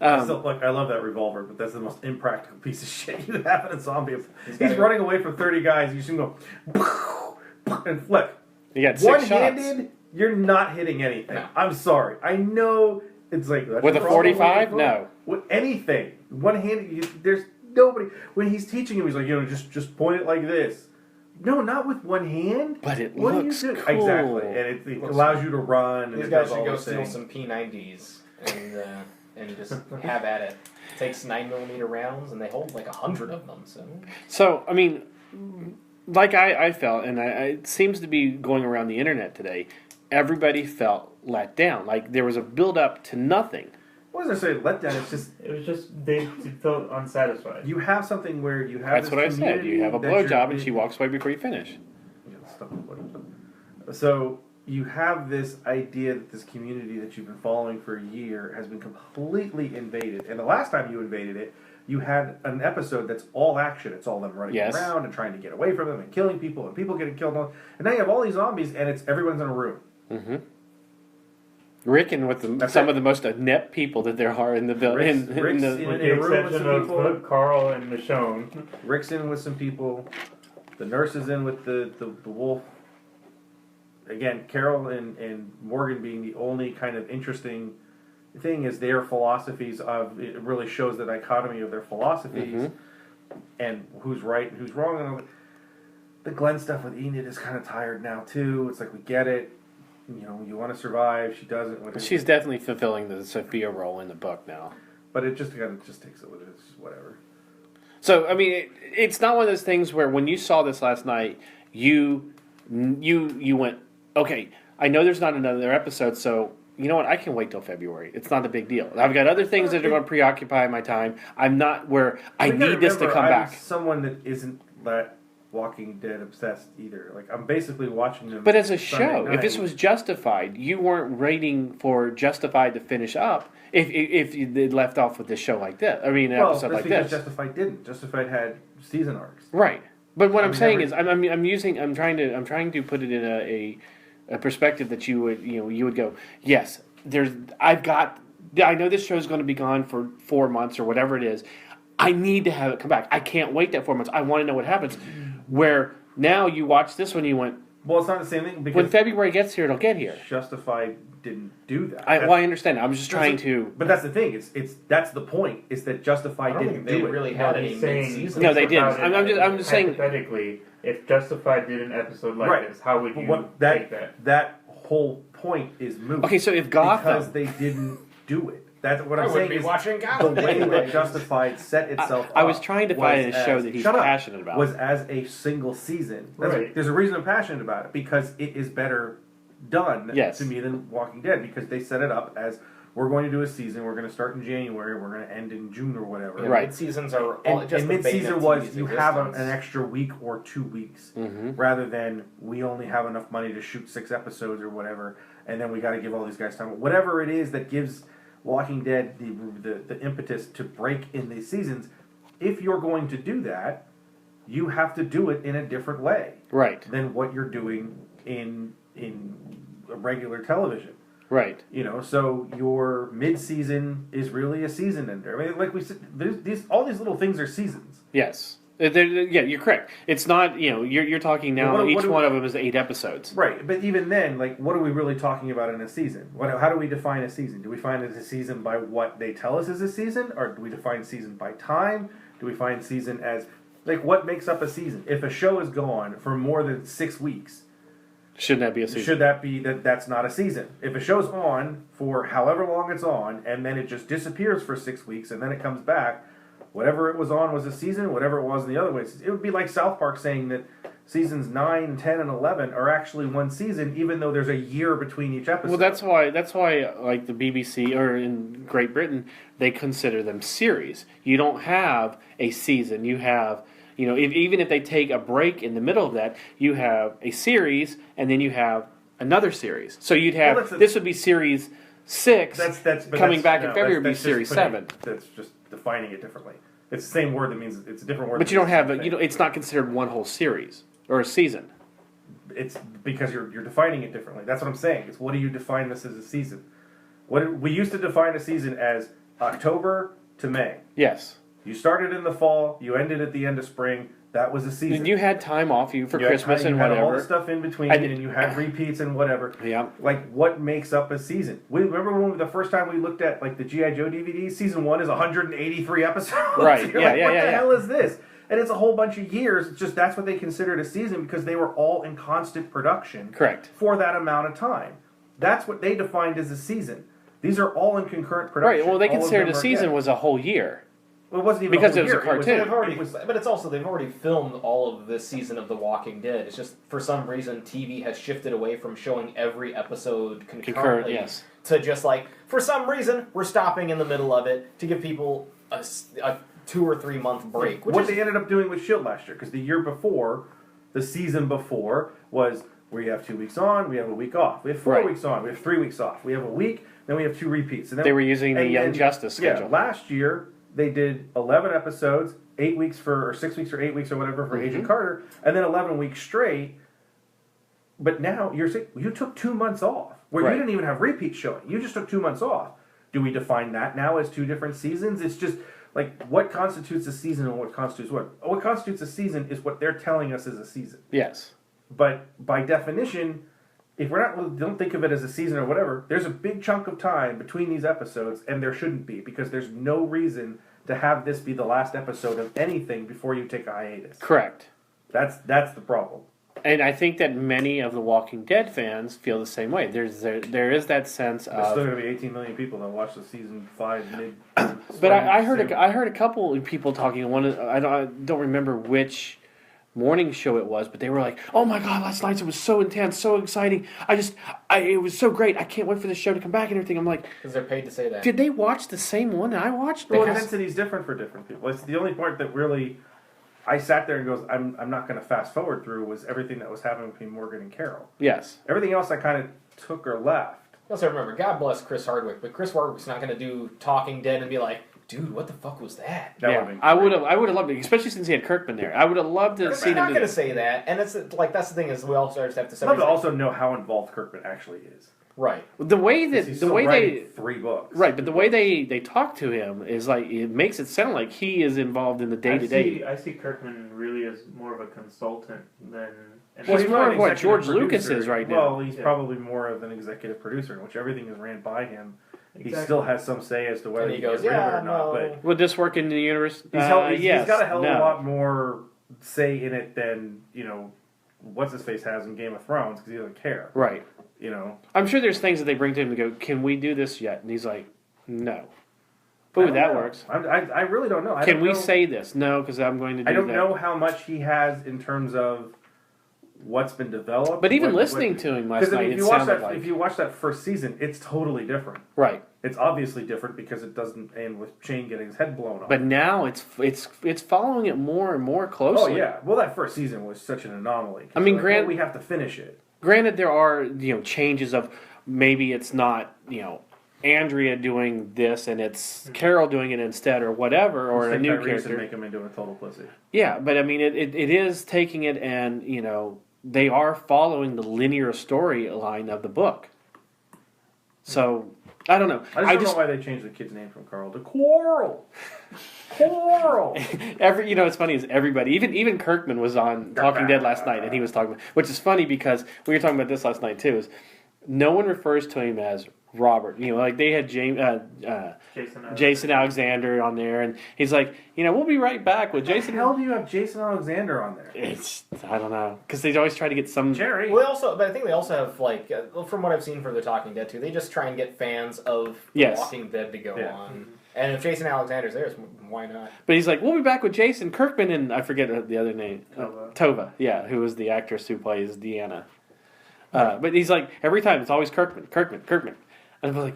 Speaker 6: Look, I love that revolver, but that's the most impractical piece of shit you have in a zombie. He's running away from 30 guys. You see him go and flick.
Speaker 5: You got 6
Speaker 6: One-handed,
Speaker 5: shots.
Speaker 6: You're not hitting anything. No. I'm sorry. I know it's like
Speaker 5: with a 45. No,
Speaker 6: with anything. One-handed. There's nobody. When he's teaching him, he's like, just point it like this. No, not with one hand.
Speaker 5: But it looks cool.
Speaker 6: Exactly, and it allows you to run. And
Speaker 7: these guys should go steal some P90s and just have at it. It takes 9mm rounds, and they hold like 100 of them.
Speaker 5: So I mean, like I felt, and it seems to be going around the internet today. Everybody felt let down. Like there was a build up to nothing.
Speaker 6: What was I saying? Let down.
Speaker 8: It was just they felt unsatisfied.
Speaker 6: You have something where you have.
Speaker 5: That's what I said. You have a blowjob, and she walks away before you finish.
Speaker 6: So you have this idea that this community that you've been following for a year has been completely invaded, and the last time you invaded it, you had an episode that's all action. It's all them running around and trying to get away from them and killing people and people getting killed. And now you have all these zombies, and it's everyone's in a room.
Speaker 5: Mm-hmm. Rick and with some of the most inept people that there are in the building.
Speaker 6: With the
Speaker 8: exception of Carl and Michonne.
Speaker 6: Rick's in with some people. The nurse is in with the wolf. Again, Carol and Morgan being the only kind of interesting thing is their philosophies of it really shows the dichotomy of their philosophies and who's right and who's wrong. And the Glenn stuff with Enid is kind of tired now too. It's like we get it. You want to survive. She doesn't.
Speaker 5: She's definitely fulfilling the Sophia role in the book now.
Speaker 6: But it just takes it with it. It's just whatever.
Speaker 5: So I mean, it's not one of those things where when you saw this last night, you went, okay. I know there's not another episode, so you know what? I can wait till February. It's not a big deal. I've got other things that are going to preoccupy my time. I'm not where I need this to come back.
Speaker 6: I'm someone that isn't that Walking Dead obsessed either. Like I'm basically watching them.
Speaker 5: But as a show, if this was Justified, you weren't waiting for Justified to finish up. If they left off with this show like this, I mean, an episode like this.
Speaker 6: Justified didn't. Justified had season arcs.
Speaker 5: Right. But what I'm saying is, I'm trying to put it in a perspective that you would go, yes, I know this show's going to be gone for 4 months or whatever it is. I need to have it come back. I can't wait that 4 months. I want to know what happens. Where now you watch this one, you went,
Speaker 6: well, it's not the same thing because
Speaker 5: when February gets here, it'll get here.
Speaker 6: Justified didn't do that.
Speaker 5: I understand. I'm just trying to.
Speaker 6: But that's the thing. That's the point. Is that Justified didn't do it.
Speaker 7: They really had any mid-season.
Speaker 5: No, they didn't. I'm just saying.
Speaker 8: Hypothetically, if Justified did an episode like this, how would you take that?
Speaker 6: That whole point is moot.
Speaker 5: Okay, so if Gotham,
Speaker 6: because they didn't do it. That's what I'm saying. Is
Speaker 7: watching
Speaker 6: the way that Justified set itself up.
Speaker 5: I was trying to find a show that he's passionate about.
Speaker 6: Was as a single season. There's a reason I'm passionate about it because it is better done to me than Walking Dead because they set it up as we're going to do a season. We're going to start in January. We're going to end in June or whatever.
Speaker 7: Yeah, right. Mid-seasons are all just
Speaker 6: mid-season was you have an extra week or 2 weeks rather than we only have enough money to shoot 6 episodes or whatever, and then we got to give all these guys time. Whatever it is that gives Walking Dead the impetus to break in these seasons. If you're going to do that, you have to do it in a different way, than what you're doing in regular television.
Speaker 5: Right.
Speaker 6: So your mid-season is really a season ender. I mean, like we said, all these little things are seasons.
Speaker 5: Yes. Yeah, you're correct. It's not, you're talking now, each one of them is 8 episodes.
Speaker 6: Right, but even then, like, what are we really talking about in a season? How do we define a season? Do we define it as a season by what they tell us is a season? Or do we define season by time? Do we define season as, like, what makes up a season? If a show is gone for more than 6 weeks...
Speaker 5: Shouldn't that be a season?
Speaker 6: Should that be that's not a season? If a show's on for however long it's on, and then it just disappears for 6 weeks, and then it comes back... Whatever it was on was a season, whatever it was in the other ways. It would be like South Park saying that seasons 9, 10, and 11 are actually one season, even though there's a year between each episode.
Speaker 5: Well, that's why, like the BBC or in Great Britain, they consider them series. You don't have a season. You have, even if they take a break in the middle of that, you have a series, and then you have another series. So you'd have this would be series 6. Coming back in February would be series 7.
Speaker 6: That's just defining it differently. It's the same word that means it's a different word.
Speaker 5: But you don't have it's not considered one whole series or a season.
Speaker 6: It's because you're defining it differently. That's what I'm saying. It's what do you define this as a season? We used to define a season as October to May.
Speaker 5: Yes.
Speaker 6: You started in the fall, you ended at the end of spring. That was a season.
Speaker 5: And you had time off for Christmas and whatever.
Speaker 6: You had all the stuff in between, and you had repeats and whatever.
Speaker 5: Yeah.
Speaker 6: Like, what makes up a season? Remember when the first time we looked at like the G.I. Joe DVD? Season 1 is 183 episodes.
Speaker 5: Right.
Speaker 6: What the hell is this? And it's a whole bunch of years. It's just that's what they considered a season because they were all in constant production.
Speaker 5: Correct.
Speaker 6: For that amount of time. That's what they defined as a season. These are all in concurrent production.
Speaker 5: Right. Well, they considered a season was a whole year.
Speaker 6: Well, it wasn't even
Speaker 5: because
Speaker 6: a
Speaker 5: it was a cartoon.
Speaker 7: But it's also they've already filmed all of this season of The Walking Dead. It's just for some reason TV has shifted away from showing every episode concurrently to just like for some reason we're stopping in the middle of it to give people a 2 or 3 month break.
Speaker 6: What they ended up doing with S.H.I.E.L.D. last year, because the year before, the season before was where you have 2 weeks on, we have a week off. We have 4 weeks on, we have 3 weeks off. We have a week, then we have 2 repeats. And then,
Speaker 5: they were using the Young Justice schedule.
Speaker 6: Yeah, last year they did 11 episodes, 8 weeks or 6 weeks or 8 weeks or whatever for Agent Carter, and then 11 weeks straight. But now you're saying you took 2 months off, where you didn't even have repeats showing. You just took 2 months off. Do we define that now as 2 different seasons? It's just like what constitutes a season and what constitutes what? What constitutes a season is what they're telling us is a season.
Speaker 5: Yes.
Speaker 6: But by definition, if don't think of it as a season or whatever, there's a big chunk of time between these episodes, and there shouldn't be, because there's no reason to have this be the last episode of anything before you take a hiatus.
Speaker 5: Correct.
Speaker 6: That's the problem.
Speaker 5: And I think that many of the Walking Dead fans feel the same way. There is that sense of...
Speaker 6: There's still going to be 18 million people that watch the season 5 mid...
Speaker 5: But I heard a couple of people talking. I don't remember which morning show it was, but they were like, "Oh my god, last night it was so intense, so exciting. It was so great. I can't wait for the show to come back and everything." I'm like,
Speaker 7: because they're paid to say that.
Speaker 5: Did they watch the same one that I watched?
Speaker 6: Well, intensity is different for different people. It's the only part that really I sat there and goes, I'm not going to fast forward through was everything that was happening between Morgan and Carol.
Speaker 5: Yes.
Speaker 6: Everything else I kind of took or left.
Speaker 7: Also, remember, God bless Chris Hardwick, but Chris Hardwick's not going to do Talking Dead and be like, "Dude, what the fuck was that?"
Speaker 5: I would have loved it, especially since he had Kirkman there. I would have loved to see him.
Speaker 7: I'm not going to say that, and it's like that's the thing is we also just have to.
Speaker 6: I'd love to also know how involved Kirkman actually is.
Speaker 7: Right.
Speaker 5: The way they
Speaker 6: 3 books.
Speaker 5: Right, but the way they talk to him is like it makes it sound like he is involved in the day to day.
Speaker 8: I see Kirkman really as more of a consultant than.
Speaker 5: He's more of what George Lucas is right now.
Speaker 6: Well, he's probably more of an executive producer, in which everything is ran by him. Exactly. He still has some say as to whether he goes, yeah, or not. But
Speaker 5: would this work in the universe?
Speaker 6: He's got a hell of a lot more say in it than what's his face has in Game of Thrones because he doesn't care.
Speaker 5: Right. I'm sure there's things that they bring to him and go, "Can we do this yet?" And he's like, "No." But that works.
Speaker 6: I really don't know.
Speaker 5: Can we say this? No, because I'm going to do that.
Speaker 6: I don't know how much he has in terms of what's been developed.
Speaker 5: But even listening to him last night,
Speaker 6: if you watch that first season, it's totally different.
Speaker 5: Right.
Speaker 6: It's obviously different because it doesn't end with Shane getting his head blown off.
Speaker 5: But now it's following it more and more closely.
Speaker 6: Oh yeah. Well, that first season was such an anomaly.
Speaker 5: I mean,
Speaker 6: we have to finish it.
Speaker 5: Granted, there are changes of maybe it's not Andrea doing this and it's Carol doing it instead or whatever, or a new character.
Speaker 6: Make him into a total pussy.
Speaker 5: Yeah, but I mean, it is taking it and they are following the linear storyline of the book. So I don't know.
Speaker 6: I just don't know why they changed the kid's name from Carl to Quarrel. Quarrel.
Speaker 5: It's funny is everybody, even Kirkman was on Talking Dead last night, and he was talking, which is funny because we were talking about this last night too. Is no one refers to him as Robert. Like they had Jason Alexander on there, and he's like, we'll be right back with Jason.
Speaker 6: How do you have Jason Alexander on there?
Speaker 5: I don't know, because they always try to get some
Speaker 6: Jerry.
Speaker 7: Well, but I think they also have from what I've seen for the Talking Dead too, they just try and get fans of Walking Dead to go on. And if Jason Alexander's there, why not?
Speaker 5: But he's like, we'll be back with Jason Kirkman and I forget the other name, Tova, who was the actress who plays Deanna. But he's like, every time it's always Kirkman. And I'm like,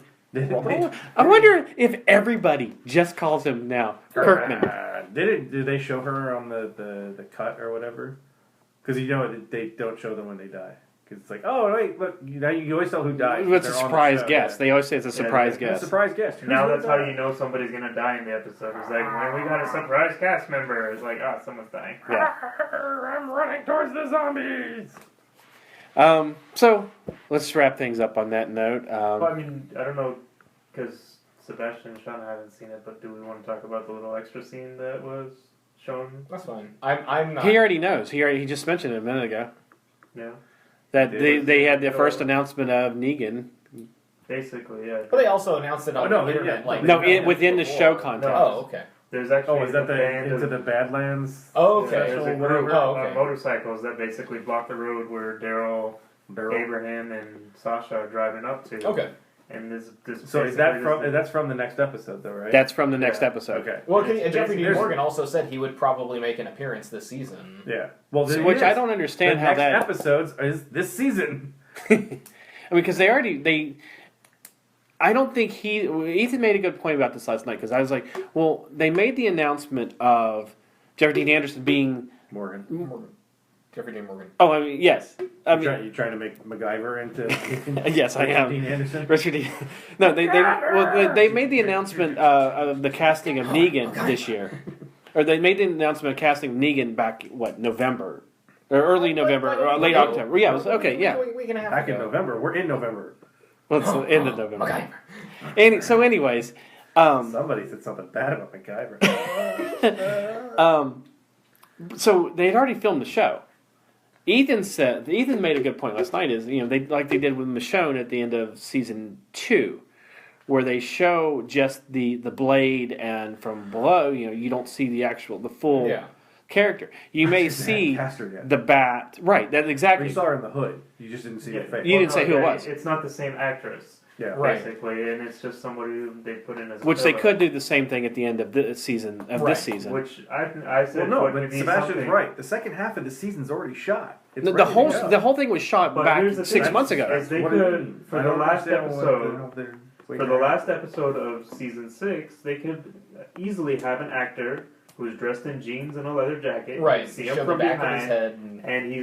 Speaker 5: I wonder if everybody just calls him now Kirkman.
Speaker 6: Did they show her on the cut or whatever? Because they don't show them when they die. Because it's like, oh wait, look, you always tell who died.
Speaker 5: It's a surprise guest. They always say it's a surprise guest.
Speaker 6: It's a surprise guest.
Speaker 8: Now that's how you know somebody's gonna die in the episode. It's like when we got a surprise cast member. It's like, someone's dying.
Speaker 5: Yeah.
Speaker 6: I'm running towards the zombies.
Speaker 5: So let's wrap things up on that note.
Speaker 8: Well, I mean, I don't know, because Sebastian and Sean haven't seen it, but do we want to talk about the little extra scene that was shown?
Speaker 7: That's fine. I'm not.
Speaker 5: He already knows. He just mentioned it a minute ago.
Speaker 8: Yeah.
Speaker 5: That they had the first announcement of Negan.
Speaker 8: Basically, yeah.
Speaker 7: But they also announced it on the internet.
Speaker 5: Within the show context.
Speaker 7: Oh, okay.
Speaker 8: There's actually
Speaker 6: is that Into the Badlands?
Speaker 7: Oh, okay.
Speaker 8: There's a group
Speaker 7: okay.
Speaker 8: of motorcycles that basically block the road where Daryl, Abraham, and Sasha are driving up to.
Speaker 7: Okay.
Speaker 8: And this
Speaker 6: so is that that's from the next episode though, right?
Speaker 5: That's from the next episode.
Speaker 6: Okay.
Speaker 7: Well, Jeffrey Dean Morgan also said he would probably make an appearance this season.
Speaker 6: Yeah. Well,
Speaker 5: which I don't understand how that
Speaker 6: episodes is this season.
Speaker 5: I mean, because I don't think Ethan made a good point about this last night, because I was like, well, they made the announcement of Jeffrey Dean Anderson being
Speaker 7: Morgan. Jeffrey Dean Morgan.
Speaker 5: Oh, I mean, yes.
Speaker 6: You trying to make MacGyver into?
Speaker 5: Yes, I am.
Speaker 6: Dean Anderson.
Speaker 5: Richard Dean. No, they made the announcement of the casting of Negan this year, or they made the announcement of casting Negan back November, or early November, or late October. Yeah, it was okay. Yeah,
Speaker 6: back in November. We're in November.
Speaker 5: Well, it's the end of November. Anyways,
Speaker 6: somebody said something bad about MacGyver.
Speaker 5: So they had already filmed the show. Ethan made a good point last night. Is they did with Michonne at the end of season 2, where they show just the blade, and from below, you don't see the full character. You may see the bat. Right. That's exactly.
Speaker 6: You saw her in the hood. You just didn't see her face.
Speaker 5: You didn't say who it was.
Speaker 8: It's not the same actress.
Speaker 6: Yeah,
Speaker 8: basically, and it's just somebody who they put in as
Speaker 5: which they could do the same thing at the end of this season.
Speaker 8: Which I said.
Speaker 6: Well, no, but Sebastian's right. The second half of the season's already shot.
Speaker 5: The whole thing was shot back 6 months ago.
Speaker 8: They could for the last episode. For the last episode of season 6, they could easily have an actor who's dressed in jeans and a leather jacket.
Speaker 7: Right.
Speaker 8: See him from behind, and he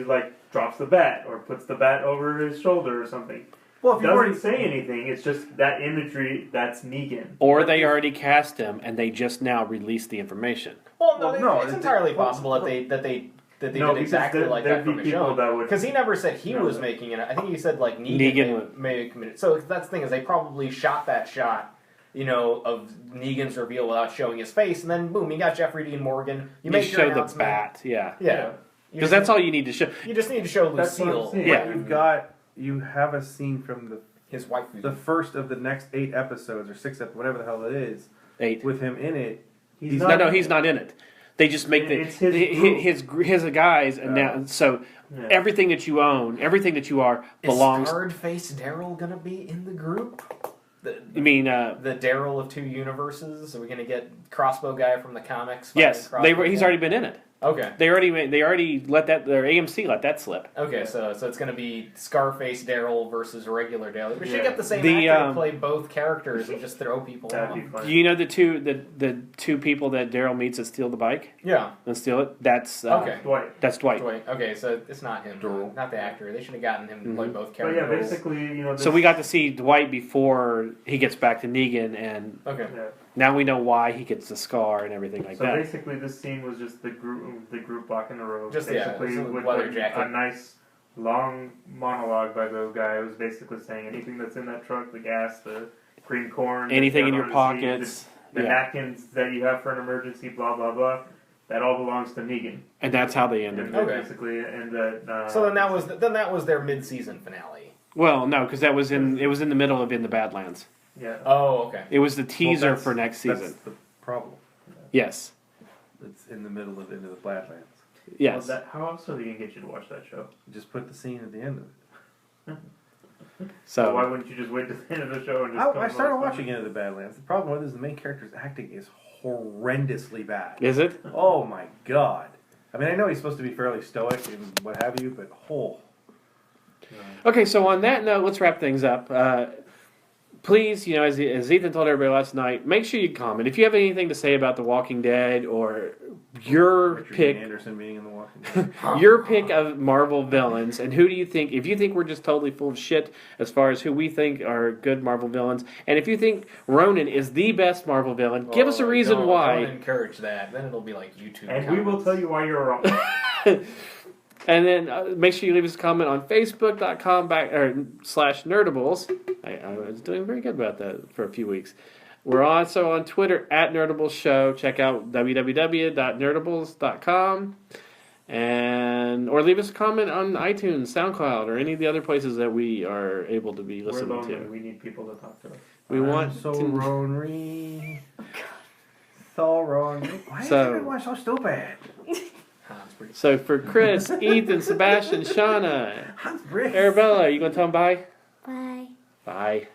Speaker 8: drops the bat or puts the bat over his shoulder or something. Well, if he doesn't say anything, it's just that imagery. That's Negan.
Speaker 5: Or they already cast him, and they just now released the information.
Speaker 7: Well, it's entirely possible that they did exactly like that for Michonne. Because he never said he was making it. I think he said Negan may have committed. So that's the thing, is they probably shot that shot, of Negan's reveal without showing his face, and then boom, you got Jeffrey Dean Morgan. You make
Speaker 5: show the bat,
Speaker 7: yeah.
Speaker 5: Because that's all you need to show.
Speaker 7: You just need to show Lucille.
Speaker 6: Yeah, you have a scene from
Speaker 7: his wife,
Speaker 6: the first of the next 8 episodes or 6 episodes, whatever the hell it is.
Speaker 5: 8
Speaker 6: with him in it.
Speaker 5: He's not in it. They just make his guys, and now everything that you own, everything that you are belongs.
Speaker 7: Is Scarred-Faced Daryl gonna be in the group?
Speaker 5: You mean
Speaker 7: the Daryl of 2 universes? Are we gonna get Crossbow Guy from the comics?
Speaker 5: Yes, he's already been in it.
Speaker 7: Okay.
Speaker 5: They already let that. Their AMC let that slip.
Speaker 7: Okay, so it's going to be Scarface Daryl versus regular Daryl. We should get the same actor to play both characters and just throw people on.
Speaker 5: Do you know the two people that Daryl meets that steal the bike?
Speaker 7: Yeah.
Speaker 5: And steal it? That's
Speaker 8: Dwight.
Speaker 5: That's Dwight.
Speaker 7: Okay, so it's not him, not the actor. They should have gotten him to play both characters.
Speaker 8: But yeah, basically,
Speaker 5: So we got to see Dwight before he gets back to Negan, and now we know why he gets the scar and everything like that.
Speaker 8: So basically, this scene was just the group blocking the road.
Speaker 7: Just
Speaker 8: basically with a nice long monologue by the guy who was basically saying anything that's in that truck, the gas, the green corn,
Speaker 5: anything in your pockets,
Speaker 8: the napkins that you have for an emergency, blah blah blah. That all belongs to Negan.
Speaker 5: And that's how they ended.
Speaker 8: Basically, and that.
Speaker 7: So then that was their mid-season finale.
Speaker 5: Well, no, because it was in the middle of In the Badlands.
Speaker 8: Yeah.
Speaker 7: Oh, okay.
Speaker 5: It was the teaser for next season.
Speaker 6: That's the problem.
Speaker 5: Yes.
Speaker 6: It's in the middle of Into the Badlands.
Speaker 5: Yes.
Speaker 8: Well, how else are they going to get you to watch that show?
Speaker 6: Just put the scene at the end of it.
Speaker 5: So
Speaker 8: why wouldn't you just wait to the end of the show and just
Speaker 6: I started watching Into the Badlands. The problem with it is the main character's acting is horrendously bad.
Speaker 5: Is it?
Speaker 6: Oh my god. I mean, I know he's supposed to be fairly stoic and what have you, but
Speaker 5: Okay, so on that note, let's wrap things up. please, as Ethan told everybody last night, make sure you comment. If you have anything to say about The Walking Dead or your
Speaker 6: Richard
Speaker 5: pick,
Speaker 6: Dean Anderson being in The Walking Dead.
Speaker 5: your pick of Marvel villains, and who do you think? If you think we're just totally full of shit as far as who we think are good Marvel villains, and if you think Ronan is the best Marvel villain, give us a reason why.
Speaker 7: Don't encourage that. Then it'll be like YouTube.
Speaker 8: And
Speaker 7: comments.
Speaker 8: we will tell you why you're wrong.
Speaker 5: And then make sure you leave us a comment on Facebook.com/Nerdables. I was doing very good about that for a few weeks. We're also on Twitter @NerdablesShow. Check out www.nerdables.com. Or leave us a comment on iTunes, SoundCloud, or any of the other places that we are able to be listening
Speaker 8: We're lonely.
Speaker 5: to.
Speaker 8: We need people to talk to us.
Speaker 5: I'm
Speaker 6: so lonely. So lonely. Why is everyone so stupid?
Speaker 5: So for Chris, Ethan, Sebastian, Shauna,
Speaker 6: Hans Brick.
Speaker 5: Arabella, you going to tell them bye?
Speaker 4: Bye.
Speaker 5: Bye.